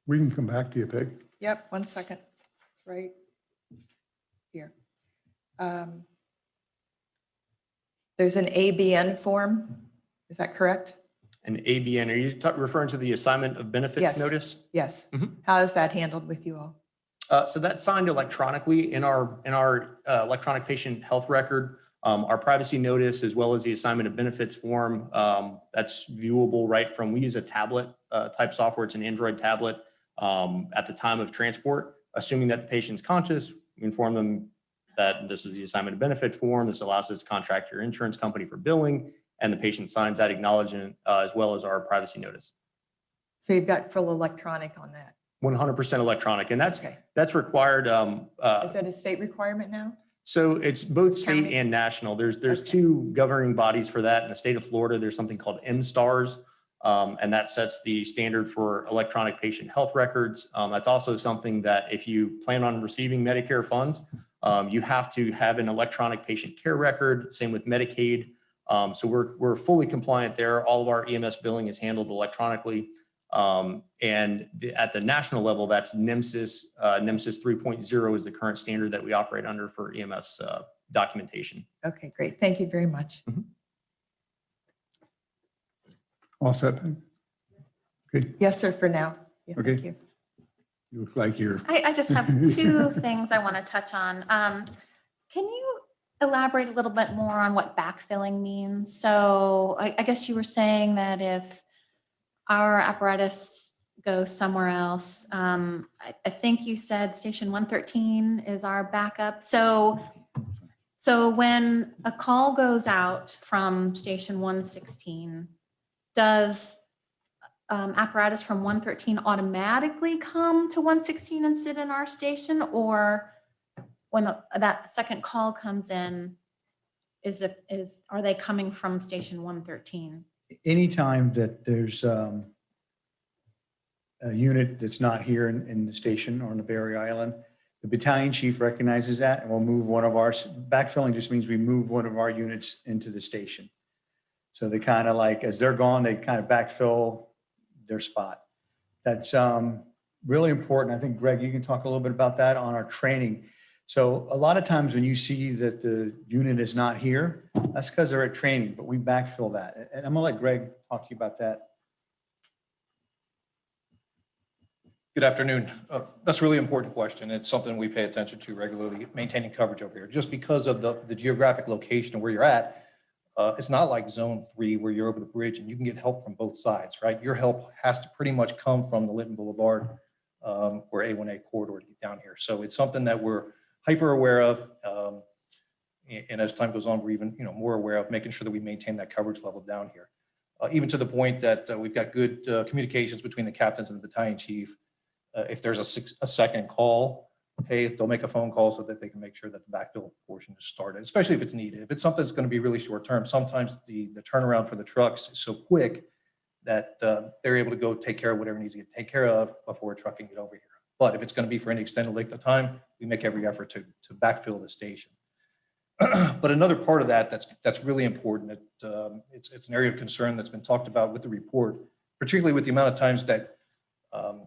We can come back to you, Peg. Yep, one second. It's right here. There's an ABN form. Is that correct? An ABN, are you referring to the assignment of benefits Yes. notice? Yes. Mhm. How is that handled with you all? So that's signed electronically in our electronic patient health record. Our privacy notice, as well as the assignment of benefits form, that's viewable right from, we use a tablet type software. It's an Android tablet at the time of transport. Assuming that the patient's conscious, we inform them that this is the assignment of benefit form. This allows us to contract your insurance company for billing, and the patient signs that acknowledgement as well as our privacy notice. So you've got full electronic on that. 100% electronic, and Okay. that's required. Is that a state requirement now? So it's both state County? and national. There's Okay. two governing bodies for that. In the state of Florida, there's something called MSTARS, and that sets the standard for electronic patient health records. That's also something that if you plan on receiving Medicare funds, you have to have an electronic patient care record. Same with Medicaid. So we're fully compliant there. All of our EMS billing is handled electronically. At the national level, that's NEMSIS. NEMSIS 3.0 is the current standard that we operate under for EMS documentation. Okay, great. Thank you very much. All set, Peg? Okay, Yes, sir, for now. Yeah, Okay. thank you. you look like you're, I just have two things I want to touch on. Can you elaborate a little bit more on what backfilling means? So I guess you were saying that if our apparatus goes somewhere else, I think you said station 113 is our backup. So when a call goes out from station 116, does apparatus from 113 automatically come to 116 and sit in our station? Or when that second call comes in, are they coming from station 113? Anytime that there's a unit that's not here in the station or on the Barry Island, the battalion chief recognizes that and will move one of our, backfilling just means we move one of our units into the station. So they kind of like, as they're gone, they kind of backfill their spot. That's really important. I think, Greg, you can talk a little bit about that on our training. So a lot of times when you see that the unit is not here, that's because they're at training, but we backfill that. And I'm gonna let Greg talk to you about that. Good afternoon. That's a really important question. It's something we pay attention to regularly, maintaining coverage over here. Just because of the geographic location of where you're at, it's not like zone 3 where you're over the bridge and you can get help from both sides, right? Your help has to pretty much come from the Linton Boulevard or A1A corridor to get down here. So it's something that we're hyper aware of. And as time goes on, we're even more aware of making sure that we maintain that coverage level down here. Even to the point that we've got good communications between the captains and the battalion chief. If there's a second call, hey, they'll make a phone call so that they can make sure that the backfill portion is started, especially if it's needed. If it's something that's going to be really short term, sometimes the turnaround for the trucks is so quick that they're able to go take care of whatever needs to get taken care of before a truck can get over here. But if it's going to be for any extended length of time, we make every effort to backfill the station. But another part of that that's really important, it's an area of concern that's been talked about with the report, particularly with the amount of times that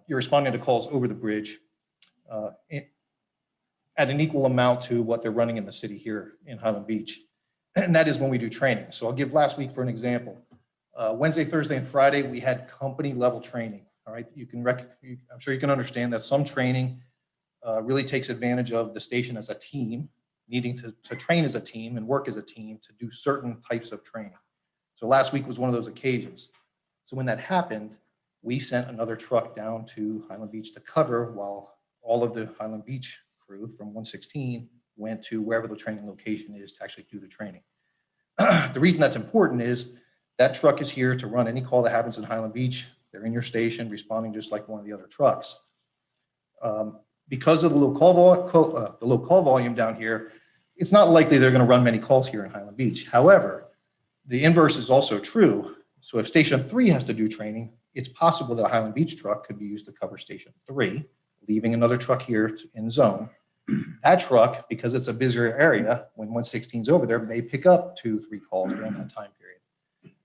you're responding to calls over the bridge at an equal amount to what they're running in the city here in Highland Beach. And that is when we do training. So I'll give last week for an example. Wednesday, Thursday, and Friday, we had company level training. All right, I'm sure you can understand that some training really takes advantage of the station as a team, needing to train as a team and work as a team to do certain types of training. So last week was one of those occasions. So when that happened, we sent another truck down to Highland Beach to cover while all of the Highland Beach crew from 116 went to wherever the training location is to actually do the training. The reason that's important is that truck is here to run any call that happens in Highland Beach. They're in your station responding just like one of the other trucks. Because of the low call volume down here, it's not likely they're going to run many calls here in Highland Beach. However, the inverse is also true. So if Station 3 has to do training, it's possible that a Highland Beach truck could be used to cover Station 3, leaving another truck here in zone. That truck, because it's a busier area, when 116 is over there, may pick up 2-3 calls during that time period.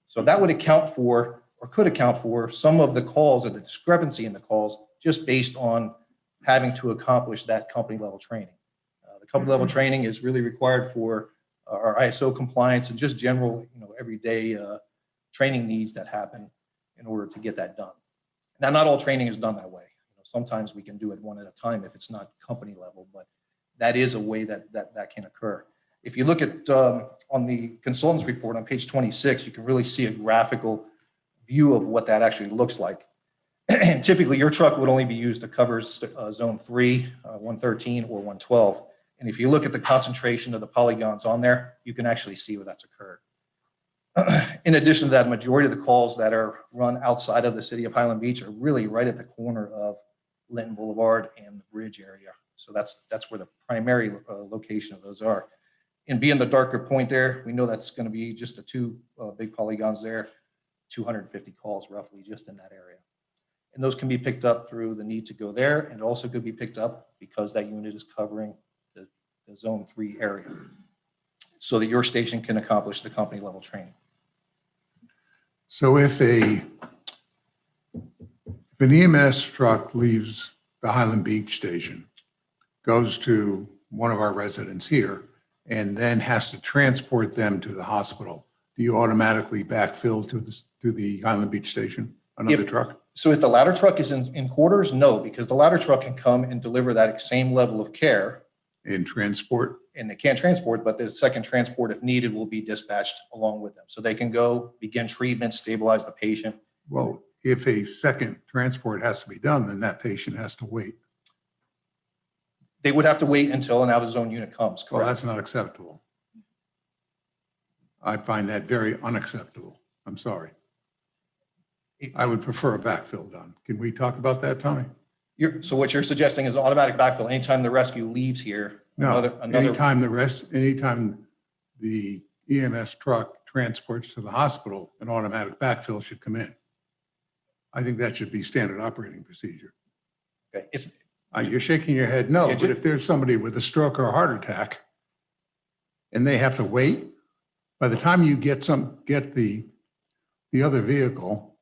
So that would account for, or could account for, some of the calls or the discrepancy in the calls just based on having to accomplish that company level training. The company level training is really required for our ISO compliance and just general, everyday training needs that happen in order to get that done. Now, not all training is done that way. Sometimes we can do it one at a time if it's not company level, but that is a way that can occur. If you look at on the consultant's report on page 26, you can really see a graphical view of what that actually looks like. And typically your truck would only be used to cover zone 3, 113 or 112. And if you look at the concentration of the polygons on there, you can actually see where that's occurred. In addition to that, majority of the calls that are run outside of the city of Highland Beach are really right at the corner of Linton Boulevard and the bridge area. So that's where the primary location of those are. And being the darker point there, we know that's going to be just the two big polygons there, 250 calls roughly just in that area. And those can be picked up through the need to go there, and also could be picked up because that unit is covering the zone 3 area so that your station can accomplish the company level training. So if an EMS truck leaves the Highland Beach station, goes to one of our residents here, and then has to transport them to the hospital, do you automatically backfill to the Highland Beach station, another truck? So if the ladder truck is in quarters, no, because the ladder truck can come and deliver that same level of care. In transport? And they can't transport, but the second transport, if needed, will be dispatched along with them. So they can go begin treatment, stabilize the patient. Well, if a second transport has to be done, then that patient has to wait. They would have to wait until an out of zone unit comes, Well, correct? that's not acceptable. I find that very unacceptable. I'm sorry. I would prefer a backfill done. Can we talk about that, Tommy? So what you're suggesting is automatic backfill. Anytime the rescue leaves here, No, another anytime the EMS truck transports to the hospital, an automatic backfill should come in. I think that should be standard operating procedure. okay, You're shaking your head no, Yeah, but if there's somebody with a stroke or a heart attack and they have to wait, by the time you get the other vehicle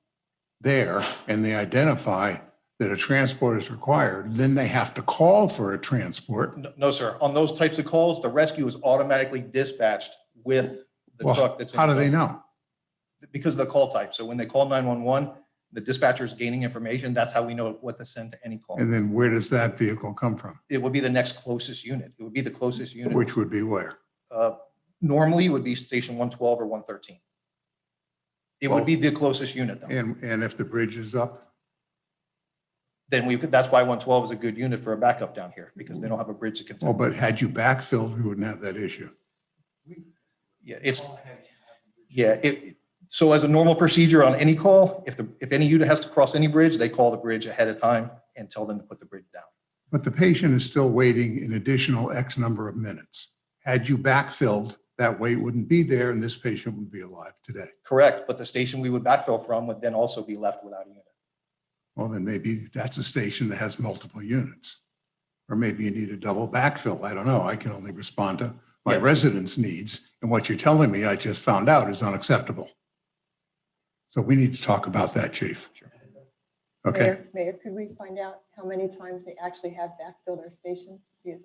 there and they identify that a transport is required, then they have to call for a transport. no, sir. On those types of calls, the rescue is automatically dispatched with the Well, truck that's in how do zone. they know? Because of the call type. So when they call 911, the dispatcher is gaining information. That's how we know what to send to any call. And then where does that vehicle come from? It would be the next closest unit. It would be the closest unit. Which would be where? Normally would be station 112 or 113. It would be the closest unit though. And if the bridge is up? Then that's why 112 is a good unit for a backup down here because they don't have a bridge to Well, contend. but had you backfilled, we wouldn't have that issue. So as a normal procedure on any call, if any unit has to cross any bridge, they call the bridge ahead of time and tell them to put the bridge down. but the patient is still waiting an additional X number of minutes. Had you backfilled, that wait wouldn't be there and this patient would be alive today. Correct, but the station we would backfill from would then also be left without a unit. Well, then maybe that's a station that has multiple units. Or maybe you need a double backfill. I don't know. I can only respond to my Yeah. residents' needs. And what you're telling me, I just found out, is unacceptable. So we need to talk about that, Chief. Sure. Okay. Mayor, could we find out how many times they actually have backfilled our station? Because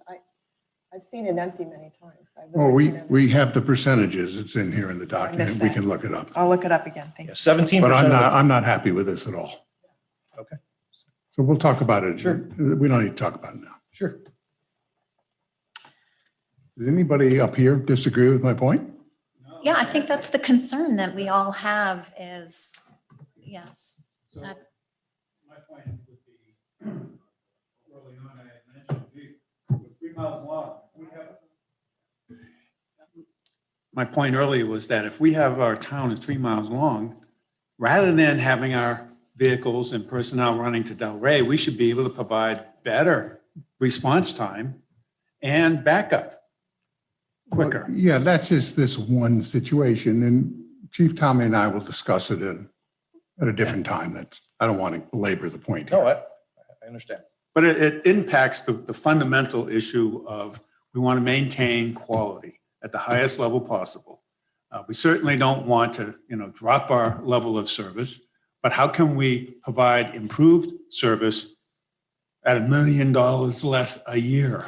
I've seen it empty many times. I would Well, like to know. we have the percentages. It's in here in the document. missed We that. can look it up. I'll look it up again. Thank Yeah, you. 17%. But of the- I'm not happy with this at all. Okay, So we'll talk about it. Sure. We don't need to talk about it now. sure. Does anybody up here disagree with my point? Yeah, I think that's the concern that we all have is, yes. that- My point would be, early on, I had mentioned, with 3 miles long, my point earlier was that if we have our town is 3 miles long, rather than having our vehicles and personnel running to Delray, we should be able to provide better response time and backup quicker. Well, yeah, that's just this one situation, and Chief Tommy and I will discuss it at a different time. I don't want to belabor the point No, here. I understand. But it impacts the fundamental issue of we want to maintain quality at the highest level possible. We certainly don't want to, drop our level of service, but how can we provide improved service at $1 million less a year?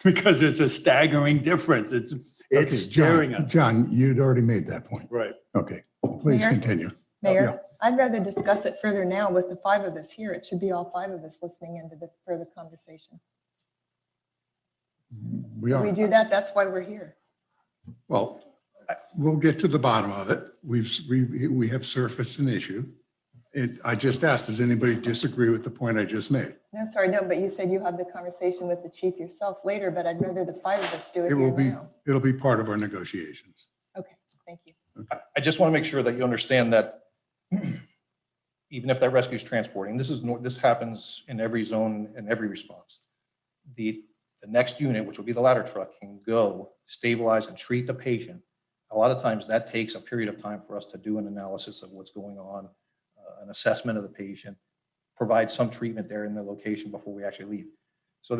Because it's a staggering difference. It's Okay, staring John, us. John, you'd already made that point. Right. Okay, please Mayor? continue. Mayor, I'd rather discuss it further now with the 5 of us here. It should be all 5 of us listening into the further conversation. We If we are, do that, that's why we're here. well, we'll get to the bottom of it. We have surfaced an issue. I just asked, does anybody disagree with the point I just made? No, sorry, no, but you said you have the conversation with the chief yourself later, but I'd rather the 5 of us do it It will here be, now. it'll be part of our negotiations. Okay, thank you. I just want to make sure that you understand that even if that rescue is transporting, this happens in every zone and every response. The next unit, which will be the ladder truck, can go stabilize and treat the patient. A lot of times that takes a period of time for us to do an analysis of what's going on, an assessment of the patient, provide some treatment there in the location before we actually leave. So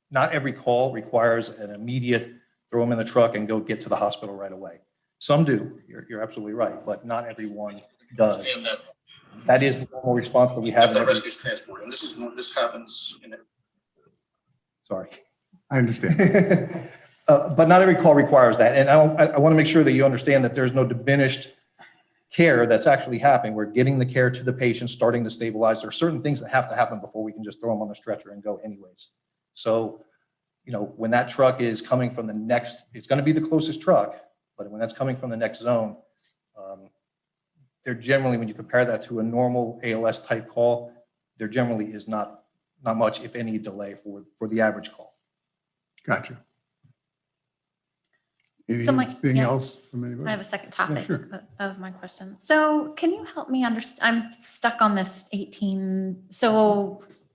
not every call requires an immediate throw them in the truck and go get to the hospital right away. Some do, you're absolutely right, but not everyone does. That is the normal response that we have in every. Transport, and this happens in. Sorry. I understand. But not every call requires that. And I want to make sure that you understand that there's no diminished care that's actually happening. We're getting the care to the patient, starting to stabilize. There are certain things that have to happen before we can just throw them on the stretcher and go anyways. So, when that truck is coming from the next, it's going to be the closest truck, but when that's coming from the next zone, they're generally, when you compare that to a normal ALS type call, there generally is not much, if any, delay for the average call. Gotcha. So Anything yeah. else from anybody? I have a second topic sure. of my question. So can you help me understand? I'm stuck on this 18,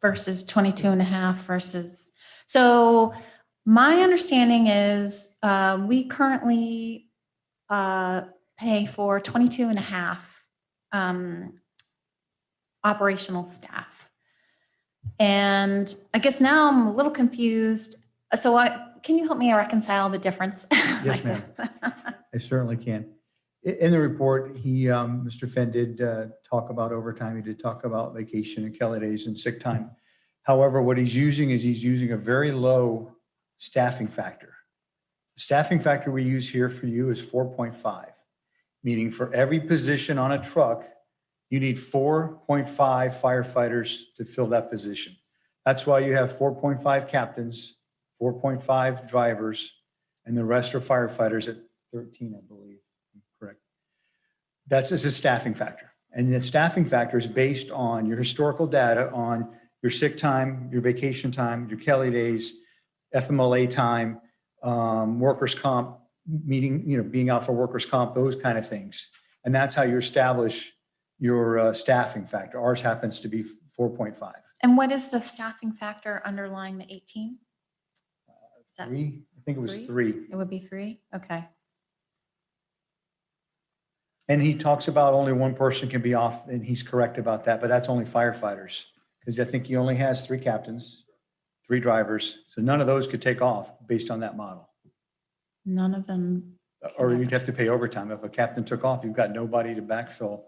versus 22 and a half versus, so my understanding is we currently pay for 22 and a half operational staff. And I guess now I'm a little confused. So can you help me reconcile the difference? Yes, ma'am. I certainly can. In the report, Mr. Fenn did talk about overtime. He did talk about vacation and Kelly days and sick time. However, what he's using a very low staffing factor. The staffing factor we use here for you is 4.5, meaning for every position on a truck, you need 4.5 firefighters to fill that position. That's why you have 4.5 captains, 4.5 drivers, and the rest are firefighters at 13, I believe. Correct. That's just a staffing factor. And the staffing factor is based on your historical data on your sick time, your vacation time, your Kelly days, FMLA time, workers' comp, being out for workers' comp, those kind of things. And that's how you establish your staffing factor. Ours happens to be 4.5. And what is the staffing factor underlying the 18? Is that- Three, I think it was Three? three. It would be 3? Okay. And he talks about only one person can be off, and he's correct about that, but that's only firefighters. Because I think he only has 3 captains, 3 drivers, so none of those could take off based on that model. None of them. Or you'd have to pay overtime. If a captain took off, you've got nobody to backfill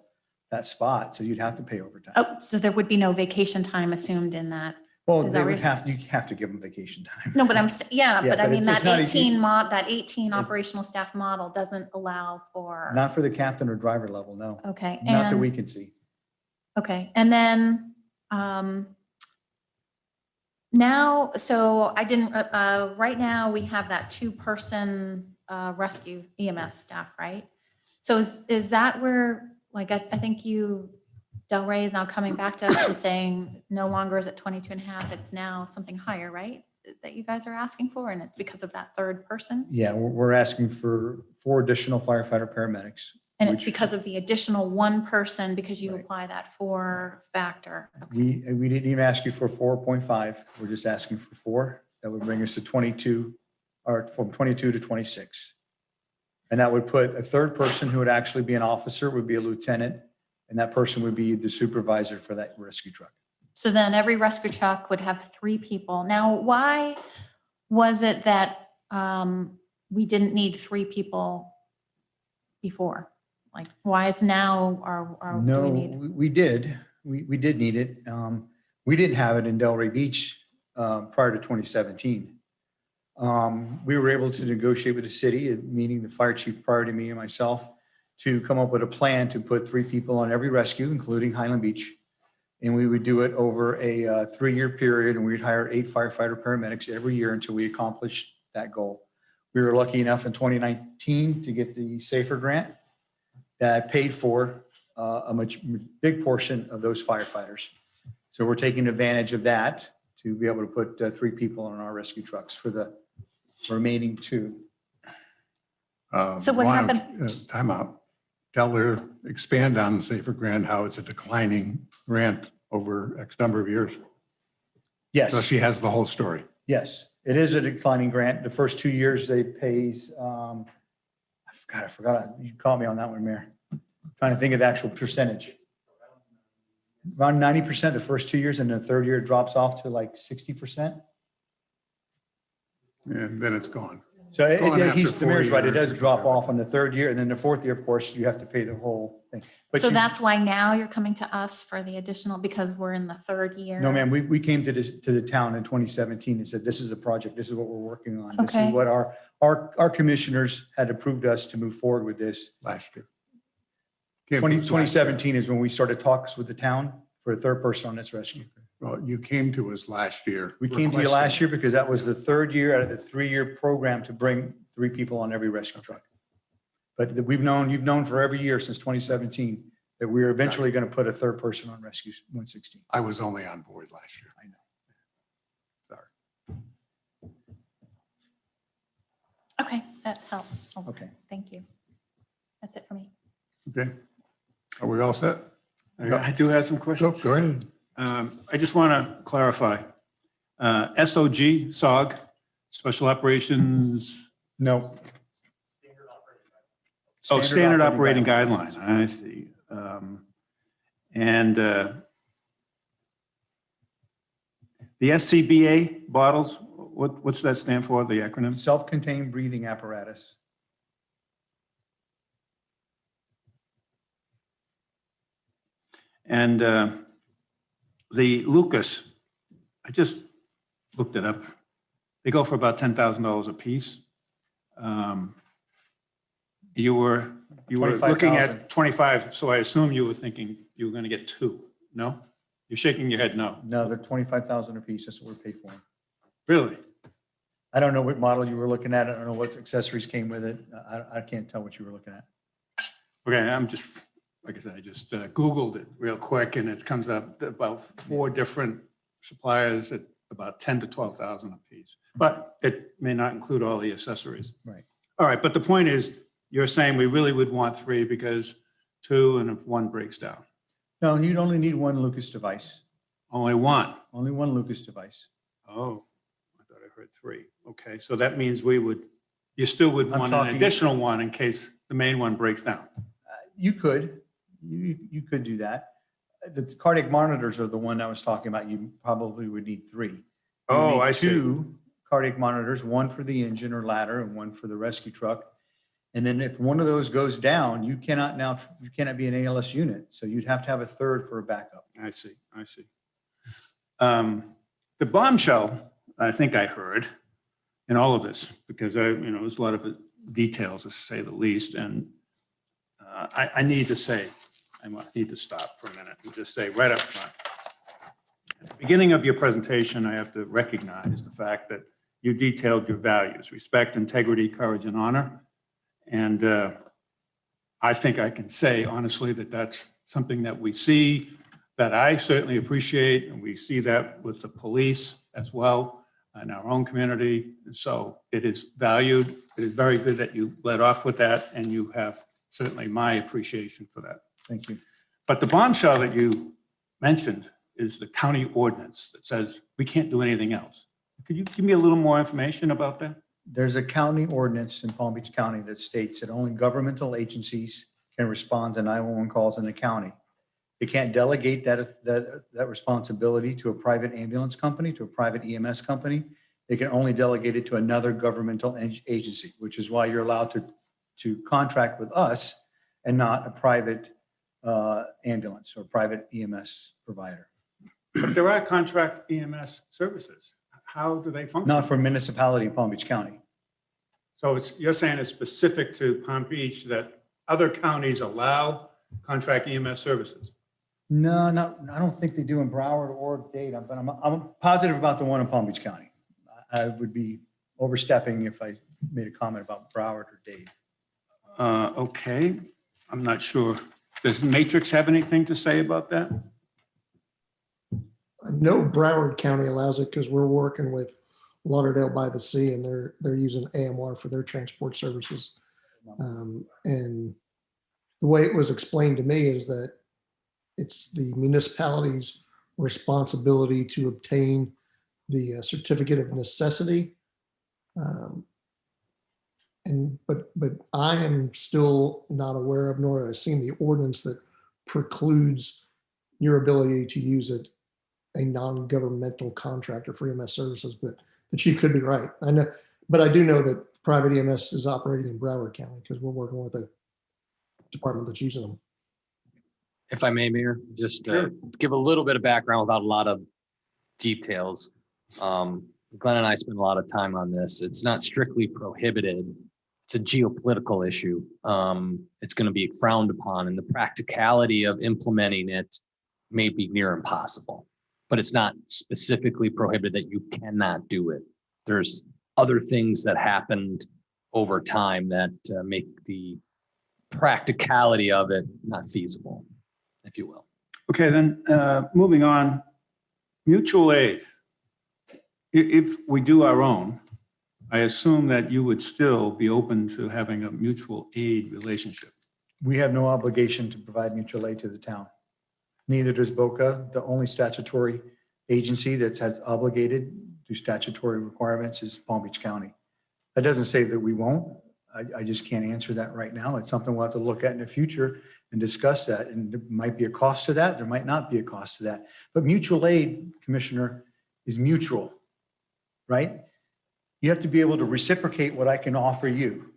that spot, so you'd have to pay overtime. Oh, so there would be no vacation time assumed in that. Well, is they that would what have, you have to give them vacation time. No, but yeah, Yeah, but I but mean, it's that not 18 that 18 operational staff model doesn't allow for. Not for the captain or driver level, no. Okay. Not that and- we can see. Okay, and then now, so I didn't, right now, we have that 2-person rescue EMS staff, right? So is that where, like, I think Del Rey is now coming back to us and saying no longer is it 22 and a half, it's now something higher, right? That you guys are asking for, and it's because of that 3rd person? Yeah, we're asking for 4 additional firefighter paramedics. And it's which because of the additional 1 person, because you Right. apply that 4 factor. Okay. We didn't even ask you for 4.5. We're just asking for 4. That would bring us to 22, or from 22 to 26. And that would put a 3rd person who would actually be an officer, would be a lieutenant, and that person would be the supervisor for that rescue truck. So then every rescue truck would have 3 people. Now, why was it that we didn't need 3 people before? Like, why is now, or do No, we need? we did. We did need it. We didn't have it in Delray Beach prior to 2017. We were able to negotiate with the city, meaning the fire chief prior to me and myself, to come up with a plan to put 3 people on every rescue, including Highland Beach. And we would do it over a 3-year period, and we'd hire 8 firefighter paramedics every year until we accomplished that goal. We were lucky enough in 2019 to get the SAFER grant that paid for a big portion of those firefighters. So we're taking advantage of that to be able to put 3 people on our rescue trucks for the remaining 2. So what happened? Time out. Tell her, expand on the SAFER grant, how it's a declining grant over X number of years. So Yes, she has the whole story. yes, it is a declining grant. The first 2 years they pays, I forgot. You caught me on that one, Mayor. Trying to think of the actual percentage. Around 90% the first 2 years, and the 3rd year it drops off to like 60%. And then it's gone. So It's gone after the mayor's 4 right, it does years. drop off on the 3rd year, and then the 4th year, of course, you have to pay the whole thing. But So you- that's why now you're coming to us for the additional, because we're in the 3rd year? No, ma'am, we came to the town in 2017 and said, this is a project, this is what we're working on. This Okay. is what our commissioners had approved us to move forward with this. Last year. Came to us last year. 2017 is when we started talks with the town for a 3rd person on this rescue. Well, you came to us last year. We came to you last year because that was the 3rd year out of the 3-year program to bring 3 people on every rescue truck. But you've known for every year since 2017 that we were eventually going to put a 3rd person on Rescue 116. I was only on board last year. I know. Sorry. Okay, that helps. Okay. Thank you. That's it for me. Okay. Are we all set? I do have some questions. Go ahead. I just want to clarify. SOG, Special Operations, No. Standard Operating Guidelines, I see. And the SCBA bottles, what's that stand for, the acronym? Self-contained breathing apparatus. And the Lucas, I just looked it up. They go for about $10,000 a piece. You were looking at 25, so I assume you were thinking you were going to get 2. No? You're shaking your head no. No, they're 25,000 a piece. That's what we pay for them. Really? I don't know what model you were looking at. I don't know what accessories came with it. I can't tell what you were looking at. Okay, I'm just, like I said, I just Googled it real quick and it comes up about 4 different suppliers at about 10 to 12,000 a piece. But it may not include all the accessories. Right. All right, but the point is, you're saying we really would want 3 because 2 and if 1 breaks down. No, you'd only need 1 Lucas device. Only one. Only one Lucas device. Oh, I thought I heard three. Okay, so that means you still would I'm want an talking- additional one in case the main one breaks down. You could do that. The cardiac monitors are the one I was talking about. You probably would need three. You Oh, need I see. 2 cardiac monitors, one for the engine or ladder and one for the rescue truck. And then if one of those goes down, you cannot be an ALS unit. So you'd have to have a third for a backup. I see. The bombshell, I think I heard in all of this, because there's a lot of details to say the least. And I need to say, I need to stop for a minute and just say right up front. At the beginning of your presentation, I have to recognize the fact that you detailed your values: respect, integrity, courage, and honor. And I think I can say honestly that that's something that we see, that I certainly appreciate, and we see that with the police as well in our own community. And so it is valued. It is very good that you led off with that, and you have certainly my appreciation for that. Thank you. But the bombshell that you mentioned is the county ordinance that says we can't do anything else. Could you give me a little more information about that? There's a county ordinance in Palm Beach County that states that only governmental agencies can respond to 911 calls in the county. They can't delegate that responsibility to a private ambulance company, to a private EMS company. They can only delegate it to another governmental agency, which is why you're allowed to contract with us and not a private ambulance or private EMS provider. But there are contract EMS services. How do they function? Not for municipality in Palm Beach County. So you're saying it's specific to Palm Beach that other counties allow contract EMS services? No, I don't think they do in Broward or Dade, but I'm positive about the one in Palm Beach County. I would be overstepping if I made a comment about Broward or Dade. Okay, I'm not sure. Does Matrix have anything to say about that? I know Broward County allows it because we're working with Lauderdale by the Sea, and they're using AMR for their transport services. And the way it was explained to me is that it's the municipality's responsibility to obtain the certificate of necessity. But I am still not aware of, nor have I seen the ordinance that precludes your ability to use it, a non-governmental contractor for EMS services. But the chief could be right. I know, but I do know that private EMS is operating in Broward County because we're working with a department that's using them. If I may, Mayor, just give a little bit of background without a lot of details. Glenn and I spend a lot of time on this. It's not strictly prohibited. It's a geopolitical issue. It's going to be frowned upon, and the practicality of implementing it may be near impossible. But it's not specifically prohibited that you cannot do it. There's other things that happened over time that make the practicality of it not feasible, if you will. Okay, then moving on, mutual aid. If we do our own, I assume that you would still be open to having a mutual aid relationship. We have no obligation to provide mutual aid to the town. Neither does BOCA. The only statutory agency that has obligated to statutory requirements is Palm Beach County. That doesn't say that we won't. I just can't answer that right now. It's something we'll have to look at in the future and discuss that. And there might be a cost to that. There might not be a cost to that. But mutual aid, Commissioner, is mutual, right? You have to be able to reciprocate what I can offer you.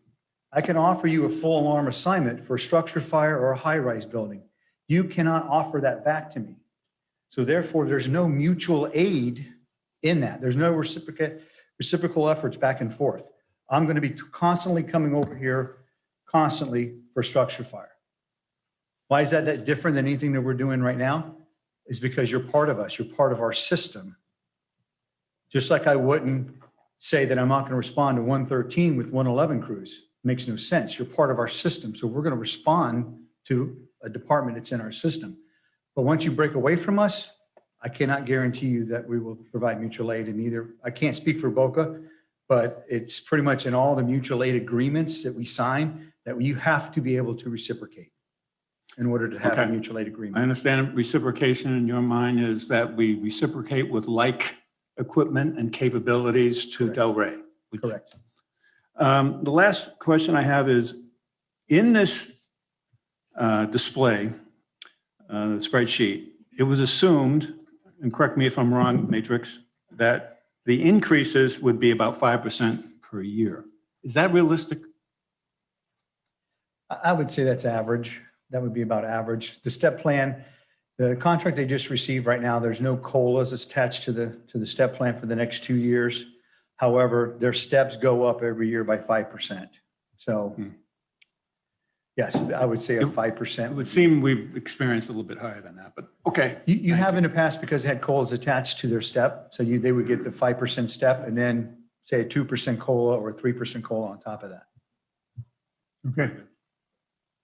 I can offer you a full alarm assignment for a structure fire or a high-rise building. You cannot offer that back to me. So therefore, there's no mutual aid in that. There's no reciprocal efforts back and forth. I'm going to be constantly coming over here constantly for structure fire. Why is that different than anything that we're doing right now? Is because you're part of us. You're part of our system. Just like I wouldn't say that I'm not going to respond to 113 with 111 crews. Makes no sense. You're part of our system. So we're going to respond to a department that's in our system. But once you break away from us, I cannot guarantee you that we will provide mutual aid. And either, I can't speak for BOCA, but it's pretty much in all the mutual aid agreements that we sign that you have to be able to reciprocate. in order to have a Okay. mutual aid I agreement. understand reciprocation in your mind is that we reciprocate with like equipment and capabilities to Correct. Delray. Correct. The last question I have is, in this display, the spreadsheet, it was assumed, and correct me if I'm wrong, Matrix, that the increases would be about 5% per year. Is that realistic? I would say that's average. That would be about average. The step plan, the contract they just received right now, there's no COLAs attached to the step plan for the next 2 years. However, their steps go up every year by 5%. So yes, I would say a It 5%. would seem we've experienced a little bit higher than that, but okay. You have in the past because it had COLAs attached to their step. So they would get the 5% step and then say a 2% COLA or a 3% COLA on top of that. Okay.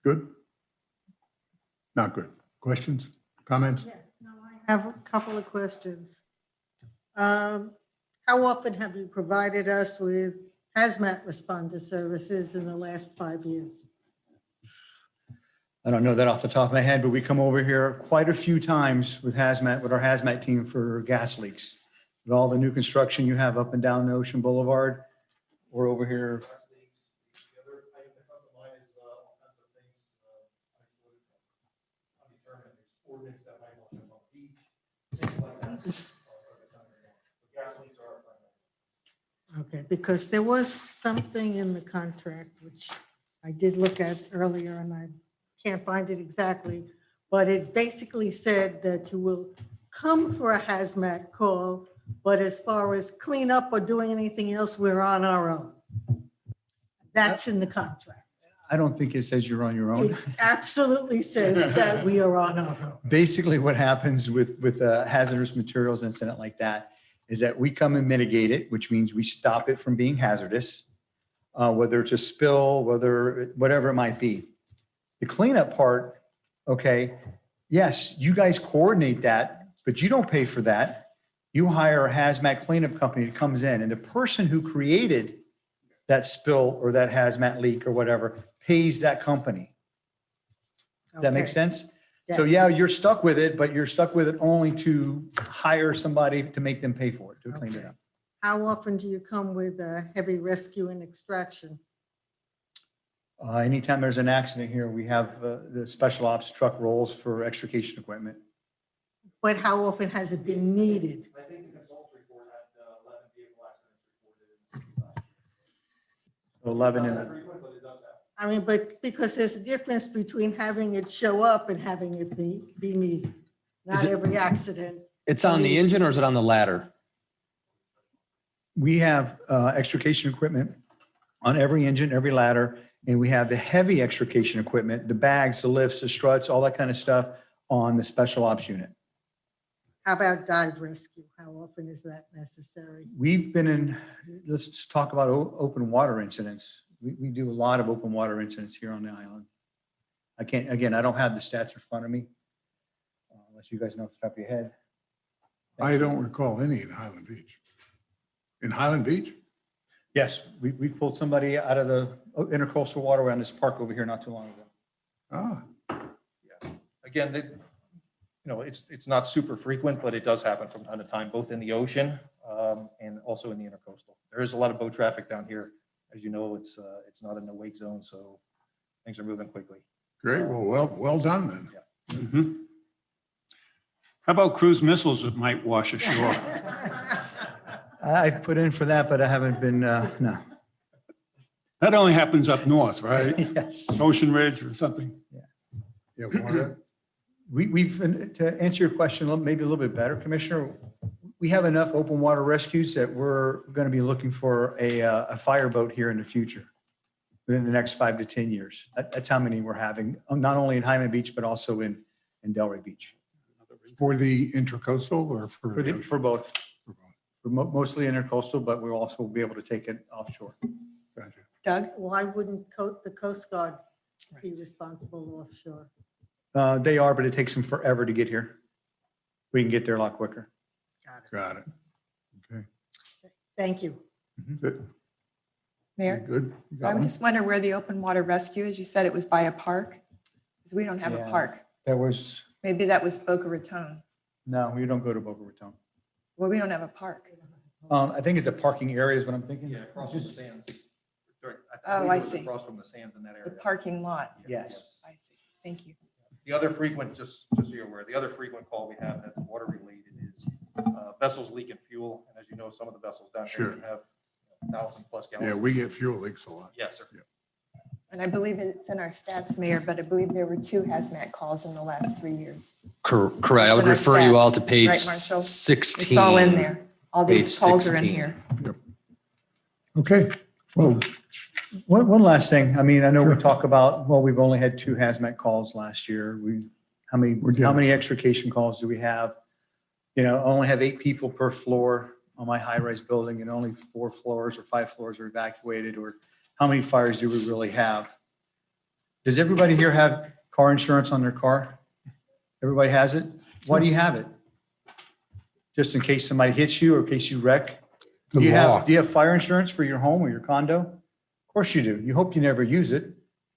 Good? Not good. Questions, comments? I have a couple of questions. How often have you provided us with hazmat responder services in the last 5 years? I don't know that off the top of my head, but we come over here quite a few times with our hazmat team for gas leaks. With all the new construction you have up and down Ocean Boulevard, we're over here. Okay, because there was something in the contract, which I did look at earlier and I can't find it exactly, but it basically said that you will come for a hazmat call, but as far as cleanup or doing anything else, we're on our own. That's in the contract. I don't think it says you're on your It own. absolutely says that we are on our own. Basically, what happens with a hazardous materials incident like that is that we come and mitigate it, which means we stop it from being hazardous, whether it's a spill, whatever it might be. The cleanup part, okay, yes, you guys coordinate that, but you don't pay for that. You hire a hazmat cleanup company that comes in, and the person who created that spill or that hazmat leak or whatever pays that company. Does that make Okay. sense? So Yes. yeah, you're stuck with it, but you're stuck with it only to hire somebody to make them pay for it, to clean it Okay. up. How often do you come with heavy rescue and extraction? Anytime there's an accident here, we have the special ops truck rolls for extrication equipment. But how often has it been needed? I think the consultant's report had 11 vehicle accidents reported. 11 in the, Frequent, but it does happen. I mean, but because there's a difference between having it show up and having it be needed. Is Not it- every accident. It's on the engine or is it on the ladder? we have extrication equipment on every engine, every ladder, and we have the heavy extrication equipment, the bags, the lifts, the struts, all that kind of stuff on the special ops unit. How about dive rescue? How often is that necessary? We've been in, let's just talk about open water incidents. We do a lot of open water incidents here on the island. I can't, again, I don't have the stats in front of me. Unless you guys know off the top of your head. I don't recall any in Highland Beach. In Highland Beach? Yes, we pulled somebody out of the intercoastal waterway on this park over here not too long ago. Ah, Again, it's not super frequent, but it does happen from time to time, both in the ocean and also in the intercoastal. There is a lot of boat traffic down here. As you know, it's not in the wake zone, so things are moving quickly. great. Well done then. Mhm. How about cruise missiles that might wash ashore? I've put in for that, but I haven't been, no. That only happens up north, right? Yes. Ocean Ridge or something. Yeah, water. We've, to answer your question maybe a little bit better, Commissioner, we have enough open water rescues that we're going to be looking for a fireboat here in the future, within the next 5 to 10 years. That's how many we're having, not only in Hyman Beach, but also in Delray Beach. For the intercoastal or for the ocean? For both. For both. For mostly intercoastal, but we'll also be able to take it offshore. Gotcha. Doug? Why wouldn't the Coast Guard be responsible offshore? They are, but it takes them forever to get here. We can get there a lot quicker. Got it. Okay. Thank you. Good. Mayor? Good. You got I'm one? just wondering where the open water rescue is. You said it was by a park. Because we don't have a Yeah. park. There was, Maybe that was Boca Raton. no, we don't go to Boca Raton. Well, we don't have a park. I think it's a parking area is what I'm thinking. Yeah, across from the sands. Oh, believe I it was see. Across from the sands in that The area. parking lot. Yes. I see. Thank you. The other frequent, just so you're aware, the other frequent call we have that's water related is vessels leaking fuel. And as you know, some of the vessels down Sure. here can have 1,000+ gallons. Yeah, we get fuel leaks a lot. Yes, sir. And I believe it's in our stats, Mayor, but I believe there were 2 hazmat calls in the last 3 years. Correct. I It's would in our refer you all stats, to page right, Marshall? 16. It's all in there. All these Page calls are in 16. here. Okay, well, One last thing. I mean, I know we Sure. talk about, well, we've only had 2 hazmat calls last year. How We're good. many extrication calls do we have? You know, I only have 8 people per floor on my high-rise building and only 4 floors or 5 floors are evacuated, or how many fires do we really have? Does everybody here have car insurance on their car? Everybody has it? Why do you have it? Just in case somebody hits you or in case you wreck? the Do you law. have fire insurance for your home or your condo? Of course you do. You hope you never use it,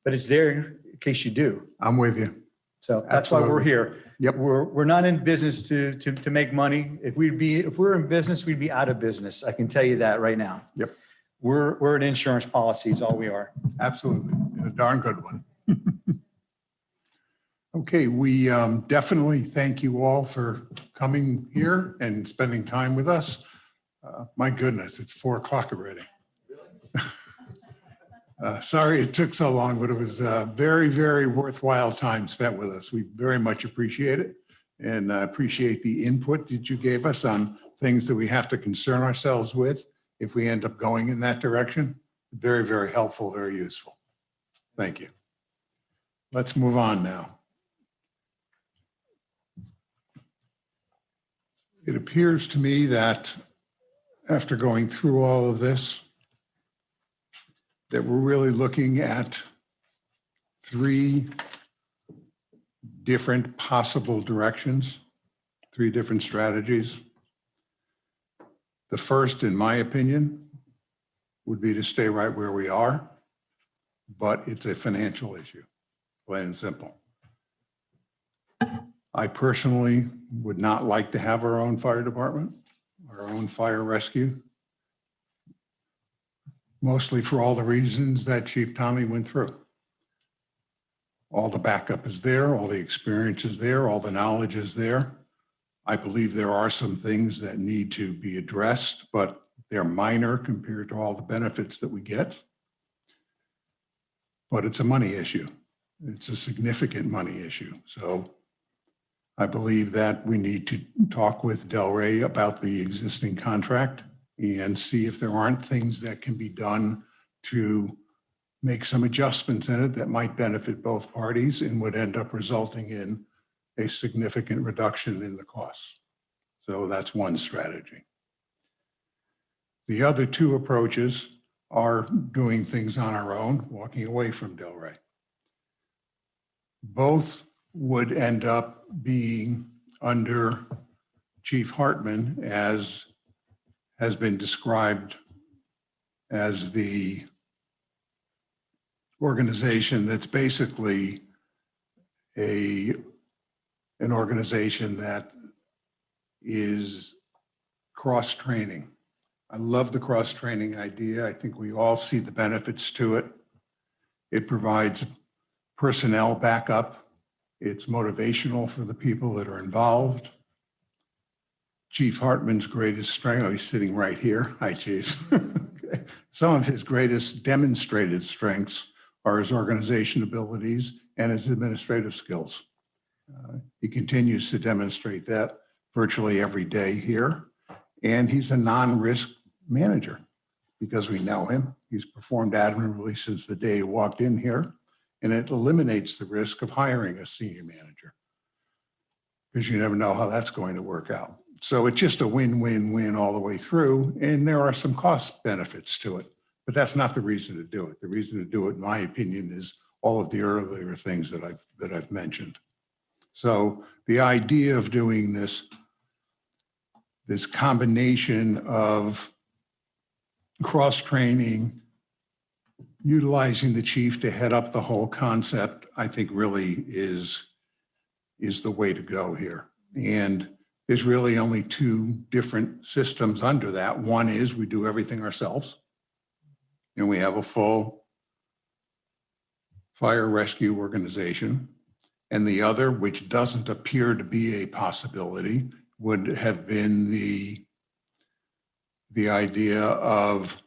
but it's there in case you do. I'm with you. So that's why we're Absolutely. here. Yep. We're not in business to make money. If we're in business, we'd be out of business. I can tell you that right now. Yep. We're an insurance policy is all we are. Absolutely, and a darn good one. Okay, we definitely thank you all for coming here and spending time with us. My goodness, it's 4:00 already. Sorry it took so long, but it was a very, very worthwhile time spent with us. We very much appreciate it and appreciate the input that you gave us on things that we have to concern ourselves with if we end up going in that direction. Very, very helpful, very useful. Thank you. Let's move on now. It appears to me that after going through all of this, that we're really looking at 3 different possible directions, 3 different strategies. The first, in my opinion, would be to stay right where we are, but it's a financial issue, plain and simple. I personally would not like to have our own fire department, our own fire rescue, mostly for all the reasons that Chief Tommy went through. All the backup is there, all the experience is there, all the knowledge is there. I believe there are some things that need to be addressed, but they're minor compared to all the benefits that we get. But it's a money issue. It's a significant money issue. So I believe that we need to talk with Delray about the existing contract and see if there aren't things that can be done to make some adjustments in it that might benefit both parties and would end up resulting in a significant reduction in the costs. So that's one strategy. The other 2 approaches are doing things on our own, walking away from Delray. Both would end up being under Chief Hartman, as has been described as the organization that's basically an organization that is cross-training. I love the cross-training idea. I think we all see the benefits to it. It provides personnel backup. It's motivational for the people that are involved. Chief Hartman's greatest strength, oh, he's sitting right here. Hi, Chief. Okay. Some of his greatest demonstrated strengths are his organization abilities and his administrative skills. He continues to demonstrate that virtually every day here. And he's a non-risk manager because we know him. He's performed admirably since the day he walked in here, and it eliminates the risk of hiring a senior manager because you never know how that's going to work out. So it's just a win-win-win all the way through, and there are some cost benefits to it, but that's not the reason to do it. The reason to do it, in my opinion, is all of the earlier things that I've mentioned. So the idea of doing this combination of cross-training, utilizing the chief to head up the whole concept, I think really is the way to go here. And there's really only two different systems under that. One is we do everything ourselves, and we have a full fire rescue organization. And the other, which doesn't appear to be a possibility, would have been the idea of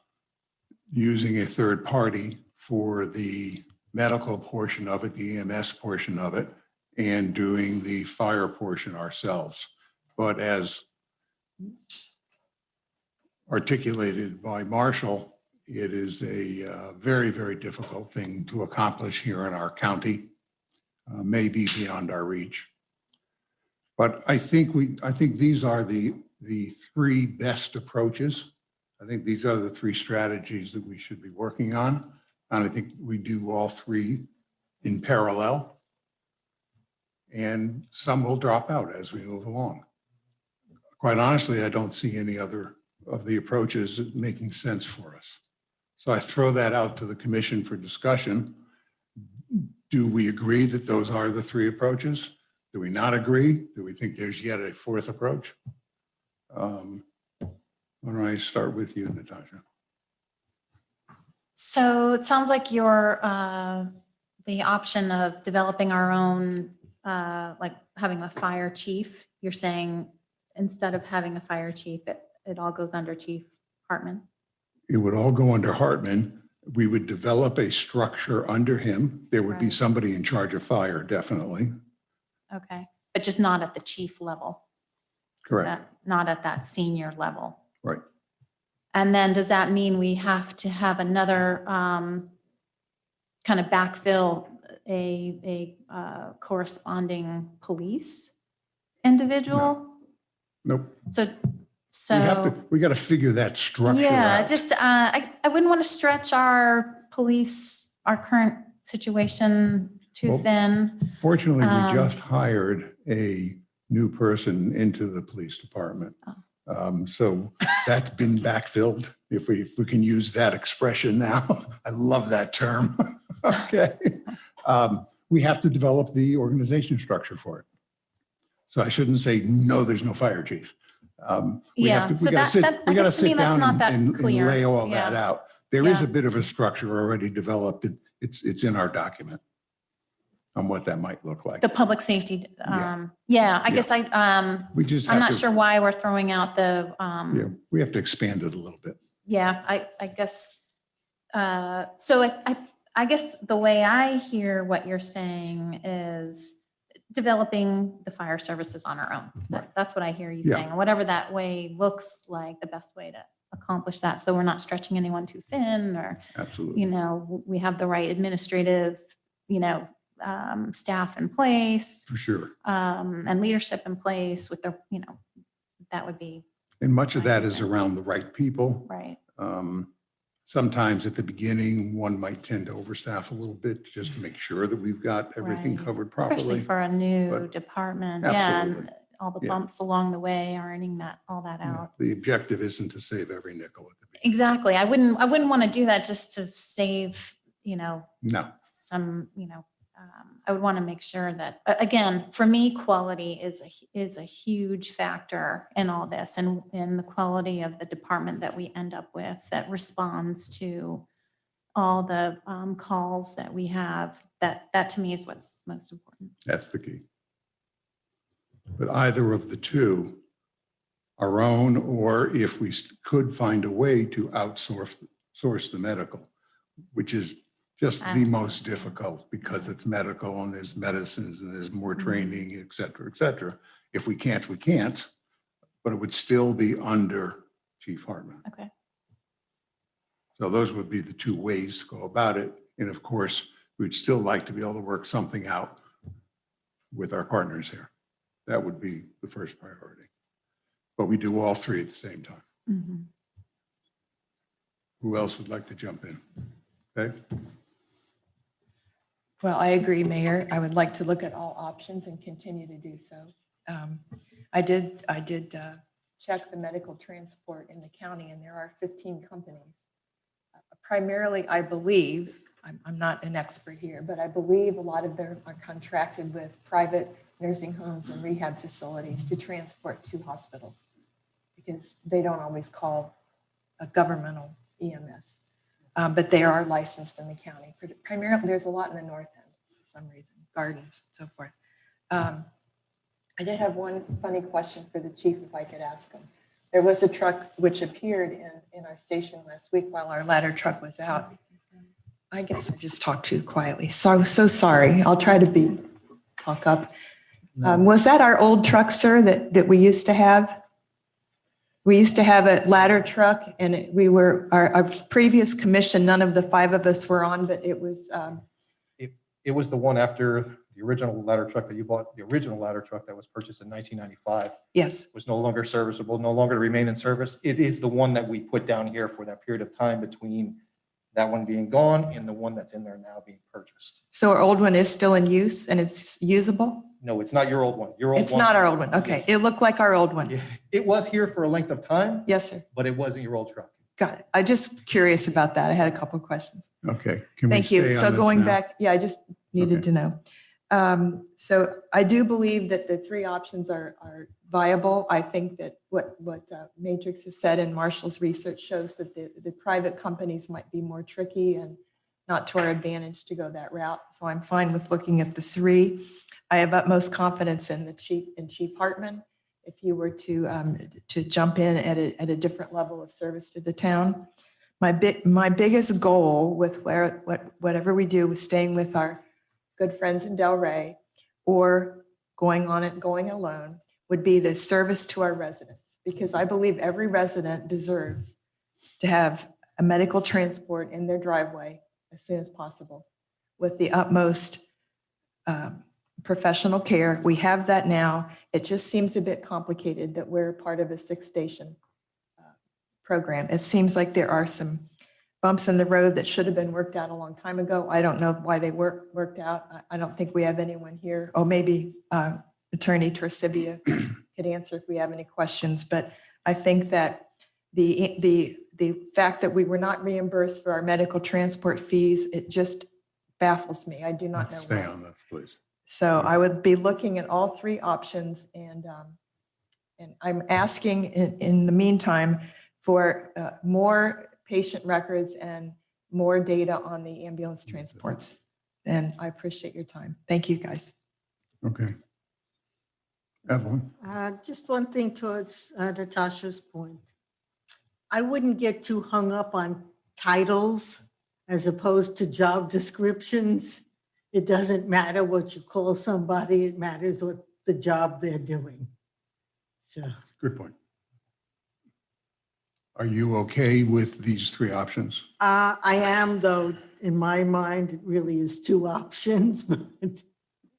using a third party for the medical portion of it, the EMS portion of it, and doing the fire portion ourselves. But as articulated by Marshall, it is a very, very difficult thing to accomplish here in our county, maybe beyond our reach. But I think these are the three best approaches. I think these are the three strategies that we should be working on. And I think we do all three in parallel. And some will drop out as we move along. Quite honestly, I don't see any other of the approaches making sense for us. So I throw that out to the commission for discussion. Do we agree that those are the three approaches? Do we not agree? Do we think there's yet a fourth approach? Why don't I start with you, Natasha? So it sounds like you're the option of developing our own, like having a fire chief. You're saying instead of having a fire chief, it all goes under Chief Hartman? It would all go under Hartman. We would develop a structure under him. There would be Right. somebody in charge of fire, definitely. Okay, but just not at the chief level? Correct. Not at that senior level? Right. And then does that mean we have to have another kind of backfill a corresponding police individual? Nope. So We got to figure that structure yeah, out. just I wouldn't want to stretch our current situation too Well, thin. Fortunately, we just hired a new person into the police department. So that's been backfilled, if we can use that expression now. I love that term. Okay. We have to develop the organization structure for it. So I shouldn't say, no, there's no fire chief. We Yeah, have to, so we got to that- I sit guess to me, sit that's down not that and clear. lay all that Yeah. out. There is a Yeah. bit of a structure already developed. It's in our document on what that might look like. The public safety, Yeah. yeah, I Yeah. guess We just I'm have not to, sure why we're throwing out the, yeah, we have to expand it a little bit. yeah, I guess, so I guess the way I hear what you're saying is developing the fire services on our own. Right. That's what I hear you Yeah. saying. Whatever that way looks like, the best way to accomplish that, so we're not stretching anyone too thin, or, Absolutely. you know, we have the right administrative, you know, staff in place, For sure. and leadership in place with the, you know, that would be And much of that is around the right people. right. Sometimes at the beginning, one might tend to overstaff a little bit just to make sure that we've got everything Right. covered Especially properly. for a new but department, yeah, and absolutely. all the Yeah. bumps along the way, ironing all that Yeah. out. The objective isn't to save every nickel at the beginning. Exactly. I wouldn't want to do that just to save, you know, No, some, you know, I would want to make sure that, again, for me, quality is a huge factor in all this, and in the quality of the department that we end up with that responds to all the calls that we have. That to me is what's most important. that's the key. But either of the two, our own, or if we could find a way to source the medical, which is just the most difficult because it's medical and there's medicines and there's more training, et cetera, et cetera. If we can't, we can't, but it would still be under Chief Hartman. Okay. So those would be the two ways to go about it. And of course, we'd still like to be able to work something out with our partners here. That would be the first priority. But we do all three at the same time. Mhm. Who else would like to jump in? Okay, Well, I agree, Mayor. I would like to look at all options and continue to do so. I did check the medical transport in the county, and there are 15 companies primarily, I believe, I'm not an expert here, but I believe a lot of them are contracted with private nursing homes and rehab facilities to transport to hospitals because they don't always call a governmental EMS. But they are licensed in the county. Primarily, there's a lot in the north end for some reason, Gardens and so forth. I did have one funny question for the chief, if I could ask him. There was a truck which appeared in our station last week while our ladder truck was out. I guess I just talked too quietly. So sorry. I'll try to talk up. Was that our old truck, sir, that we used to have? We used to have a ladder truck, and we were our previous commission. None of the 5 of us were on, but it was. It was the one after the original ladder truck that you bought. The original ladder truck that was purchased in 1995. Yes. Was no longer serviceable, no longer to remain in service. It is the one that we put down here for that period of time between that one being gone and the one that's in there now being purchased. So our old one is still in use and it's usable? No, it's not your old one. Your old one. It's not our old one. Okay. It looked like our old one. It was here for a length of time. Yes, sir. But it wasn't your old truck. Got it. I just curious about that. I had a couple of questions. Okay. Can we Thank you. stay on So this going now? back, yeah, I just needed to know. So I do believe that the 3 options are viable. I think that what Matrix has said and Marshall's research shows that the private companies might be more tricky and not to our advantage to go that route. So I'm fine with looking at the 3. I have utmost confidence in Chief Hartman. If he were to jump in at a different level of service to the town. My biggest goal with whatever we do with staying with our good friends in Delray or going alone would be the service to our residents, because I believe every resident deserves to have a medical transport in their driveway as soon as possible with the utmost professional care. We have that now. It just seems a bit complicated that we're part of a 6-station program. It seems like there are some bumps in the road that should have been worked out a long time ago. I don't know why they worked out. I don't think we have anyone here. Oh, maybe Attorney Torcibia could answer if we have any questions. But I think that the fact that we were not reimbursed for our medical transport fees, it just baffles me. I do not know Stay why. on this, please. So I would be looking at all 3 options, and I'm asking in the meantime for more patient records and more data on the ambulance transports. And I appreciate your time. Thank you, guys. Okay. Evelyn? Just one thing towards Natasha's point. I wouldn't get too hung up on titles as opposed to job descriptions. It doesn't matter what you call somebody, it matters what the job they're doing. So. Good point. Are you okay with these 3 options? I am, though, in my mind, it really is 2 options, but.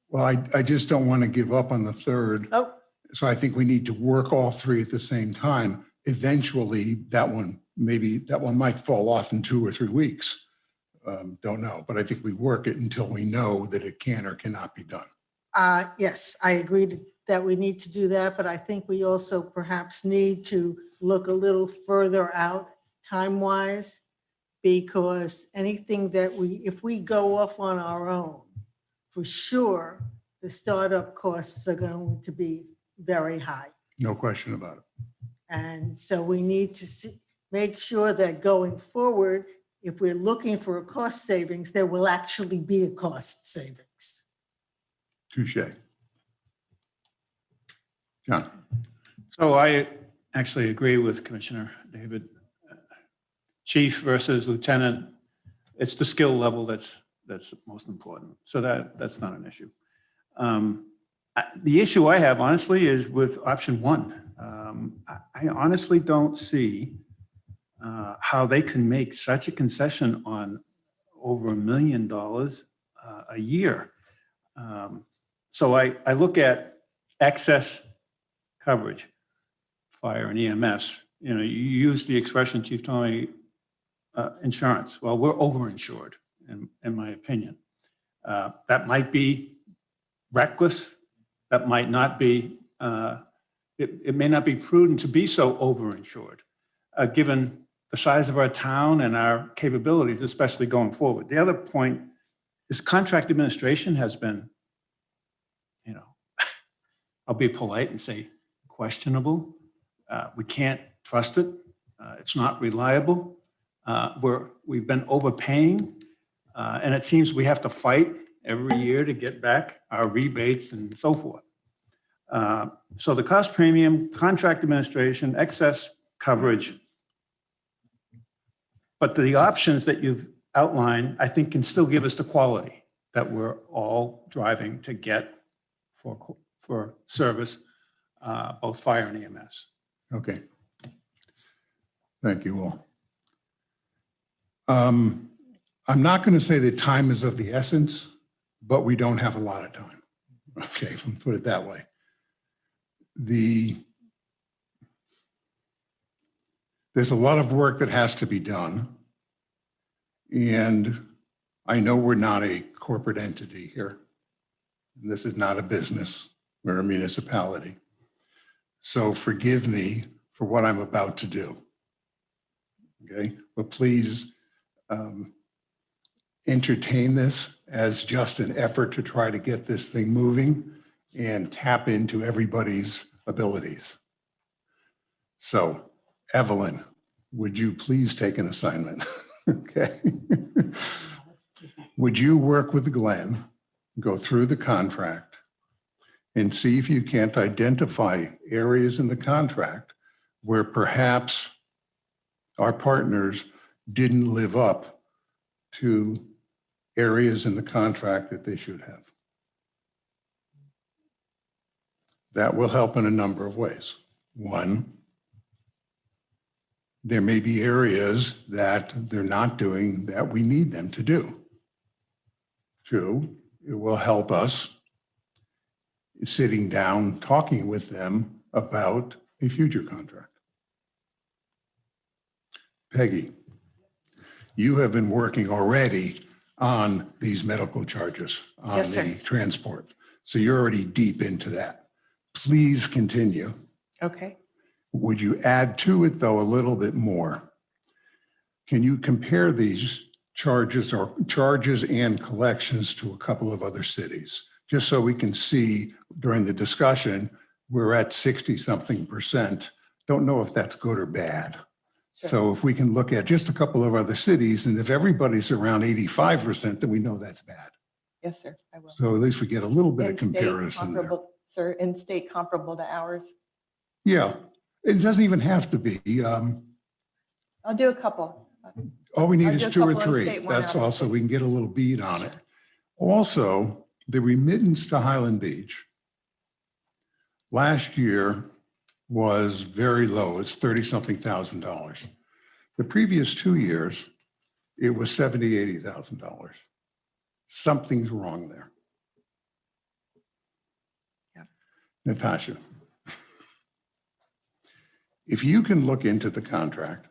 Well, I just don't want to give up on the 3rd. Oh. So I think we need to work all 3 at the same time. Eventually, that one might fall off in 2 or 3 weeks. Don't know, but I think we work it until we know that it can or cannot be done. Yes, I agree that we need to do that, but I think we also perhaps need to look a little further out time-wise, because anything that if we go off on our own, for sure, the startup costs are going to be very high. No question about it. And so we need to make sure that going forward, if we're looking for a cost savings, there will actually be a cost savings. Touche. John? So I actually agree with Commissioner David. Chief versus lieutenant, it's the skill level that's most important. So that's not an issue. The issue I have, honestly, is with option 1. I honestly don't see how they can make such a concession on over $1 million a year. So I look at excess coverage, fire and EMS. You know, you use the expression, Chief Tommy, insurance. Well, we're overinsured, in my opinion. That might be reckless. That might not be, it may not be prudent to be so overinsured, given the size of our town and our capabilities, especially going forward. The other point is contract administration has been, I'll be polite and say questionable. We can't trust it. It's not reliable. We've been overpaying, and it seems we have to fight every year to get back our rebates and so forth. So the cost premium, contract administration, excess coverage. But the options that you've outlined, I think, can still give us the quality that we're all driving to get for service, both fire and EMS. Okay. Thank you all. I'm not going to say that time is of the essence, but we don't have a lot of time. Okay, put it that way. There's a lot of work that has to be done. And I know we're not a corporate entity here. This is not a business. We're a municipality. So forgive me for what I'm about to do. Okay, but please entertain this as just an effort to try to get this thing moving and tap into everybody's abilities. So, Evelyn, would you please take an assignment? Okay. Would you work with Glenn, go through the contract, and see if you can't identify areas in the contract where perhaps our partners didn't live up to areas in the contract that they should have? That will help in a number of ways. One, there may be areas that they're not doing that we need them to do. Two, it will help us sitting down, talking with them about a future contract. Peggy, you have been working already on these medical charges on Yes, sir. the transport. So you're already deep into that. Please continue. Okay. Would you add to it, though, a little bit more? Can you compare these charges and collections to a couple of other cities? Just so we can see during the discussion, we're at 60-something%. Don't know if that's good or bad. Sure. So if we can look at just a couple of other cities, and if everybody's around 85%, then we know that's bad. Yes, sir, I will. So at least we get a little bit of In-state comparison there. comparable- Sir, in-state comparable to ours. Yeah, it doesn't even have to be. I'll do a couple. All we need I'll is do a 2 or couple in 3. state, one That's out of all, so state. we can get a little bead on it. Also, the remittance to Highland Beach last year was very low. It's $30-something thousand. The previous 2 years, it was $70,000, $80,000. Something's wrong there. Yeah. Natasha, if you can look into the contract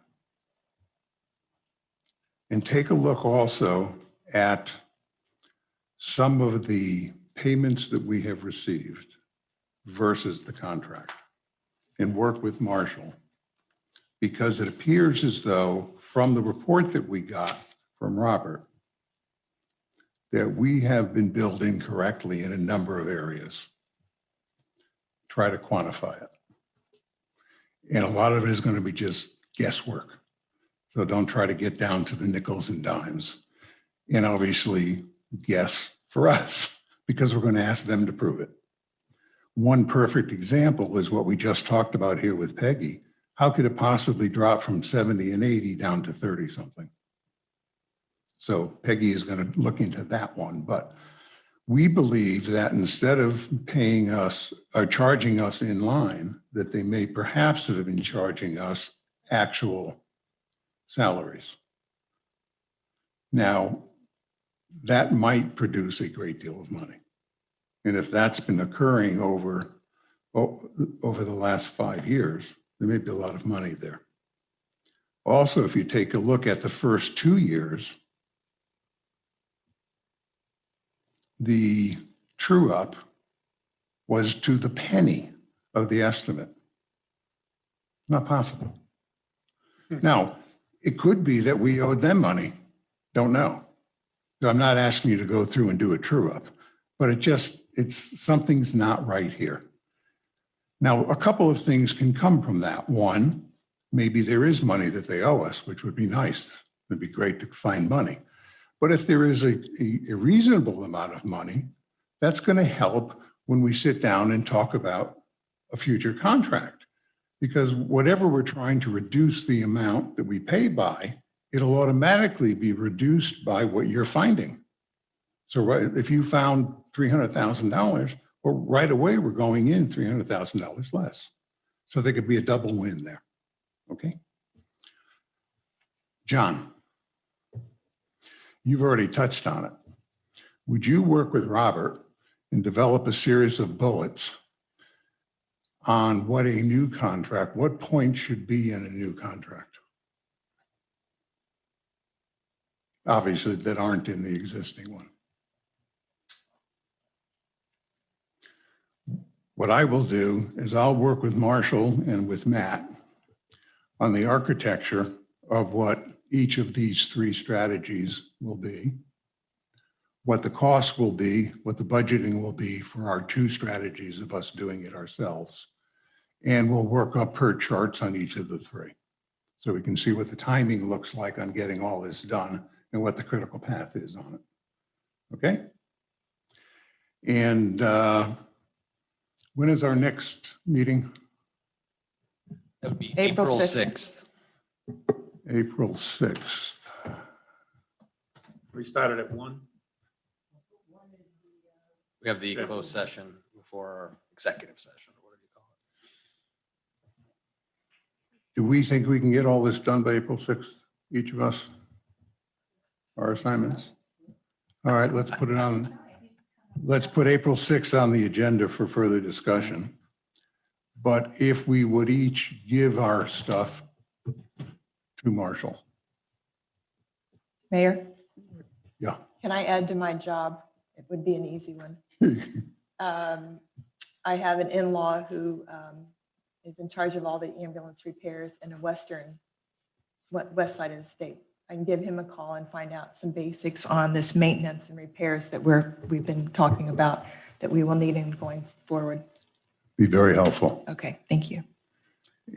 and take a look also at some of the payments that we have received versus the contract, and work with Marshall, because it appears as though from the report that we got from Robert that we have been billed incorrectly in a number of areas. Try to quantify it. And a lot of it is going to be just guesswork. So don't try to get down to the nickels and dimes. And obviously guess for us, because we're going to ask them to prove it. One perfect example is what we just talked about here with Peggy. How could it possibly drop from 70 and 80 down to 30 something? So Peggy is going to look into that one, but we believe that instead of paying us or charging us in line, that they may perhaps have been charging us actual salaries. Now, that might produce a great deal of money. And if that's been occurring over the last 5 years, there may be a lot of money there. Also, if you take a look at the first 2 years, the true up was to the penny of the estimate. Not possible. Now, It could be that we owed them money. Don't know. So I'm not asking you to go through and do a true up, but it's something's not right here. Now, a couple of things can come from that. One, maybe there is money that they owe us, which would be nice. It'd be great to find money. But if there is a reasonable amount of money, that's going to help when we sit down and talk about a future contract. Because whatever we're trying to reduce the amount that we pay by, it'll automatically be reduced by what you're finding. So if you found $300,000, well, right away, we're going in $300,000 less. So there could be a double win there. Okay. John, you've already touched on it. Would you work with Robert and develop a series of bullets on what a new contract, what point should be in a new contract? Obviously, that aren't in the existing one. What I will do is I'll work with Marshall and with Matt on the architecture of what each of these three strategies will be, what the cost will be, what the budgeting will be for our two strategies of us doing it ourselves. And we'll work up per charts on each of the three. So we can see what the timing looks like on getting all this done and what the critical path is on it. Okay? And when is our next meeting? That would be April April 6th. 6th. April 6th. We started at 1. We have the closed session before our executive session, or whatever you call it. Do we think we can get all this done by April 6th, each of us? Our assignments? All right, let's put it on. Let's put April 6th on the agenda for further discussion. But if we would each give our stuff to Marshall. Mayor, Yeah. Can I add to my job? It would be an easy one. I have an in-law who is in charge of all the ambulance repairs in the west side of the state. I can give him a call and find out some basics on this maintenance and repairs that we've been talking about that we will need in going forward. Be very helpful. Okay, thank you.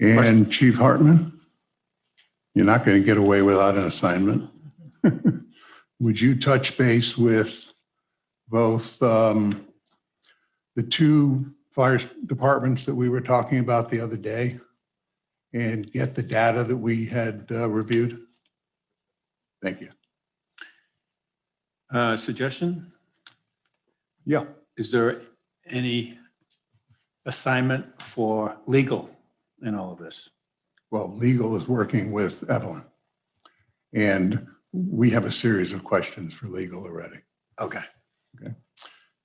And Chief Hartman, you're not going to get away without an assignment. Would you touch base with both the two fire departments that we were talking about the other day and get the data that we had reviewed? Thank you. Suggestion? Yeah. Is there any assignment for legal in all of this? Well, legal is working with Evelyn. And we have a series of questions for legal already. Okay. Okay.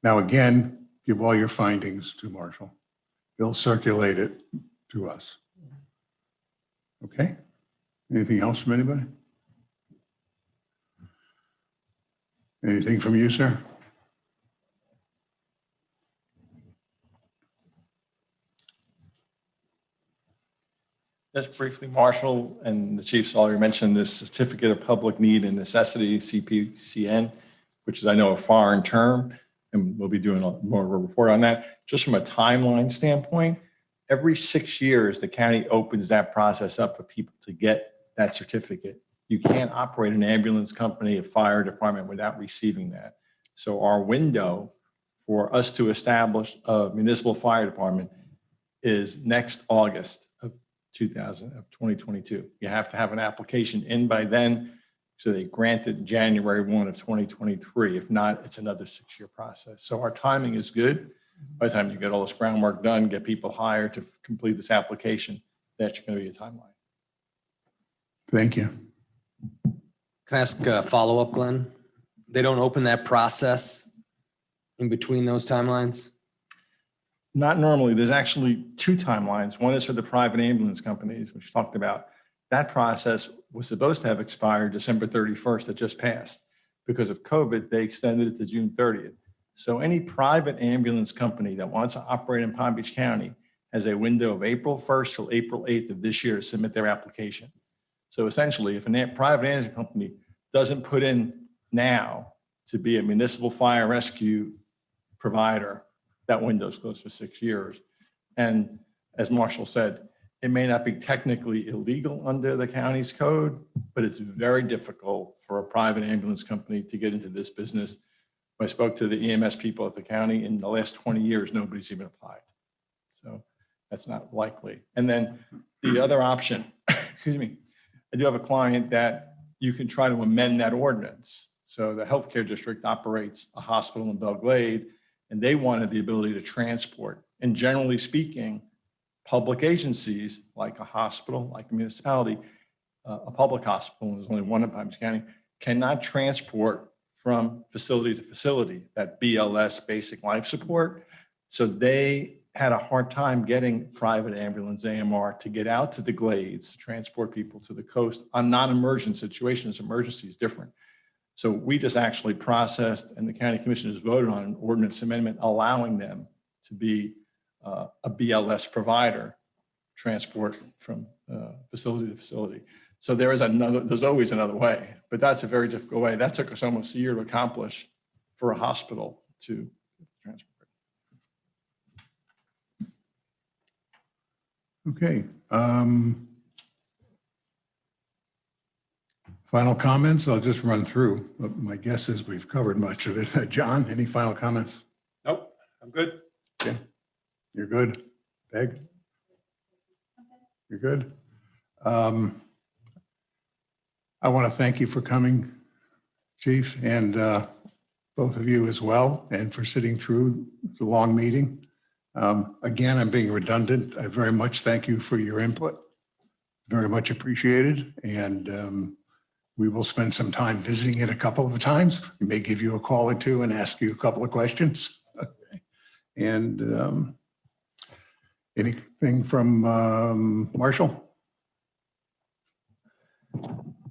Now, again, give all your findings to Marshall. He'll circulate it to us. Okay? Anything else from anybody? Anything from you, sir? Just briefly, Marshall and the chiefs already mentioned this certificate of public need and necessity, CPCN, which is, I know, a foreign term, and we'll be doing more of a report on that. Just from a timeline standpoint, every 6 years, the county opens that process up for people to get that certificate. You can't operate an ambulance company, a fire department without receiving that. So our window for us to establish a municipal fire department is next August of 2022. You have to have an application in by then. So they granted January 1 of 2023. If not, it's another 6-year process. So our timing is good. By the time you get all this groundwork done, get people hired to complete this application, that's going to be a timeline. Thank you. Can I ask a follow-up, Glenn? They don't open that process in between those timelines? Not normally. There's actually 2 timelines. One is for the private ambulance companies, which we talked about. That process was supposed to have expired December 31st. That just passed. Because of COVID, they extended it to June 30th. So any private ambulance company that wants to operate in Palm Beach County has a window of April 1st till April 8th of this year to submit their application. So essentially, if a private ambulance company doesn't put in now to be a municipal fire rescue provider, that window's closed for 6 years. And as Marshall said, it may not be technically illegal under the county's code, but it's very difficult for a private ambulance company to get into this business. When I spoke to the EMS people at the county, in the last 20 years, nobody's even applied. So that's not likely. And then the other option, excuse me, I do have a client that you can try to amend that ordinance. So the healthcare district operates a hospital in Belle Glade, and they wanted the ability to transport. And generally speaking, public agencies like a hospital, like a municipality, a public hospital, there's only one in Palm Beach County, cannot transport from facility to facility, that BLS, basic life support. So they had a hard time getting private ambulance AMR to get out to the Glades to transport people to the coast on non-emergent situations. Emergency is different. So we just actually processed, and the county commissioners voted on an ordinance amendment allowing them to be a BLS provider, transport from facility to facility. So there's always another way, but that's a very difficult way. That took us almost a year to accomplish for a hospital to transport. Okay. Final comments? I'll just run through. My guess is we've covered much of it. John, any final comments? Nope, I'm good. Okay. You're good. Peg? You're good. I want to thank you for coming, Chief, and both of you as well, and for sitting through the long meeting. Again, I'm being redundant. I very much thank you for your input. Very much appreciated. And we will spend some time visiting it a couple of times. We may give you a call or two and ask you a couple of questions. Okay. And anything from Marshall?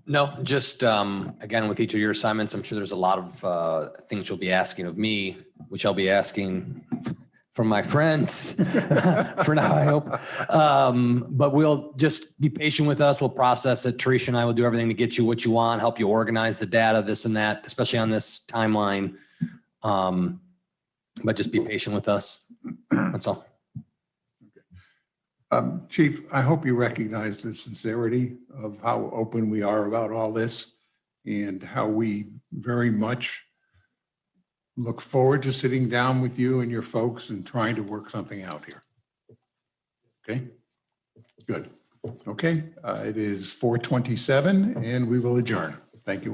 No, just again, with each of your assignments, I'm sure there's a lot of things you'll be asking of me, which I'll be asking from my friends for now, I hope. But we'll just be patient with us. We'll process it. Teresa and I will do everything to get you what you want, help you organize the data, this and that, especially on this timeline. But just be patient with us. That's all. Chief, I hope you recognize the sincerity of how open we are about all this and how we very much look forward to sitting down with you and your folks and trying to work something out here. Okay, good. Okay, it is 4:27 and we will adjourn. Thank you all.